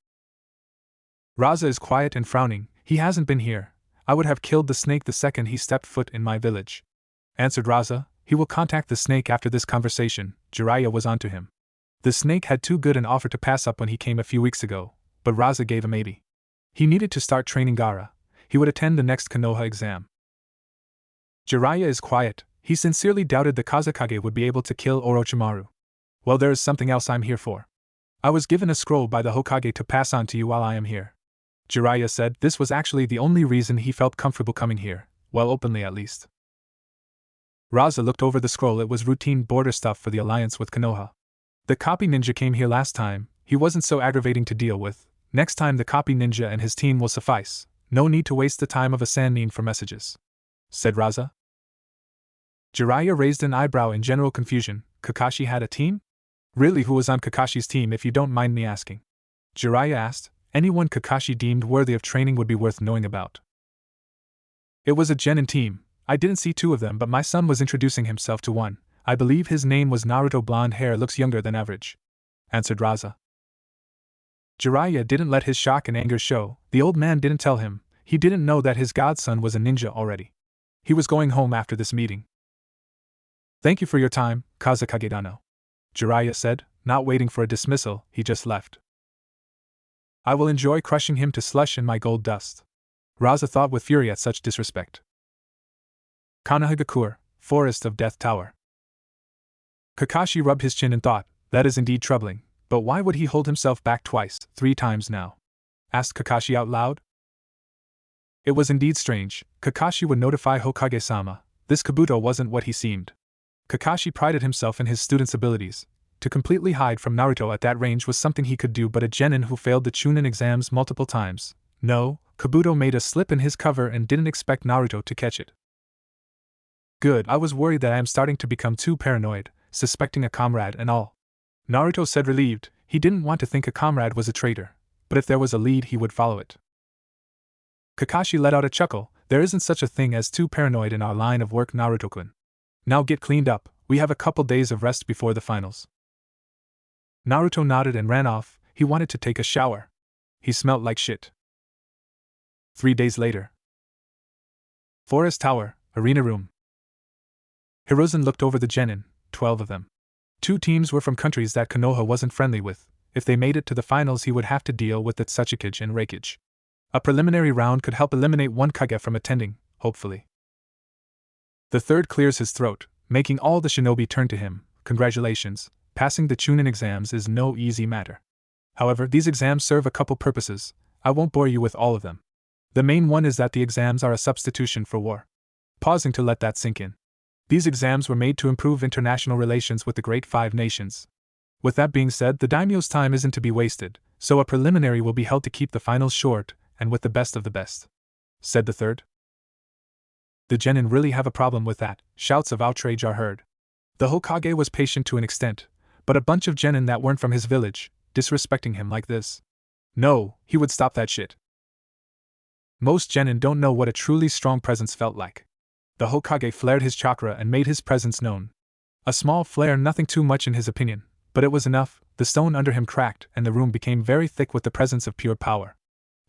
Raza is quiet and frowning. He hasn't been here. I would have killed the snake the second he stepped foot in my village, answered Raza. He will contact the snake after this conversation. Jiraiya was onto him. The snake had too good an offer to pass up when he came a few weeks ago. but Raza gave a maybe. He needed to start training Gaara. He would attend the next Konoha exam. Jiraiya is quiet. He sincerely doubted the Kazekage would be able to kill Orochimaru. Well, there is something else I'm here for. I was given a scroll by the Hokage to pass on to you while I am here. Jiraiya said this was actually the only reason he felt comfortable coming here, well, openly at least. Raza looked over the scroll. It was routine border stuff for the alliance with Konoha. The copy ninja came here last time. He wasn't so aggravating to deal with. Next time the copy ninja and his team will suffice. No need to waste the time of a Sannin for messages, said Raza. Jiraiya raised an eyebrow in general confusion. Kakashi had a team? Really, who was on Kakashi's team, if you don't mind me asking? Jiraiya asked. Anyone Kakashi deemed worthy of training would be worth knowing about. It was a genin team. I didn't see two of them, but my son was introducing himself to one. I believe his name was Naruto. Blonde hair, looks younger than average, answered Raza. Jiraiya didn't let his shock and anger show. The old man didn't tell him. He didn't know that his godson was a ninja already. He was going home after this meeting. Thank you for your time, Kazekage-dano, Jiraiya said, not waiting for a dismissal. He just left. I will enjoy crushing him to slush in my gold dust, Raza thought with fury at such disrespect. Konohagakure, Forest of Death Tower. Kakashi rubbed his chin and thought, that is indeed troubling, but why would he hold himself back twice, 3 times now? Asked Kakashi out loud. It was indeed strange. Kakashi would notify Hokage-sama. This Kabuto wasn't what he seemed. Kakashi prided himself in his student's abilities. To completely hide from Naruto at that range was something he could do, but a genin who failed the Chunin exams multiple times. No, Kabuto made a slip in his cover and didn't expect Naruto to catch it. Good, I was worried that I am starting to become too paranoid, suspecting a comrade and all. Naruto said relieved. He didn't want to think a comrade was a traitor, but if there was a lead he would follow it. Kakashi let out a chuckle. There isn't such a thing as too paranoid in our line of work, Naruto-kun. Now get cleaned up, we have a couple days of rest before the finals. Naruto nodded and ran off. He wanted to take a shower. He smelt like shit. 3 days later. Forest Tower, Arena Room. Hiruzen looked over the genin, 12 of them. 2 teams were from countries that Konoha wasn't friendly with. If they made it to the finals he would have to deal with the Tsuchikage and Reikage. A preliminary round could help eliminate one Kage from attending, hopefully. The third clears his throat, making all the shinobi turn to him. Congratulations, passing the Chunin exams is no easy matter. However, these exams serve a couple purposes. I won't bore you with all of them. The main one is that the exams are a substitution for war. Pausing to let that sink in. These exams were made to improve international relations with the Great Five Nations. With that being said, the daimyo's time isn't to be wasted, so a preliminary will be held to keep the finals short, and with the best of the best, said the third. The genin really have a problem with that. Shouts of outrage are heard. The Hokage was patient to an extent, but a bunch of genin that weren't from his village, disrespecting him like this. No, he would stop that shit. Most genin don't know what a truly strong presence felt like. The Hokage flared his chakra and made his presence known. A small flare, nothing too much in his opinion, but it was enough. The stone under him cracked and the room became very thick with the presence of pure power.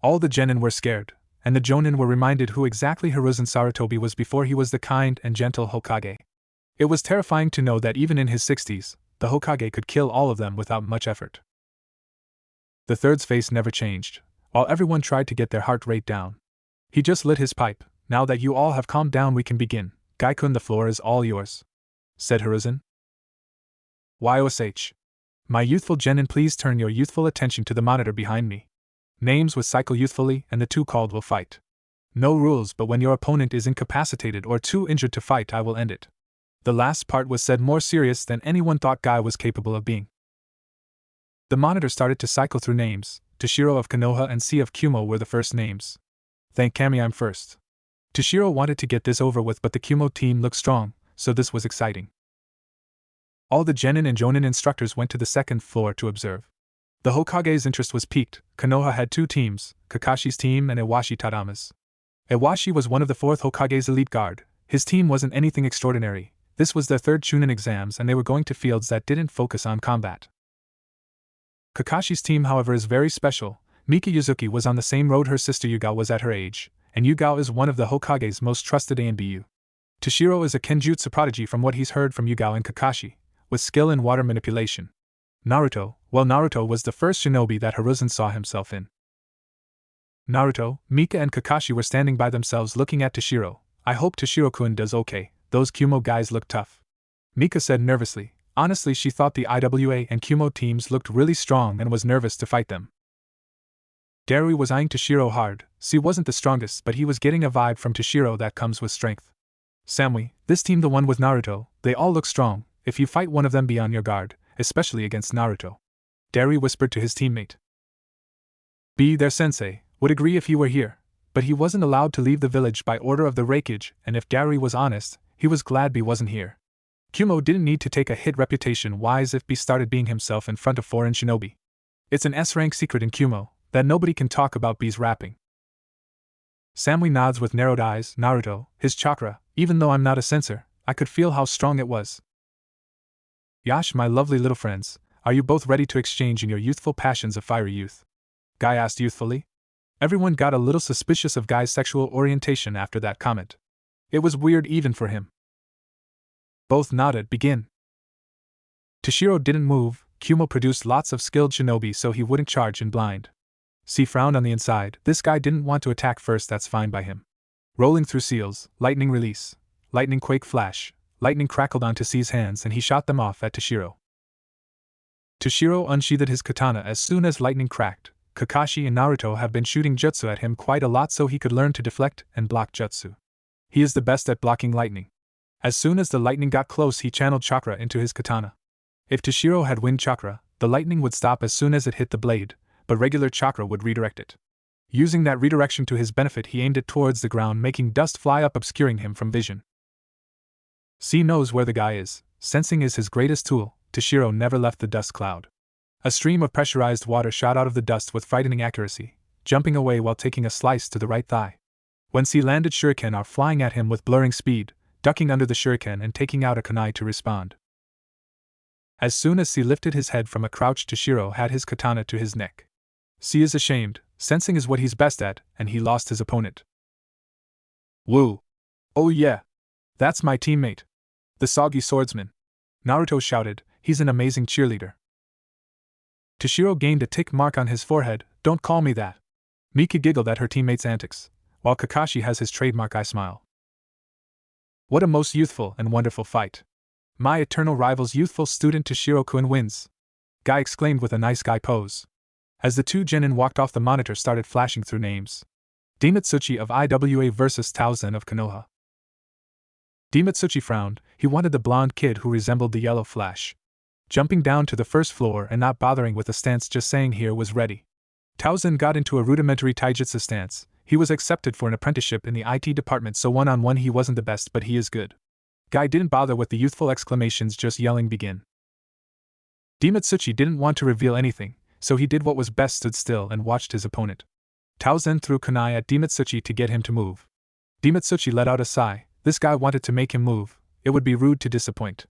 All the genin were scared, and the jonin were reminded who exactly Hiruzen Sarutobi was before he was the kind and gentle Hokage. It was terrifying to know that even in his 60s, the Hokage could kill all of them without much effort. The third's face never changed, while everyone tried to get their heart rate down. He just lit his pipe. Now that you all have calmed down we can begin. Gaikun, the floor is all yours, said Hiruzen. YOSH. My youthful genin, please turn your youthful attention to the monitor behind me. Names will cycle youthfully and the 2 called will fight. No rules, but when your opponent is incapacitated or too injured to fight I will end it. The last part was said more serious than anyone thought Guy was capable of being. The monitor started to cycle through names. Toshiro of Konoha and C of Kumo were the first names. Thank Kami, I'm first. Toshiro wanted to get this over with, but the Kumo team looked strong, so this was exciting. All the genin and jonin instructors went to the second floor to observe. The Hokage's interest was piqued. Konoha had 2 teams, Kakashi's team and Iwashi Tadama's. Iwashi was one of the 4th Hokage's elite guard. His team wasn't anything extraordinary. This was their 3rd Chunin exams and they were going to fields that didn't focus on combat. Kakashi's team, however, is very special. Mika Yuzuki was on the same road her sister Yugao was at her age, and Yugao is one of the Hokage's most trusted ANBU. Toshiro is a Kenjutsu prodigy from what he's heard from Yugao and Kakashi, with skill in water manipulation. Naruto. Well, Naruto was the first shinobi that Hiruzen saw himself in. Naruto, Mika and Kakashi were standing by themselves looking at Toshiro. I hope Toshiro-kun does okay, those Kumo guys look tough. Mika said nervously. Honestly, she thought the IWA and Kumo teams looked really strong and was nervous to fight them. Darui was eyeing Toshiro hard. She wasn't the strongest, but he was getting a vibe from Toshiro that comes with strength. Samui, this team, the one with Naruto, they all look strong. If you fight one of them, be on your guard, especially against Naruto. Darui whispered to his teammate. Be their sensei, would agree if he were here, but he wasn't allowed to leave the village by order of the Raikage, and if Darui was honest, he was glad B wasn't here. Kumo didn't need to take a hit reputation-wise if B started being himself in front of foreign shinobi. It's an S-rank secret in Kumo, that nobody can talk about B's rapping. Samui nods with narrowed eyes. Naruto, his chakra, even though I'm not a sensor, I could feel how strong it was. Yash, my lovely little friends, are you both ready to exchange in your youthful passions of fiery youth? Guy asked youthfully. Everyone got a little suspicious of Guy's sexual orientation after that comment. It was weird even for him. Both nodded. Begin. Toshiro didn't move. Kumo produced lots of skilled shinobi so he wouldn't charge in blind. C frowned on the inside. This guy didn't want to attack first, that's fine by him. Rolling through seals, lightning release, lightning quake flash, lightning crackled onto C's hands and he shot them off at Toshiro. Toshiro unsheathed his katana as soon as lightning cracked. Kakashi and Naruto have been shooting jutsu at him quite a lot so he could learn to deflect and block jutsu. He is the best at blocking lightning. As soon as the lightning got close, he channeled chakra into his katana. If Toshiro had wind chakra, the lightning would stop as soon as it hit the blade, but regular chakra would redirect it. Using that redirection to his benefit, he aimed it towards the ground, making dust fly up, obscuring him from vision. C knows where the guy is. Sensing is his greatest tool. Toshiro never left the dust cloud. A stream of pressurized water shot out of the dust with frightening accuracy, jumping away while taking a slice to the right thigh. When C landed, shuriken are flying at him with blurring speed, ducking under the shuriken and taking out a kunai to respond. As soon as C lifted his head from a crouch, Toshiro had his katana to his neck. C is ashamed. Sensing is what he's best at, and he lost his opponent. Woo! Oh yeah! That's my teammate. The soggy swordsman. Naruto shouted, he's an amazing cheerleader. Toshiro gained a tick mark on his forehead. Don't call me that. Mika giggled at her teammate's antics, while Kakashi has his trademark eye smile. What a most youthful and wonderful fight. My eternal rival's youthful student Toshiro-kun wins, Guy exclaimed with a nice guy pose. As the two genin walked off, the monitor started flashing through names. Demitsuchi of IWA versus Taozen of Konoha. Demitsuchi frowned. He wanted the blonde kid who resembled the yellow Flash. Jumping down to the first floor and not bothering with the stance, just saying here was ready. Taozen got into a rudimentary taijutsu stance. He was accepted for an apprenticeship in the IT department, so one-on-one he wasn't the best, but he is good. Guy didn't bother with the youthful exclamations, just yelling begin. Demitsuchi didn't want to reveal anything, so he did what was best, stood still and watched his opponent. Taozen threw kunai at Demitsuchi to get him to move. Demitsuchi let out a sigh. This guy wanted to make him move. It would be rude to disappoint.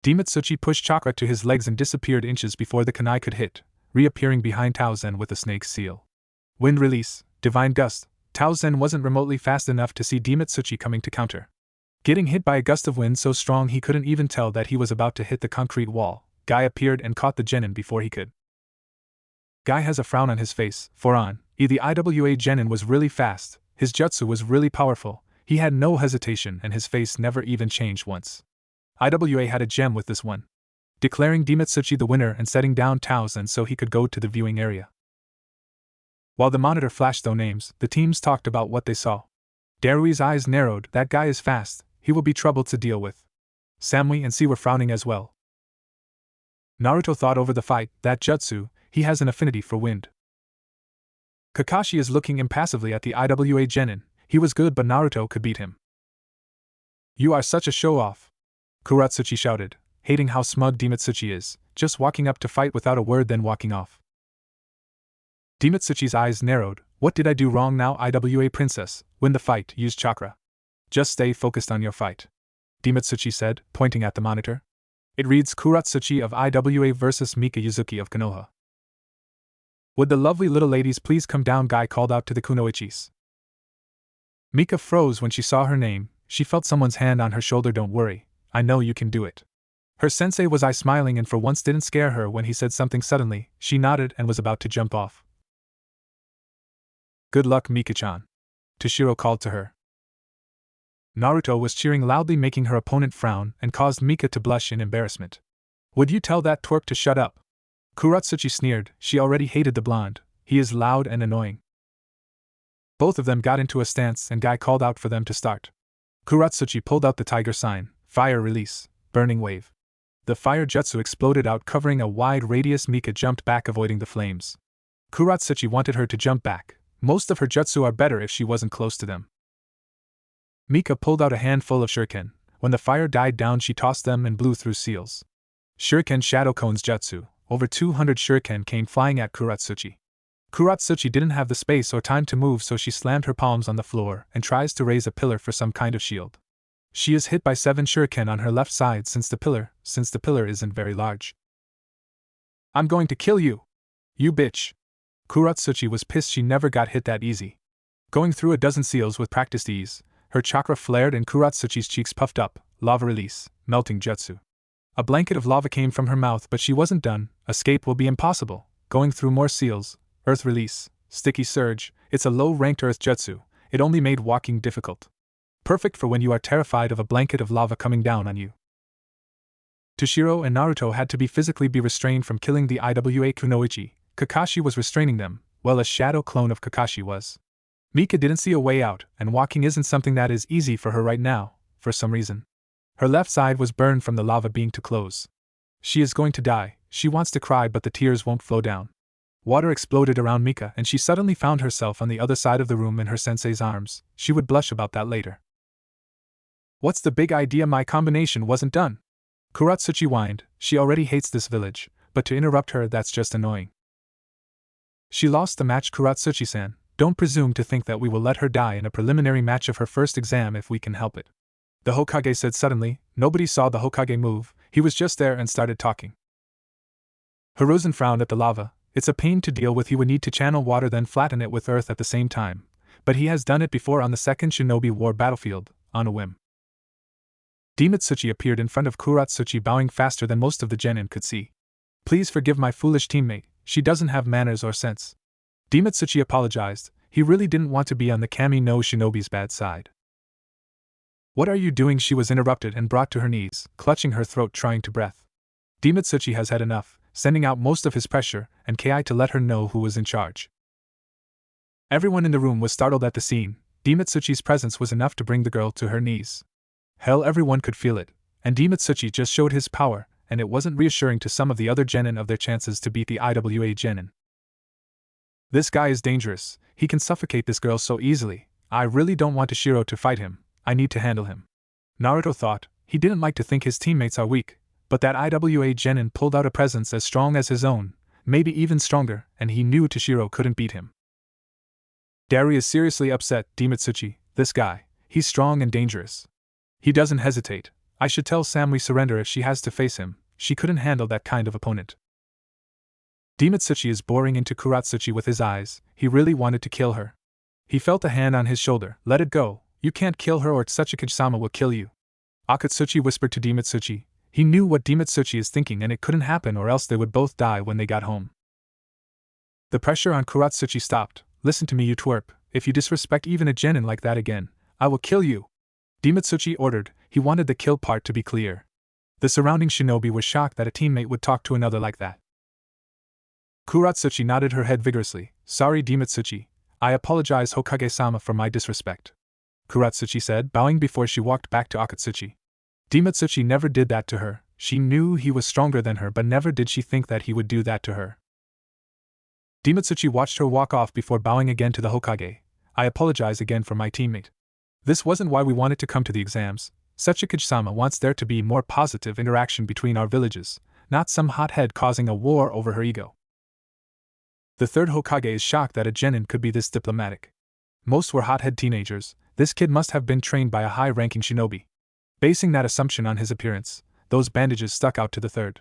Demitsuchi pushed chakra to his legs and disappeared inches before the kunai could hit, reappearing behind Taozen with a snake's seal. Wind release, divine gust. Taozen wasn't remotely fast enough to see Demitsuchi coming to counter. Getting hit by a gust of wind so strong he couldn't even tell that he was about to hit the concrete wall, Guy appeared and caught the genin before he could. Guy has a frown on his face. The IWA genin was really fast, his jutsu was really powerful, he had no hesitation and his face never even changed once. IWA had a gem with this one. Declaring Demitsuchi the winner and setting down Taozen so he could go to the viewing area. While the monitor flashed those names, the teams talked about what they saw. Darui's eyes narrowed. That guy is fast, he will be trouble to deal with. Samui and C were frowning as well. Naruto thought over the fight. That jutsu, he has an affinity for wind. Kakashi is looking impassively at the IWA genin. He was good, but Naruto could beat him. You are such a show-off, Kuratsuchi shouted, hating how smug Demitsuchi is, just walking up to fight without a word then walking off. Demitsuchi's eyes narrowed. What did I do wrong now? IWA princess, win the fight, use chakra. Just stay focused on your fight, Demitsuchi said, pointing at the monitor. It reads Kuratsuchi of IWA versus Mika Yuzuki of Konoha. Would the lovely little ladies please come down? Guy called out to the kunoichis. Mika froze when she saw her name. She felt someone's hand on her shoulder. Don't worry, I know you can do it. Her sensei was eye-smiling and for once didn't scare her when he said something suddenly. She nodded and was about to jump off. Good luck, Mika-chan. Toshiro called to her. Naruto was cheering loudly, making her opponent frown and caused Mika to blush in embarrassment. Would you tell that twerp to shut up? Kuratsuchi sneered. She already hated the blonde. He is loud and annoying. Both of them got into a stance and Guy called out for them to start. Kuratsuchi pulled out the tiger sign, fire release, burning wave. The fire jutsu exploded out, covering a wide radius. Mika jumped back, avoiding the flames. Kuratsuchi wanted her to jump back. Most of her jutsu are better if she wasn't close to them. Mika pulled out a handful of shuriken. When the fire died down, she tossed them and blew through seals. Shuriken Shadow Cone's jutsu. Over 200 shuriken came flying at Kuratsuchi. Kuratsuchi didn't have the space or time to move, so she slammed her palms on the floor and tries to raise a pillar for some kind of shield. She is hit by 7 shuriken on her left side since the pillar isn't very large. I'm going to kill you! You bitch! Kuratsuchi was pissed she never got hit that easy. Going through a dozen seals with practiced ease, her chakra flared and Kuratsuchi's cheeks puffed up. Lava release, melting jutsu. A blanket of lava came from her mouth, but she wasn't done. Escape will be impossible. Going through more seals, earth release, sticky surge. It's a low-ranked earth jutsu. It only made walking difficult. Perfect for when you are terrified of a blanket of lava coming down on you. Toshiro and Naruto had to be physically restrained from killing the IWA Kunoichi. Kakashi was restraining them, well, a shadow clone of Kakashi was. Mika didn't see a way out, and walking isn't something that is easy for her right now, for some reason. Her left side was burned from the lava being too close. She is going to die. She wants to cry, but the tears won't flow down. Water exploded around Mika, and she suddenly found herself on the other side of the room in her sensei's arms. She would blush about that later. What's the big idea? My combination wasn't done. Kuratsuchi whined. She already hates this village, but to interrupt her, that's just annoying. She lost the match. Kuratsuchi-san, don't presume to think that we will let her die in a preliminary match of her first exam if we can help it. The Hokage said suddenly. Nobody saw the Hokage move. He was just there and started talking. Hiruzen frowned at the lava. It's a pain to deal with. He would need to channel water then flatten it with earth at the same time. But he has done it before on the second Shinobi War battlefield, on a whim. Demitsuchi appeared in front of Kuratsuchi, bowing faster than most of the genin could see. Please forgive my foolish teammate, she doesn't have manners or sense. Demitsuchi apologized. He really didn't want to be on the Kami no Shinobi's bad side. What are you doing? She was interrupted and brought to her knees, clutching her throat, trying to breathe. Demitsuchi has had enough, sending out most of his pressure and Ki to let her know who was in charge. Everyone in the room was startled at the scene. Demitsuchi's presence was enough to bring the girl to her knees. Hell, everyone could feel it, and Demitsuchi just showed his power, and it wasn't reassuring to some of the other genin of their chances to beat the IWA genin. This guy is dangerous. He can suffocate this girl so easily. I really don't want Toshiro to fight him. I need to handle him. Naruto thought. He didn't like to think his teammates are weak, but that IWA genin pulled out a presence as strong as his own, maybe even stronger, and he knew Toshiro couldn't beat him. Dari is seriously upset. Demitsuchi, this guy, he's strong and dangerous. He doesn't hesitate. I should tell Sam we surrender if she has to face him. She couldn't handle that kind of opponent. Demitsuchi is boring into Kuratsuchi with his eyes. He wanted to kill her. He felt a hand on his shoulder. Let it go. You can't kill her or Tsuchikage-sama will kill you. Akatsuchi whispered to Demitsuchi. He knew what Demitsuchi is thinking and it couldn't happen or else they would both die when they got home. The pressure on Kuratsuchi stopped. Listen to me, you twerp. If you disrespect even a genin like that again, I will kill you. Demitsuchi ordered. He wanted the kill part to be clear. The surrounding shinobi were shocked that a teammate would talk to another like that. Kuratsuchi nodded her head vigorously. Sorry, Demitsuchi. I apologize, Hokage-sama, for my disrespect. Kuratsuchi said, bowing before she walked back to Akatsuchi. Demitsuchi never did that to her. She knew he was stronger than her, but never did she think that he would do that to her. Demitsuchi watched her walk off before bowing again to the Hokage. I apologize again for my teammate. This wasn't why we wanted to come to the exams. Tsuchikage-sama wants there to be more positive interaction between our villages, not some hothead causing a war over her ego. The third Hokage is shocked that a genin could be this diplomatic. Most were hothead teenagers. This kid must have been trained by a high-ranking shinobi. Basing that assumption on his appearance, those bandages stuck out to the third.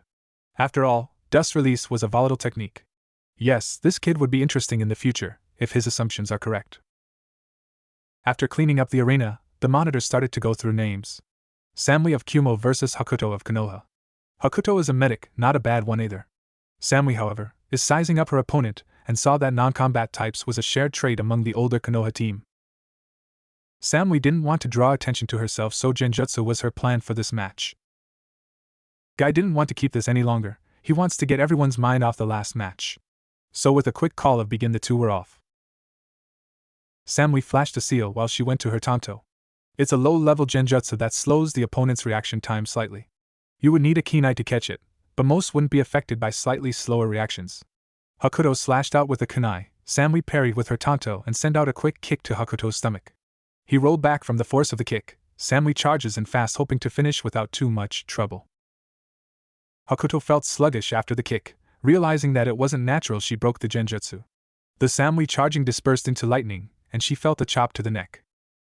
After all, dust release was a volatile technique. Yes, this kid would be interesting in the future, if his assumptions are correct. After cleaning up the arena, the monitors started to go through names. Samui of Kumo versus Hakuto of Konoha. Hakuto is a medic, not a bad one either. Samui, however, is sizing up her opponent and saw that non-combat types was a shared trait among the older Konoha team. Samui didn't want to draw attention to herself, so Genjutsu was her plan for this match. Guy didn't want to keep this any longer, he wants to get everyone's mind off the last match. So with a quick call of begin, the two were off. Samui flashed a seal while she went to her Tanto. It's a low-level genjutsu that slows the opponent's reaction time slightly. You would need a keen eye to catch it, but most wouldn't be affected by slightly slower reactions. Hakuto slashed out with a kunai, Samui parried with her Tanto and sent out a quick kick to Hakuto's stomach. He rolled back from the force of the kick, Samui charges in fast, hoping to finish without too much trouble. Hakuto felt sluggish after the kick, realizing that it wasn't natural. She broke the genjutsu. The Samui charging dispersed into lightning, and she felt a chop to the neck.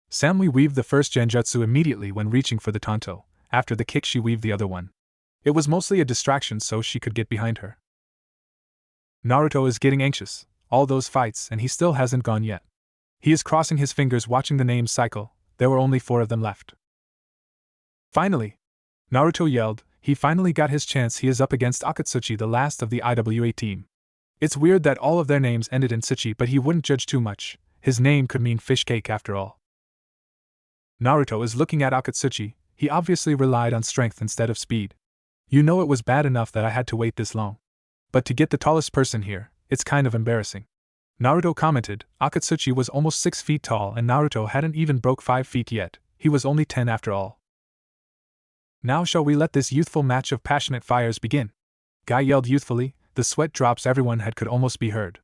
Samui weaved the first genjutsu immediately when reaching for the Tanto. After the kick she weaved the other one. It was mostly a distraction so she could get behind her. Naruto is getting anxious, all those fights, and he still hasn't gone yet. He is crossing his fingers watching the names cycle. There were only 4 of them left. Finally! Naruto yelled, he finally got his chance. He is up against Akatsuchi, the last of the IWA team. It's weird that all of their names ended in Tsuchi, but he wouldn't judge too much. His name could mean fish cake after all. Naruto is looking at Akatsuchi. He obviously relied on strength instead of speed. You know, it was bad enough that I had to wait this long. But to get the tallest person here, it's kind of embarrassing. Naruto commented. Akatsuchi was almost 6 feet tall and Naruto hadn't even broke 5 feet yet. He was only 10 after all. Now shall we let this youthful match of passionate fires begin? Guy yelled youthfully, the sweat drops everyone had could almost be heard.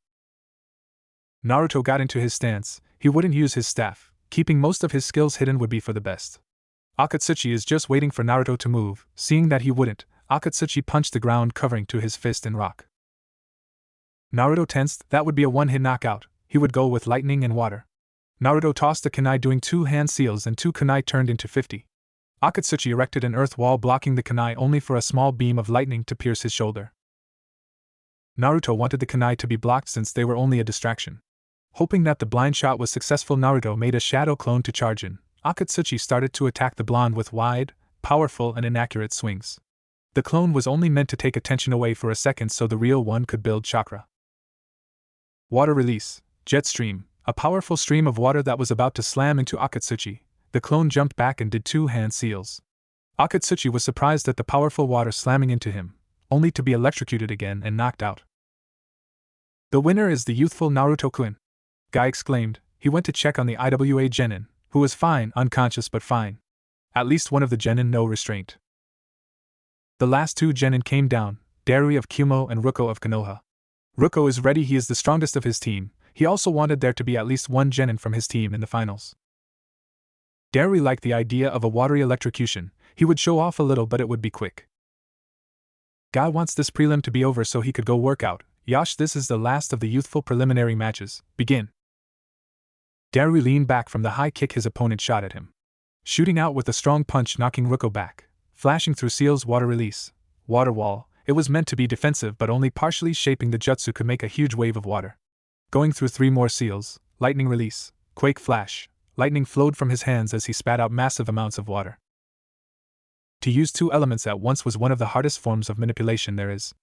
Naruto got into his stance. He wouldn't use his staff. Keeping most of his skills hidden would be for the best. Akatsuchi is just waiting for Naruto to move. Seeing that he wouldn't, Akatsuchi punched the ground, covering to his fist in rock. Naruto tensed. That would be a one-hit knockout. He would go with lightning and water. Naruto tossed a kunai, doing 2 hand seals, and 2 kunai turned into 50. Akatsuchi erected an earth wall blocking the kunai, only for a small beam of lightning to pierce his shoulder. Naruto wanted the kunai to be blocked since they were only a distraction. Hoping that the blind shot was successful, Naruto made a shadow clone to charge in. Akatsuchi started to attack the blonde with wide, powerful and inaccurate swings. The clone was only meant to take attention away for a second so the real one could build chakra. Water release, jet stream, a powerful stream of water that was about to slam into Akatsuchi. The clone jumped back and did 2 hand seals. Akatsuchi was surprised at the powerful water slamming into him, only to be electrocuted again and knocked out. The winner is the youthful Naruto-kun, Guy exclaimed. He went to check on the IWA genin, who was fine, unconscious but fine. At least one of the genin, no restraint. The last 2 genin came down, Darui of Kumo and Ruko of Konoha. Ruko is ready, he is the strongest of his team. He also wanted there to be at least 1 genin from his team in the finals. Darui liked the idea of a watery electrocution. He would show off a little, but it would be quick. Guy wants this prelim to be over so he could go work out. Yash, this is the last of the youthful preliminary matches. Begin. Darui leaned back from the high kick his opponent shot at him, shooting out with a strong punch, knocking Ruko back, flashing through seals. Water release, water wall. It was meant to be defensive, but only partially shaping the jutsu could make a huge wave of water. Going through 3 more seals, lightning release, quake flash. Lightning flowed from his hands as he spat out massive amounts of water. To use 2 elements at once was one of the hardest forms of manipulation there is.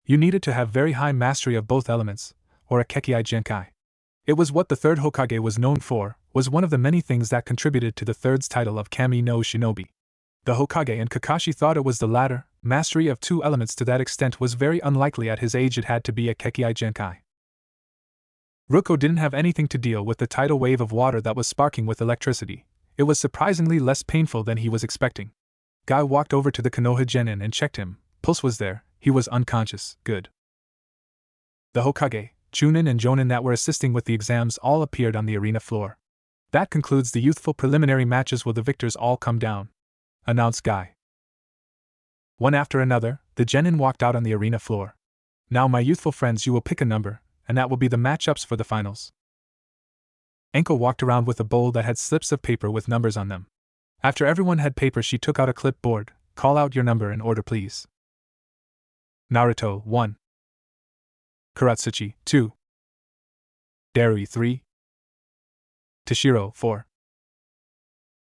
You needed to have very high mastery of both elements, or a Kekkai Genkai. It was what the 3rd Hokage was known for, was one of the many things that contributed to the 3rd's title of Kami no Shinobi. The Hokage and Kakashi thought it was the latter. Mastery of 2 elements to that extent was very unlikely at his age. It had to be a Kekkai Genkai. Ruko didn't have anything to deal with the tidal wave of water that was sparking with electricity. It was surprisingly less painful than he was expecting. Guy walked over to the Konoha genin and checked him. Pulse was there. He was unconscious. Good. The Hokage, Chunin and Jonin that were assisting with the exams all appeared on the arena floor. That concludes the youthful preliminary matches. Will the victors all come down? Announced Guy. One after another, the genin walked out on the arena floor. Now, my youthful friends, you will pick a number, and that will be the matchups for the finals. Enko walked around with a bowl that had slips of paper with numbers on them. After everyone had paper, she took out a clipboard. Call out your number in order, please. Naruto, 1. Kuratsuchi, 2. Darui, 3. Toshiro, 4.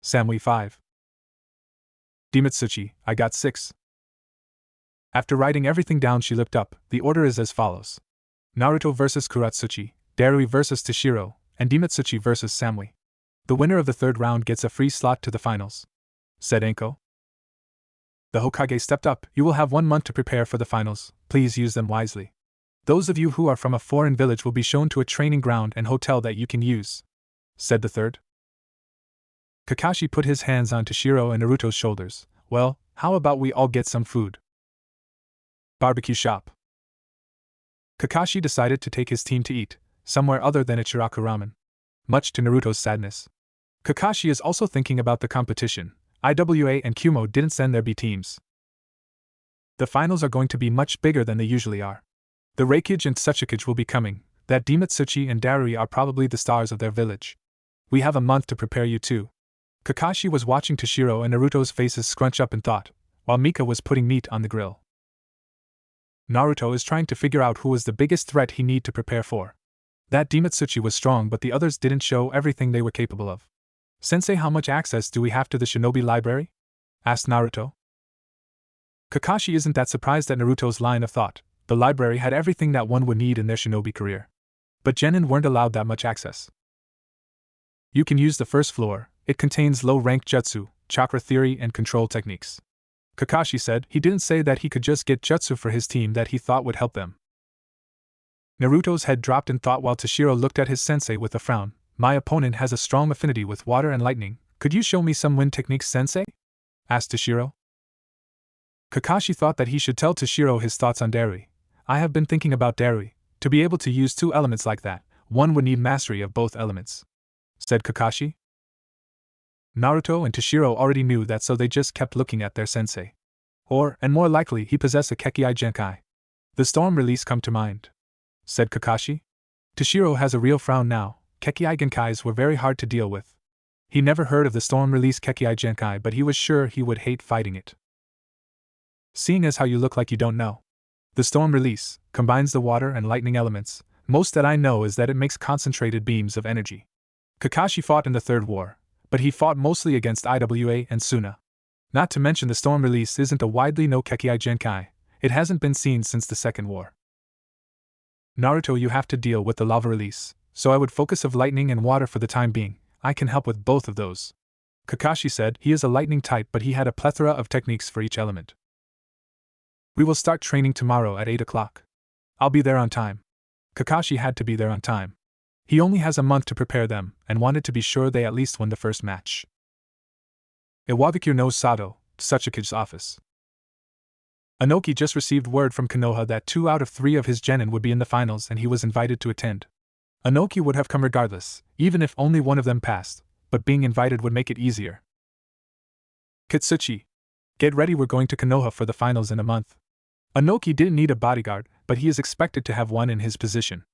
Samui, 5. Demitsuchi, I got 6. After writing everything down, she looked up. The order is as follows: Naruto vs. Kuratsuchi, Darui vs. Toshiro, and Dimitsuchi vs. Samui. The winner of the third round gets a free slot to the finals, said Enko. The Hokage stepped up. You will have 1 month to prepare for the finals. Please use them wisely. Those of you who are from a foreign village will be shown to a training ground and hotel that you can use, said the third. Kakashi put his hands on Toshiro and Naruto's shoulders. Well, how about we all get some food? Barbecue shop. Kakashi decided to take his team to eat, somewhere other than Ichiraku Ramen. Much to Naruto's sadness. Kakashi is also thinking about the competition. IWA and Kumo didn't send their B teams. The finals are going to be much bigger than they usually are. The Reikage and Tsuchikage will be coming. That Dimitsuchi and Darui are probably the stars of their village. We have a month to prepare you too. Kakashi was watching Toshiro and Naruto's faces scrunch up in thought, while Mika was putting meat on the grill. Naruto is trying to figure out who was the biggest threat he need to prepare for. That Dimitsuchi was strong, but the others didn't show everything they were capable of. Sensei, how much access do we have to the shinobi library? Asked Naruto. Kakashi isn't that surprised at Naruto's line of thought. The library had everything that one would need in their shinobi career. But genin weren't allowed that much access. You can use the first floor. It contains low-ranked jutsu, chakra theory, and control techniques. Kakashi said he didn't say that he could just get jutsu for his team that he thought would help them. Naruto's head dropped in thought while Toshiro looked at his sensei with a frown. My opponent has a strong affinity with water and lightning. Could you show me some wind techniques, sensei? Asked Toshiro. Kakashi thought that he should tell Toshiro his thoughts on Darui. I have been thinking about Darui. To be able to use 2 elements like that, one would need mastery of both elements, said Kakashi. Naruto and Toshiro already knew that, so they just kept looking at their sensei. And more likely, he possessed a Kekkai Genkai. The storm release come to mind, said Kakashi. Toshiro has a real frown now. Kekkai Genkais were very hard to deal with. He never heard of the storm release Kekkai Genkai, but he was sure he would hate fighting it. Seeing as how you look like you don't know. The storm release combines the water and lightning elements. Most that I know is that it makes concentrated beams of energy. Kakashi fought in the Third War, but he fought mostly against IWA and Suna. Not to mention the storm release isn't a widely known Kekkai Genkai. It hasn't been seen since the Second War. Naruto, you have to deal with the lava release, so I would focus of lightning and water for the time being. I can help with both of those. Kakashi said he is a lightning type, but he had a plethora of techniques for each element. We will start training tomorrow at 8 o'clock. I'll be there on time. Kakashi had to be there on time. He only has a month to prepare them, and wanted to be sure they at least won the first match. Iwagakure no Sato, Tsuchikage's office. Inoki just received word from Konoha that 2 out of 3 of his genin would be in the finals, and he was invited to attend. Inoki would have come regardless, even if only one of them passed, but being invited would make it easier. Kitsuchi, get ready, we're going to Konoha for the finals in a month. Inoki didn't need a bodyguard, but he is expected to have one in his position.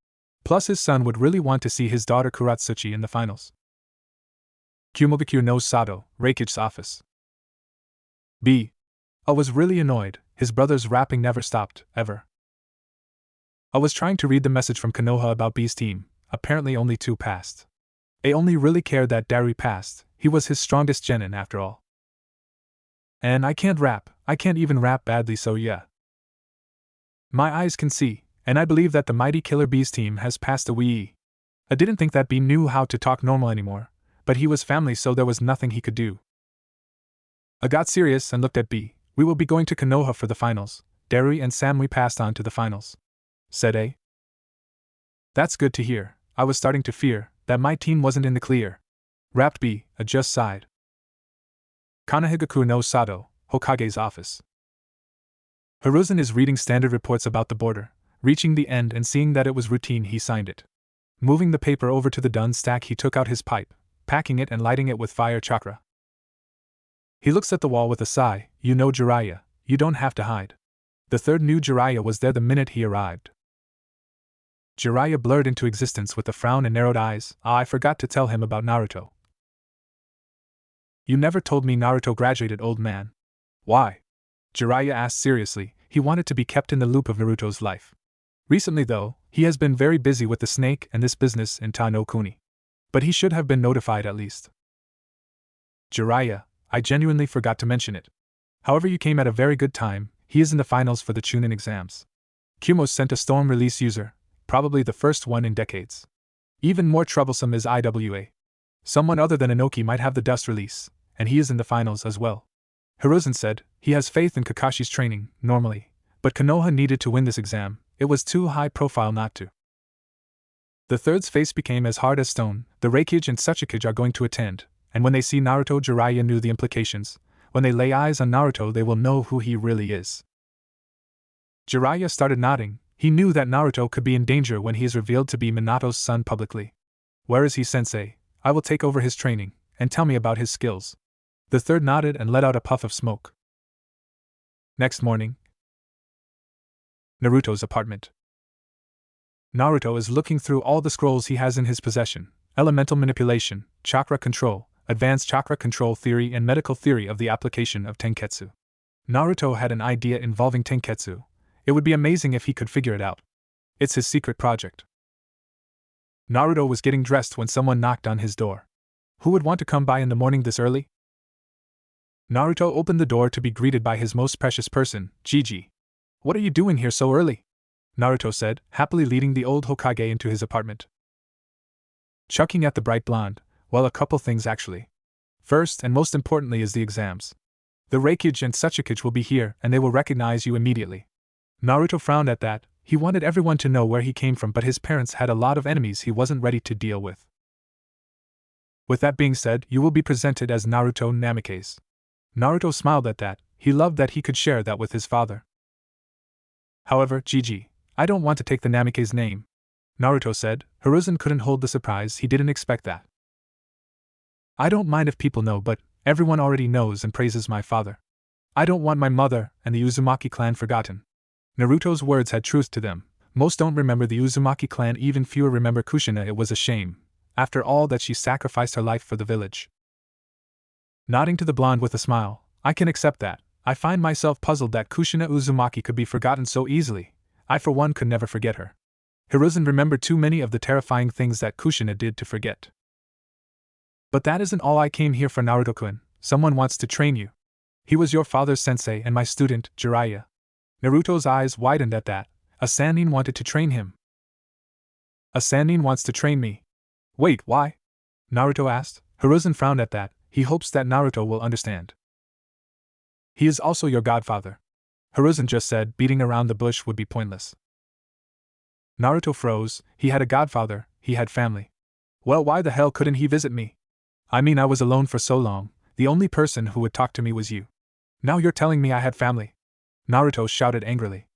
Plus his son would really want to see his daughter Kuratsuchi in the finals. Kumogakure no Sato, Reikage's office. I was really annoyed. His brother's rapping never stopped, ever. I was trying to read the message from Konoha about B's team. Apparently only 2 passed. A only really cared that Darui passed. He was his strongest genin after all. And I can't rap. I can't even rap badly, so yeah. My eyes can see, and I believe that the mighty Killer B's team has passed a wee. I didn't think that B knew how to talk normal anymore, but he was family, so there was nothing he could do. I got serious and looked at B. We will be going to Konoha for the finals. Darui and Samui passed on to the finals, said A. That's good to hear. I was starting to fear that my team wasn't in the clear. Rapped B. A just sighed. Kanehigakure no Sato, Hokage's office. Hiruzen is reading standard reports about the border. Reaching the end and seeing that it was routine, he signed it. Moving the paper over to the done stack, he took out his pipe, packing it and lighting it with fire chakra. He looks at the wall with a sigh. You know, Jiraiya, you don't have to hide. The third new Jiraiya was there the minute he arrived. Jiraiya blurred into existence with a frown and narrowed eyes. I forgot to tell him about Naruto. You never told me Naruto graduated, old man. Why? Jiraiya asked seriously. He wanted to be kept in the loop of Naruto's life. Recently, though, he has been very busy with the snake and this business in Ta no Kuni. But he should have been notified at least. Jiraiya, I genuinely forgot to mention it. However, you came at a very good time. he is in the finals for the Chunin exams. Kumos sent a storm release user, probably the first one in decades. Even more troublesome is IWA. Someone other than Inoki might have the dust release, and he is in the finals as well. Hiruzen said, he has faith in Kakashi's training, normally, but Konoha needed to win this exam, it was too high profile not to. The third's face became as hard as stone. The Reikage and Tsuchikage are going to attend, and when they see Naruto, Jiraiya knew the implications. When they lay eyes on Naruto, they will know who he really is. Jiraiya started nodding. He knew that Naruto could be in danger when he is revealed to be Minato's son publicly. Where is he, sensei? I will take over his training, and tell me about his skills. The third nodded and let out a puff of smoke. Next morning, Naruto's apartment. Naruto is looking through all the scrolls he has in his possession: elemental manipulation, chakra control, advanced chakra control theory, and medical theory of the application of Tenketsu. Naruto had an idea involving Tenketsu. It would be amazing if he could figure it out. It's his secret project. Naruto was getting dressed when someone knocked on his door. Who would want to come by in the morning this early? Naruto opened the door to be greeted by his most precious person, Gigi. What are you doing here so early? Naruto said, happily leading the old Hokage into his apartment. Chucking at the bright blonde, well, a couple things actually. First and most importantly is the exams. The Reikage and Tsuchikage will be here and they will recognize you immediately. Naruto frowned at that. He wanted everyone to know where he came from, but his parents had a lot of enemies he wasn't ready to deal with. With that being said, you will be presented as Naruto Namikaze. Naruto smiled at that. He loved that he could share that with his father. However, Gigi, I don't want to take the Namikaze name, Naruto said. Hiruzen couldn't hold the surprise. He didn't expect that. I don't mind if people know, but everyone already knows and praises my father. I don't want my mother and the Uzumaki clan forgotten. Naruto's words had truth to them. Most don't remember the Uzumaki clan, even fewer remember Kushina. It was a shame, after all, that she sacrificed her life for the village. Nodding to the blonde with a smile, I can accept that. I find myself puzzled that Kushina Uzumaki could be forgotten so easily. I for one could never forget her. Hiruzen remembered too many of the terrifying things that Kushina did to forget. But that isn't all I came here for, Naruto-kun. Someone wants to train you. He was your father's sensei and my student, Jiraiya. Naruto's eyes widened at that. A Sannin wanted to train him. A Sannin wants to train me. Wait, why? Naruto asked. Hiruzen frowned at that. He hopes that Naruto will understand. He is also your godfather. Hiruzen just said beating around the bush would be pointless. Naruto froze. He had a godfather, he had family. Well, why the hell couldn't he visit me? I mean, I was alone for so long. The only person who would talk to me was you. Now you're telling me I had family? Naruto shouted angrily.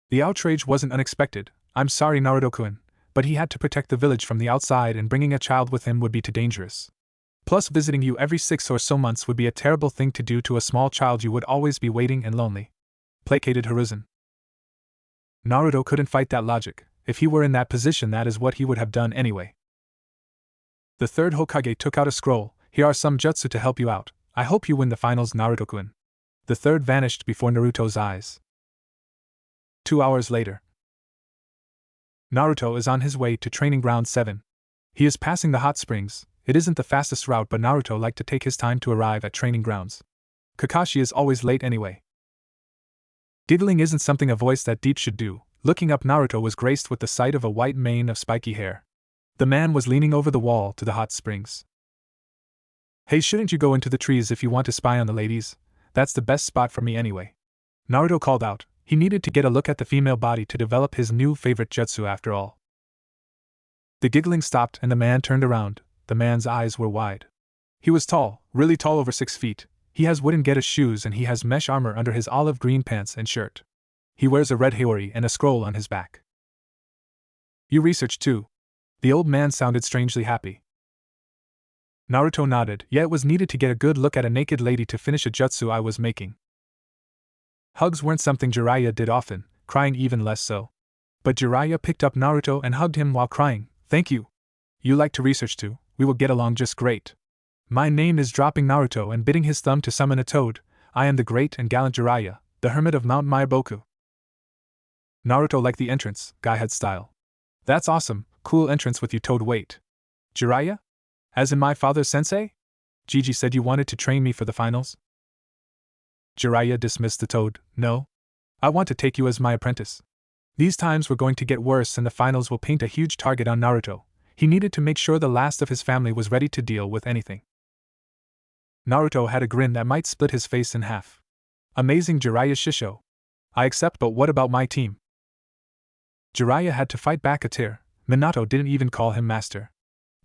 The outrage wasn't unexpected. I'm sorry, Naruto-kun, but he had to protect the village from the outside, and bringing a child with him would be too dangerous. Plus, visiting you every 6 or so months would be a terrible thing to do to a small child. You would always be waiting and lonely. Placated Hiruzen. Naruto couldn't fight that logic. If he were in that position, that is what he would have done anyway. The third Hokage took out a scroll. Here are some jutsu to help you out. I hope you win the finals, Naruto-kun. The third vanished before Naruto's eyes. 2 hours later. Naruto is on his way to Training Ground 7. He is passing the hot springs. It isn't the fastest route, but Naruto liked to take his time to arrive at training grounds. Kakashi is always late anyway. Giggling isn't something a voice that deep should do. Looking up, Naruto was graced with the sight of a white mane of spiky hair. The man was leaning over the wall to the hot springs. Hey, shouldn't you go into the trees if you want to spy on the ladies? That's the best spot for me anyway. Naruto called out. He needed to get a look at the female body to develop his new favorite jutsu after all. The giggling stopped and the man turned around. The man's eyes were wide. He was tall, really tall, over 6 feet. He has wooden Getter shoes and he has mesh armor under his olive green pants and shirt. He wears a red haori and a scroll on his back. You researched too? The old man sounded strangely happy. Naruto nodded. Yeah, it was needed to get a good look at a naked lady to finish a jutsu I was making. Hugs weren't something Jiraiya did often, crying even less so. But Jiraiya picked up Naruto and hugged him while crying. Thank you. You like to research too, we will get along just great. My name is dropping Naruto and bidding his thumb to summon a toad. I am the great and gallant Jiraiya, the hermit of Mount Maiboku. Naruto liked the entrance, guy had style. That's awesome, cool entrance with you, toad. Wait. Jiraiya? As in my father's sensei? Gigi said you wanted to train me for the finals? Jiraiya dismissed the toad. No. I want to take you as my apprentice. These times were going to get worse and the finals will paint a huge target on Naruto. He needed to make sure the last of his family was ready to deal with anything. Naruto had a grin that might split his face in half. Amazing, Jiraiya Shisho. I accept, but what about my team? Jiraiya had to fight back a tear. Minato didn't even call him master.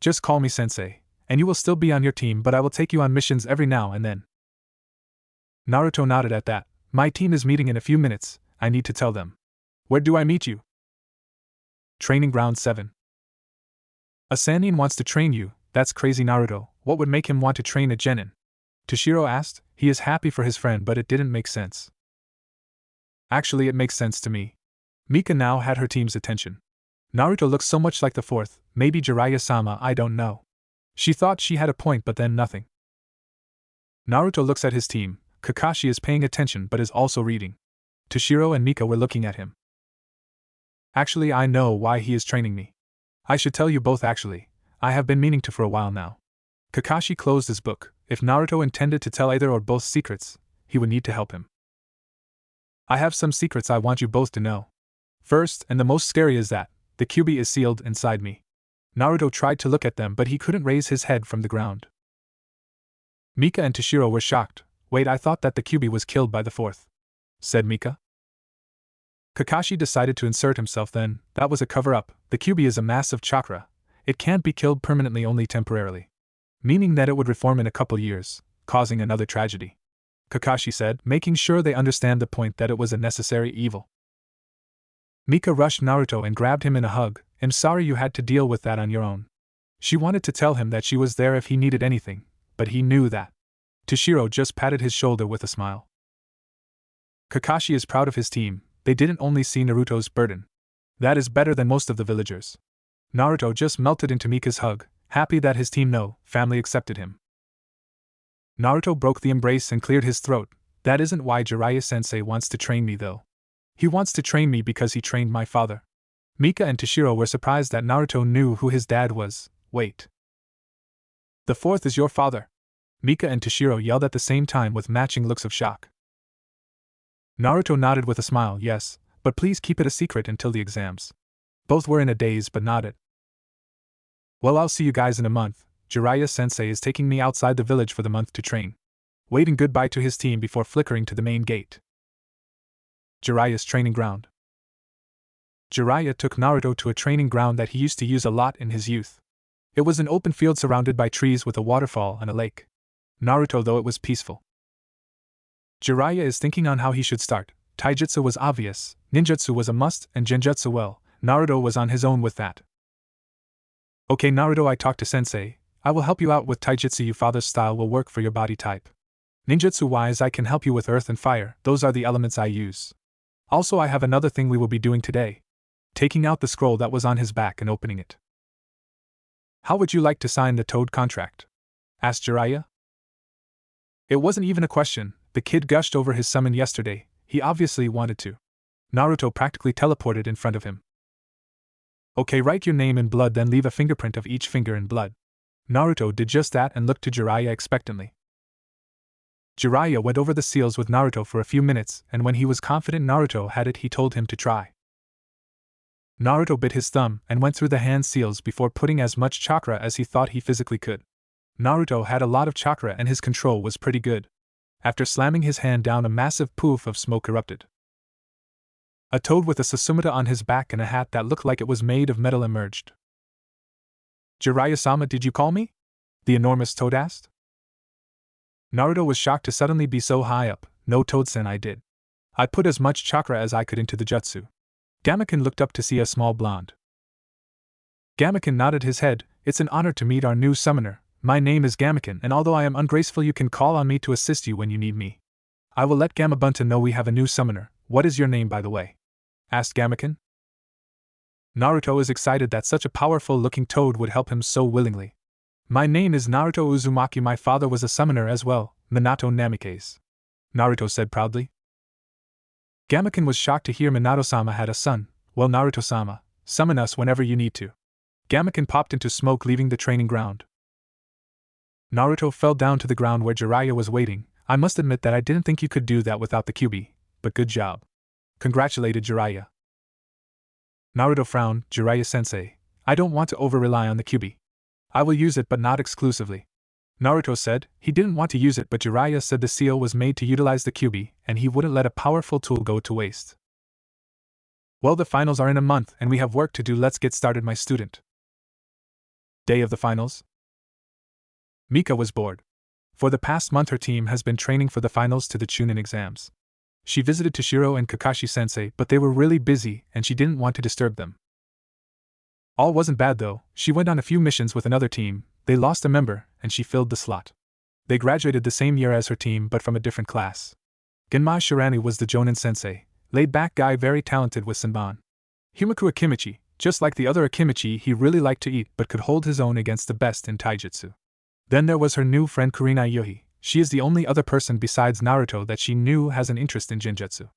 Just call me sensei, and you will still be on your team, but I will take you on missions every now and then. Naruto nodded at that. My team is meeting in a few minutes, I need to tell them. Where do I meet you? Training Ground 7. A Sannin wants to train you, that's crazy Naruto, what would make him want to train a genin? Toshiro asked. He is happy for his friend, but it didn't make sense. Actually, it makes sense to me. Mika now had her team's attention. Naruto looks so much like the fourth, maybe Jiraiya-sama, I don't know. She thought she had a point, but then nothing. Naruto looks at his team. Kakashi is paying attention but is also reading. Toshiro and Mika were looking at him. Actually, I know why he is training me. I should tell you both actually. I have been meaning to for a while now. Kakashi closed his book. If Naruto intended to tell either or both secrets, he would need to help him. I have some secrets I want you both to know. First, and the most scary, is that the Kyuubi is sealed inside me. Naruto tried to look at them, but he couldn't raise his head from the ground. Mika and Toshiro were shocked. Wait, I thought that the Kyuubi was killed by the fourth, said Mika. Kakashi decided to insert himself then. That was a cover-up. The Kyuubi is a mass of chakra. It can't be killed permanently, only temporarily. Meaning that it would reform in a couple years, causing another tragedy. Kakashi said, making sure they understand the point that it was a necessary evil. Mika rushed Naruto and grabbed him in a hug. I'm sorry you had to deal with that on your own. She wanted to tell him that she was there if he needed anything, but he knew that. Toshiro just patted his shoulder with a smile. Kakashi is proud of his team. They didn't only see Naruto's burden. That is better than most of the villagers. Naruto just melted into Mika's hug, happy that his family accepted him. Naruto broke the embrace and cleared his throat. That isn't why Jiraiya-sensei wants to train me though. He wants to train me because he trained my father. Mika and Toshiro were surprised that Naruto knew who his dad was. Wait. The fourth is your father? Mika and Toshiro yelled at the same time with matching looks of shock. Naruto nodded with a smile. Yes, but please keep it a secret until the exams. Both were in a daze but nodded. Well, I'll see you guys in a month. Jiraiya-sensei is taking me outside the village for the month to train. Waving goodbye to his team before flickering to the main gate. Jiraiya's training ground. Jiraiya took Naruto to a training ground that he used to use a lot in his youth. It was an open field surrounded by trees with a waterfall and a lake. Naruto, though, it was peaceful. Jiraiya is thinking on how he should start. Taijutsu was obvious, ninjutsu was a must, and genjutsu, well, Naruto was on his own with that. Okay Naruto, I talked to sensei. I will help you out with taijutsu. Your father's style will work for your body type. Ninjutsu-wise, I can help you with earth and fire. Those are the elements I use. Also, I have another thing we will be doing today. Taking out the scroll that was on his back and opening it. How would you like to sign the Toad contract? Asked Jiraiya. It wasn't even a question. The kid gushed over his summon yesterday. He obviously wanted to. Naruto practically teleported in front of him. Okay, write your name in blood, then leave a fingerprint of each finger in blood. Naruto did just that and looked to Jiraiya expectantly. Jiraiya went over the seals with Naruto for a few minutes, and when he was confident Naruto had it, he told him to try. Naruto bit his thumb and went through the hand seals before putting as much chakra as he thought he physically could. Naruto had a lot of chakra and his control was pretty good. After slamming his hand down, a massive poof of smoke erupted. A toad with a Susumata on his back and a hat that looked like it was made of metal emerged. Jiraiya-sama, did you call me? The enormous toad asked. Naruto was shocked to suddenly be so high up. No, Toad-sen, I did. I put as much chakra as I could into the jutsu. Gamaken looked up to see a small blonde. Gamaken nodded his head. It's an honor to meet our new summoner. My name is Gamaken, and although I am ungraceful, you can call on me to assist you when you need me. I will let Gamabunta know we have a new summoner. What is your name, by the way? Asked Gamaken. Naruto is excited that such a powerful-looking toad would help him so willingly. My name is Naruto Uzumaki. My father was a summoner as well, Minato Namikaze. Naruto said proudly. Gamaken was shocked to hear Minato-sama had a son. Well, Naruto-sama, summon us whenever you need to. Gamaken popped into smoke, leaving the training ground. Naruto fell down to the ground where Jiraiya was waiting. I must admit that I didn't think you could do that without the QB, but good job. Congratulated Jiraiya. Naruto frowned. Jiraiya-sensei, I don't want to over-rely on the QB. I will use it but not exclusively. Naruto said he didn't want to use it, but Jiraiya said the seal was made to utilize the QB, and he wouldn't let a powerful tool go to waste. Well, the finals are in a month and we have work to do. Let's get started, my student. Day of the finals. Mika was bored. For the past month her team has been training for the finals to the Chunin exams. She visited Toshiro and Kakashi-sensei, but they were really busy and she didn't want to disturb them. All wasn't bad though. She went on a few missions with another team, they lost a member, and she filled the slot. They graduated the same year as her team but from a different class. Genmai Shirani was the Jonin-sensei, laid-back guy, very talented with Senbon. Himaku Akimichi, just like the other Akimichi, he really liked to eat but could hold his own against the best in taijutsu. Then there was her new friend Kurenai Yohi. She is the only other person besides Naruto that she knew has an interest in Genjutsu.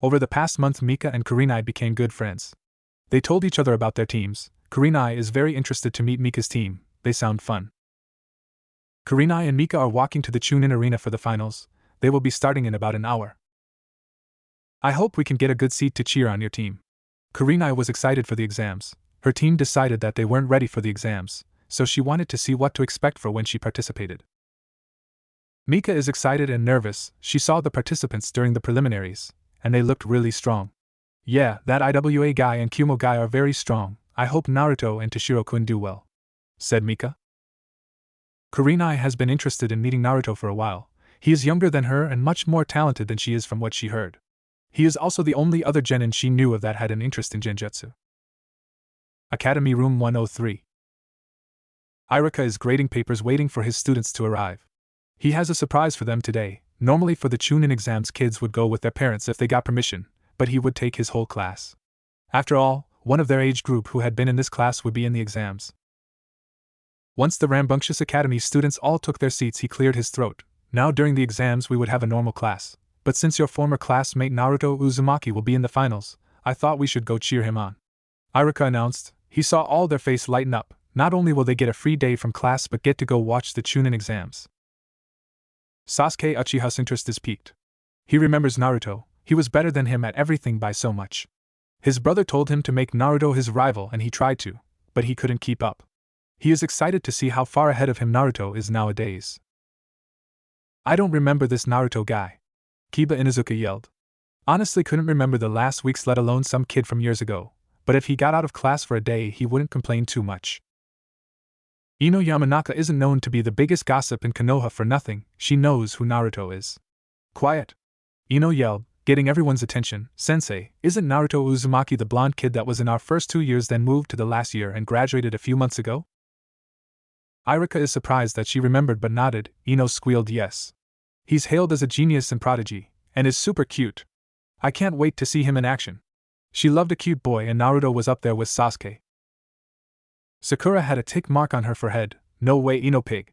Over the past month Mika and Kurenai became good friends. They told each other about their teams. Kurenai is very interested to meet Mika's team, they sound fun. Kurenai and Mika are walking to the Chunin arena for the finals. They will be starting in about an hour. I hope we can get a good seat to cheer on your team. Kurenai was excited for the exams. Her team decided that they weren't ready for the exams, so she wanted to see what to expect for when she participated. Mika is excited and nervous. She saw the participants during the preliminaries, and they looked really strong. Yeah, that IWA guy and Kumo guy are very strong. I hope Naruto and Toshiro-kun do well, said Mika. Kurenai has been interested in meeting Naruto for a while. He is younger than her and much more talented than she is from what she heard. He is also the only other genin she knew of that had an interest in Genjutsu. Academy Room 103. Irika is grading papers waiting for his students to arrive. He has a surprise for them today. Normally for the Chunin exams kids would go with their parents if they got permission, but he would take his whole class. After all, one of their age group who had been in this class would be in the exams. Once the rambunctious academy students all took their seats, he cleared his throat. Now during the exams we would have a normal class, but since your former classmate Naruto Uzumaki will be in the finals, I thought we should go cheer him on. Irika announced. He saw all their face lighten up. Not only will they get a free day from class but get to go watch the Chunin exams. Sasuke Uchiha's interest is piqued. He remembers Naruto. He was better than him at everything by so much. His brother told him to make Naruto his rival and he tried to, but he couldn't keep up. He is excited to see how far ahead of him Naruto is nowadays. I don't remember this Naruto guy. Kiba Inuzuka yelled. Honestly couldn't remember the last weeks, let alone some kid from years ago, but if he got out of class for a day he wouldn't complain too much. Ino Yamanaka isn't known to be the biggest gossip in Konoha for nothing. She knows who Naruto is. Quiet! Ino yelled, getting everyone's attention. Sensei, isn't Naruto Uzumaki the blonde kid that was in our first 2 years then moved to the last year and graduated a few months ago? Irika is surprised that she remembered but nodded. Ino squealed yes. He's hailed as a genius in Prodigy, and is super cute. I can't wait to see him in action. She loved a cute boy and Naruto was up there with Sasuke. Sakura had a tick mark on her forehead. No way, Ino pig.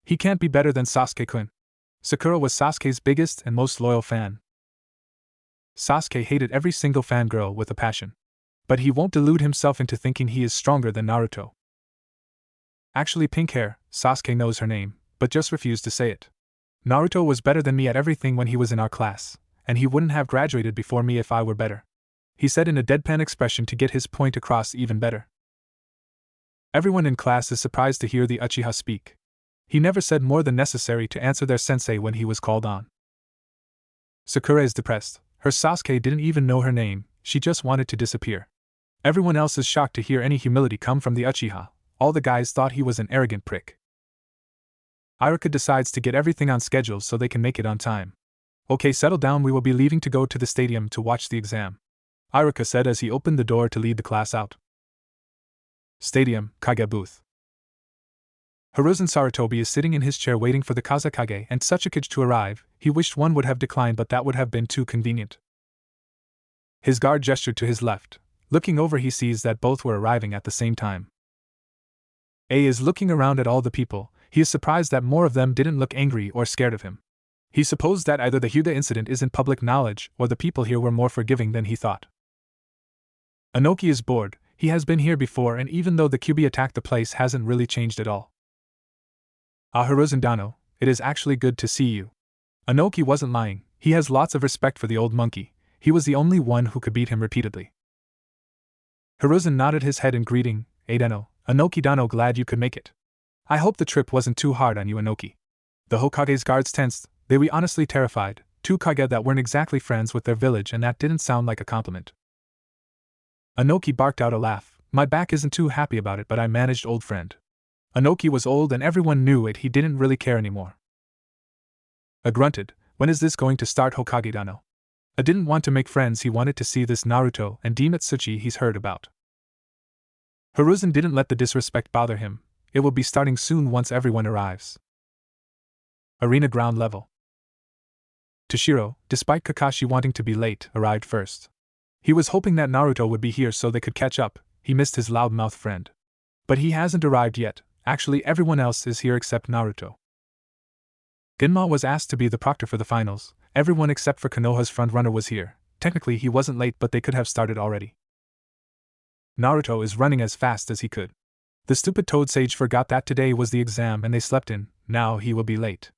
He can't be better than Sasuke-kun. Sakura was Sasuke's biggest and most loyal fan. Sasuke hated every single fangirl with a passion. But he won't delude himself into thinking he is stronger than Naruto. Actually, pink hair, Sasuke knows her name, but just refused to say it. Naruto was better than me at everything when he was in our class, and he wouldn't have graduated before me if I were better. He said in a deadpan expression to get his point across even better. Everyone in class is surprised to hear the Uchiha speak. He never said more than necessary to answer their sensei when he was called on. Sakura is depressed. Her Sasuke didn't even know her name, she just wanted to disappear. Everyone else is shocked to hear any humility come from the Uchiha. All the guys thought he was an arrogant prick. Irika decides to get everything on schedule so they can make it on time. Okay, settle down, we will be leaving to go to the stadium to watch the exam, Irika said as he opened the door to lead the class out. Stadium, Kage booth. Hiruzen Sarutobi is sitting in his chair waiting for the Kazekage and Tsuchikage to arrive. He wished one would have declined, but that would have been too convenient. His guard gestured to his left. Looking over he sees that both were arriving at the same time. A is looking around at all the people. He is surprised that more of them didn't look angry or scared of him. He supposed that either the Hyuga incident isn't public knowledge or the people here were more forgiving than he thought. Anoki is bored. He has been here before and even though the Kyuubi attacked the place hasn't really changed at all. Hiruzen Dano, It is actually good to see you. Inoki wasn't lying, he has lots of respect for the old monkey, he was the only one who could beat him repeatedly. Hiruzen nodded his head in greeting. Eideno, Inoki-dano, glad you could make it. I hope the trip wasn't too hard on you, Inoki. The Hokage's guards tensed, they were honestly terrified, two Kage that weren't exactly friends with their village, and that didn't sound like a compliment. Inoki barked out a laugh. My back isn't too happy about it, but I managed, old friend. Inoki was old and everyone knew it, he didn't really care anymore. I grunted, when is this going to start, Hokage-dano? I didn't want to make friends, he wanted to see this Naruto and Demetsuchi he's heard about. Hiruzen didn't let the disrespect bother him, it will be starting soon once everyone arrives. Arena ground level. Toshiro, despite Kakashi wanting to be late, arrived first. He was hoping that Naruto would be here so they could catch up, he missed his loudmouth friend. But he hasn't arrived yet, actually everyone else is here except Naruto. Genma was asked to be the proctor for the finals, everyone except for Konoha's frontrunner was here, technically he wasn't late but they could have started already. Naruto is running as fast as he could. The stupid Toad Sage forgot that today was the exam and they slept in, now he will be late.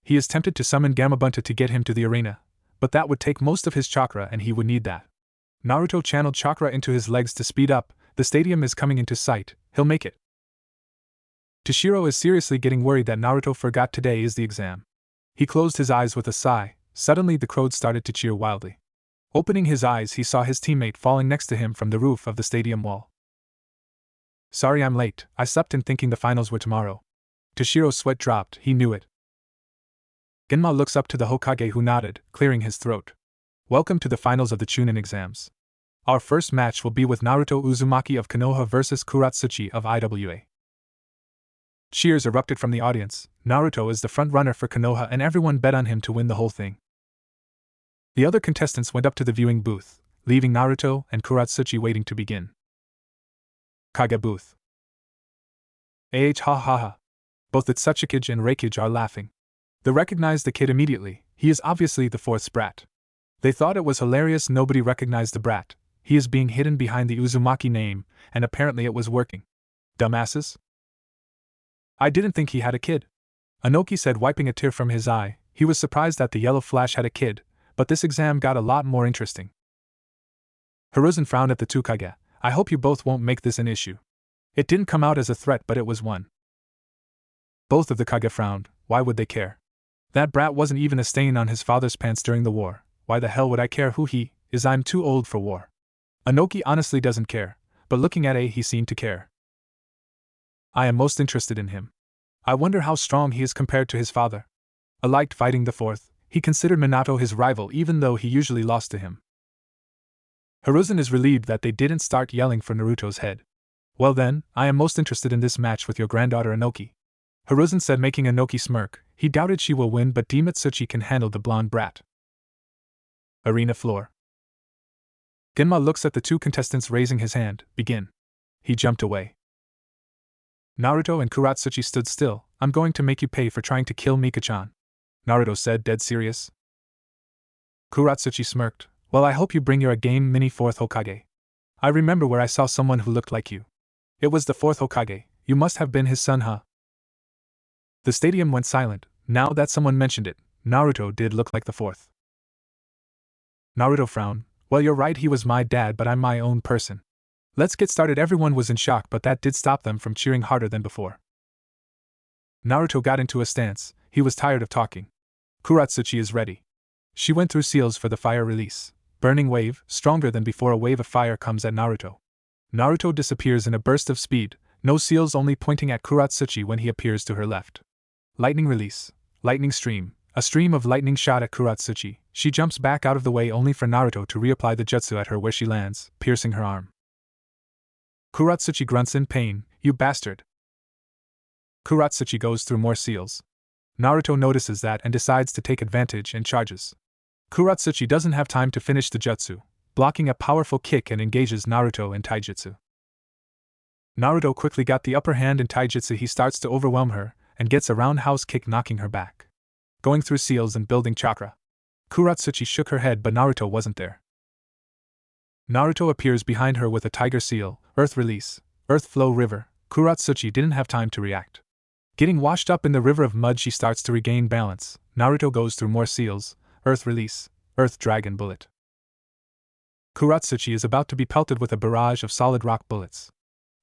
He is tempted to summon Gamabunta to get him to the arena, but that would take most of his chakra and he would need that. Naruto channeled chakra into his legs to speed up, the stadium is coming into sight, he'll make it. Toshiro is seriously getting worried that Naruto forgot today is the exam. He closed his eyes with a sigh, suddenly the crowd started to cheer wildly. Opening his eyes he saw his teammate falling next to him from the roof of the stadium wall. Sorry I'm late, I slept in thinking the finals were tomorrow. Toshiro's sweat dropped, he knew it. Genma looks up to the Hokage who nodded, clearing his throat. Welcome to the finals of the Chunin exams. Our first match will be with Naruto Uzumaki of Konoha vs Kuratsuchi of IWA. Cheers erupted from the audience. Naruto is the front runner for Konoha and everyone bet on him to win the whole thing. The other contestants went up to the viewing booth, leaving Naruto and Kuratsuchi waiting to begin. Kage booth. Ha ha ha. Both Itsutsuki and Reikage are laughing. They recognized the kid immediately, he is obviously the fourth brat. They thought it was hilarious nobody recognized the brat, he is being hidden behind the Uzumaki name, and apparently it was working. Dumbasses? I didn't think he had a kid. Inoki said, wiping a tear from his eye, he was surprised that the yellow flash had a kid, but this exam got a lot more interesting. Hiruzen frowned at the two Kage. I hope you both won't make this an issue. It didn't come out as a threat but it was one. Both of the Kage frowned, why would they care? That brat wasn't even a stain on his father's pants during the war, why the hell would I care who he is? I'm too old for war. Inoki honestly doesn't care, but looking at he seemed to care. I am most interested in him. I wonder how strong he is compared to his father. I liked fighting the fourth, he considered Minato his rival even though he usually lost to him. Hiruzen is relieved that they didn't start yelling for Naruto's head. Well then, I am most interested in this match with your granddaughter Inoki. Hiruzen said, making Inoki smirk. He doubted she will win but Demetsuchi can handle the blonde brat. Arena floor. Genma looks at the two contestants raising his hand, begin. He jumped away. Naruto and Kuratsuchi stood still. I'm going to make you pay for trying to kill Mika-chan. Naruto said, dead serious. Kuratsuchi smirked. Well, I hope you bring your A-game mini fourth Hokage. I remember where I saw someone who looked like you. It was the fourth Hokage, you must have been his son, huh? The stadium went silent. Now that someone mentioned it, Naruto did look like the fourth. Naruto frowned. Well, you're right, he was my dad but I'm my own person. Let's get started. Everyone was in shock but that did stop them from cheering harder than before. Naruto got into a stance, he was tired of talking. Kuratsuchi is ready. She went through seals for the fire release. Burning wave, stronger than before, a wave of fire comes at Naruto. Naruto disappears in a burst of speed, no seals, only pointing at Kuratsuchi when he appears to her left. Lightning release, lightning stream, a stream of lightning shot at Kuratsuchi. She jumps back out of the way only for Naruto to reapply the jutsu at her where she lands, piercing her arm. Kuratsuchi grunts in pain, you bastard. Kuratsuchi goes through more seals. Naruto notices that and decides to take advantage and charges. Kuratsuchi doesn't have time to finish the jutsu, blocking a powerful kick and engages Naruto in taijutsu. Naruto quickly got the upper hand in taijutsu. He starts to overwhelm her, and gets a roundhouse kick knocking her back. Going through seals and building chakra. Kuratsuchi shook her head but Naruto wasn't there. Naruto appears behind her with a tiger seal, earth release, earth flow river. Kuratsuchi didn't have time to react. Getting washed up in the river of mud, she starts to regain balance. Naruto goes through more seals. Earth release. Earth dragon bullet. Kuratsuchi is about to be pelted with a barrage of solid rock bullets.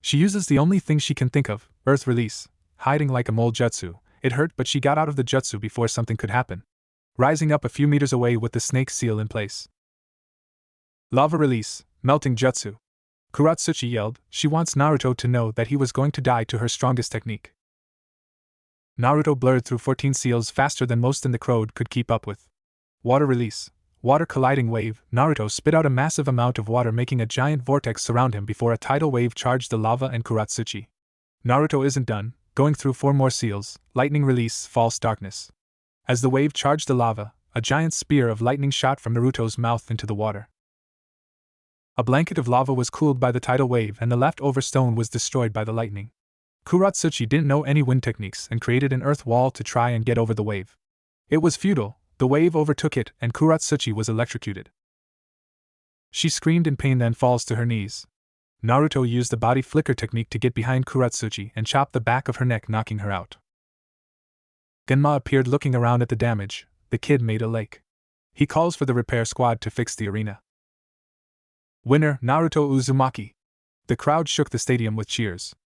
She uses the only thing she can think of, earth release, hiding like a mole jutsu. It hurt, but she got out of the jutsu before something could happen. Rising up a few meters away with the snake seal in place. Lava release, melting jutsu. Kuratsuchi yelled. She wants Naruto to know that he was going to die to her strongest technique. Naruto blurred through 14 seals faster than most in the crowd could keep up with. Water release. Water colliding wave. Naruto spit out a massive amount of water, making a giant vortex surround him before a tidal wave charged the lava and Kuratsuchi. Naruto isn't done, going through 4 more seals. Lightning release, false darkness. As the wave charged the lava, a giant spear of lightning shot from Naruto's mouth into the water. A blanket of lava was cooled by the tidal wave, and the leftover stone was destroyed by the lightning. Kuratsuchi didn't know any wind techniques and created an earth wall to try and get over the wave. It was futile. The wave overtook it, and Kuratsuchi was electrocuted. She screamed in pain, then falls to her knees. Naruto used the body flicker technique to get behind Kuratsuchi and chop the back of her neck, knocking her out. Genma appeared looking around at the damage. The kid made a lake. He calls for the repair squad to fix the arena. Winner, Naruto Uzumaki. The crowd shook the stadium with cheers.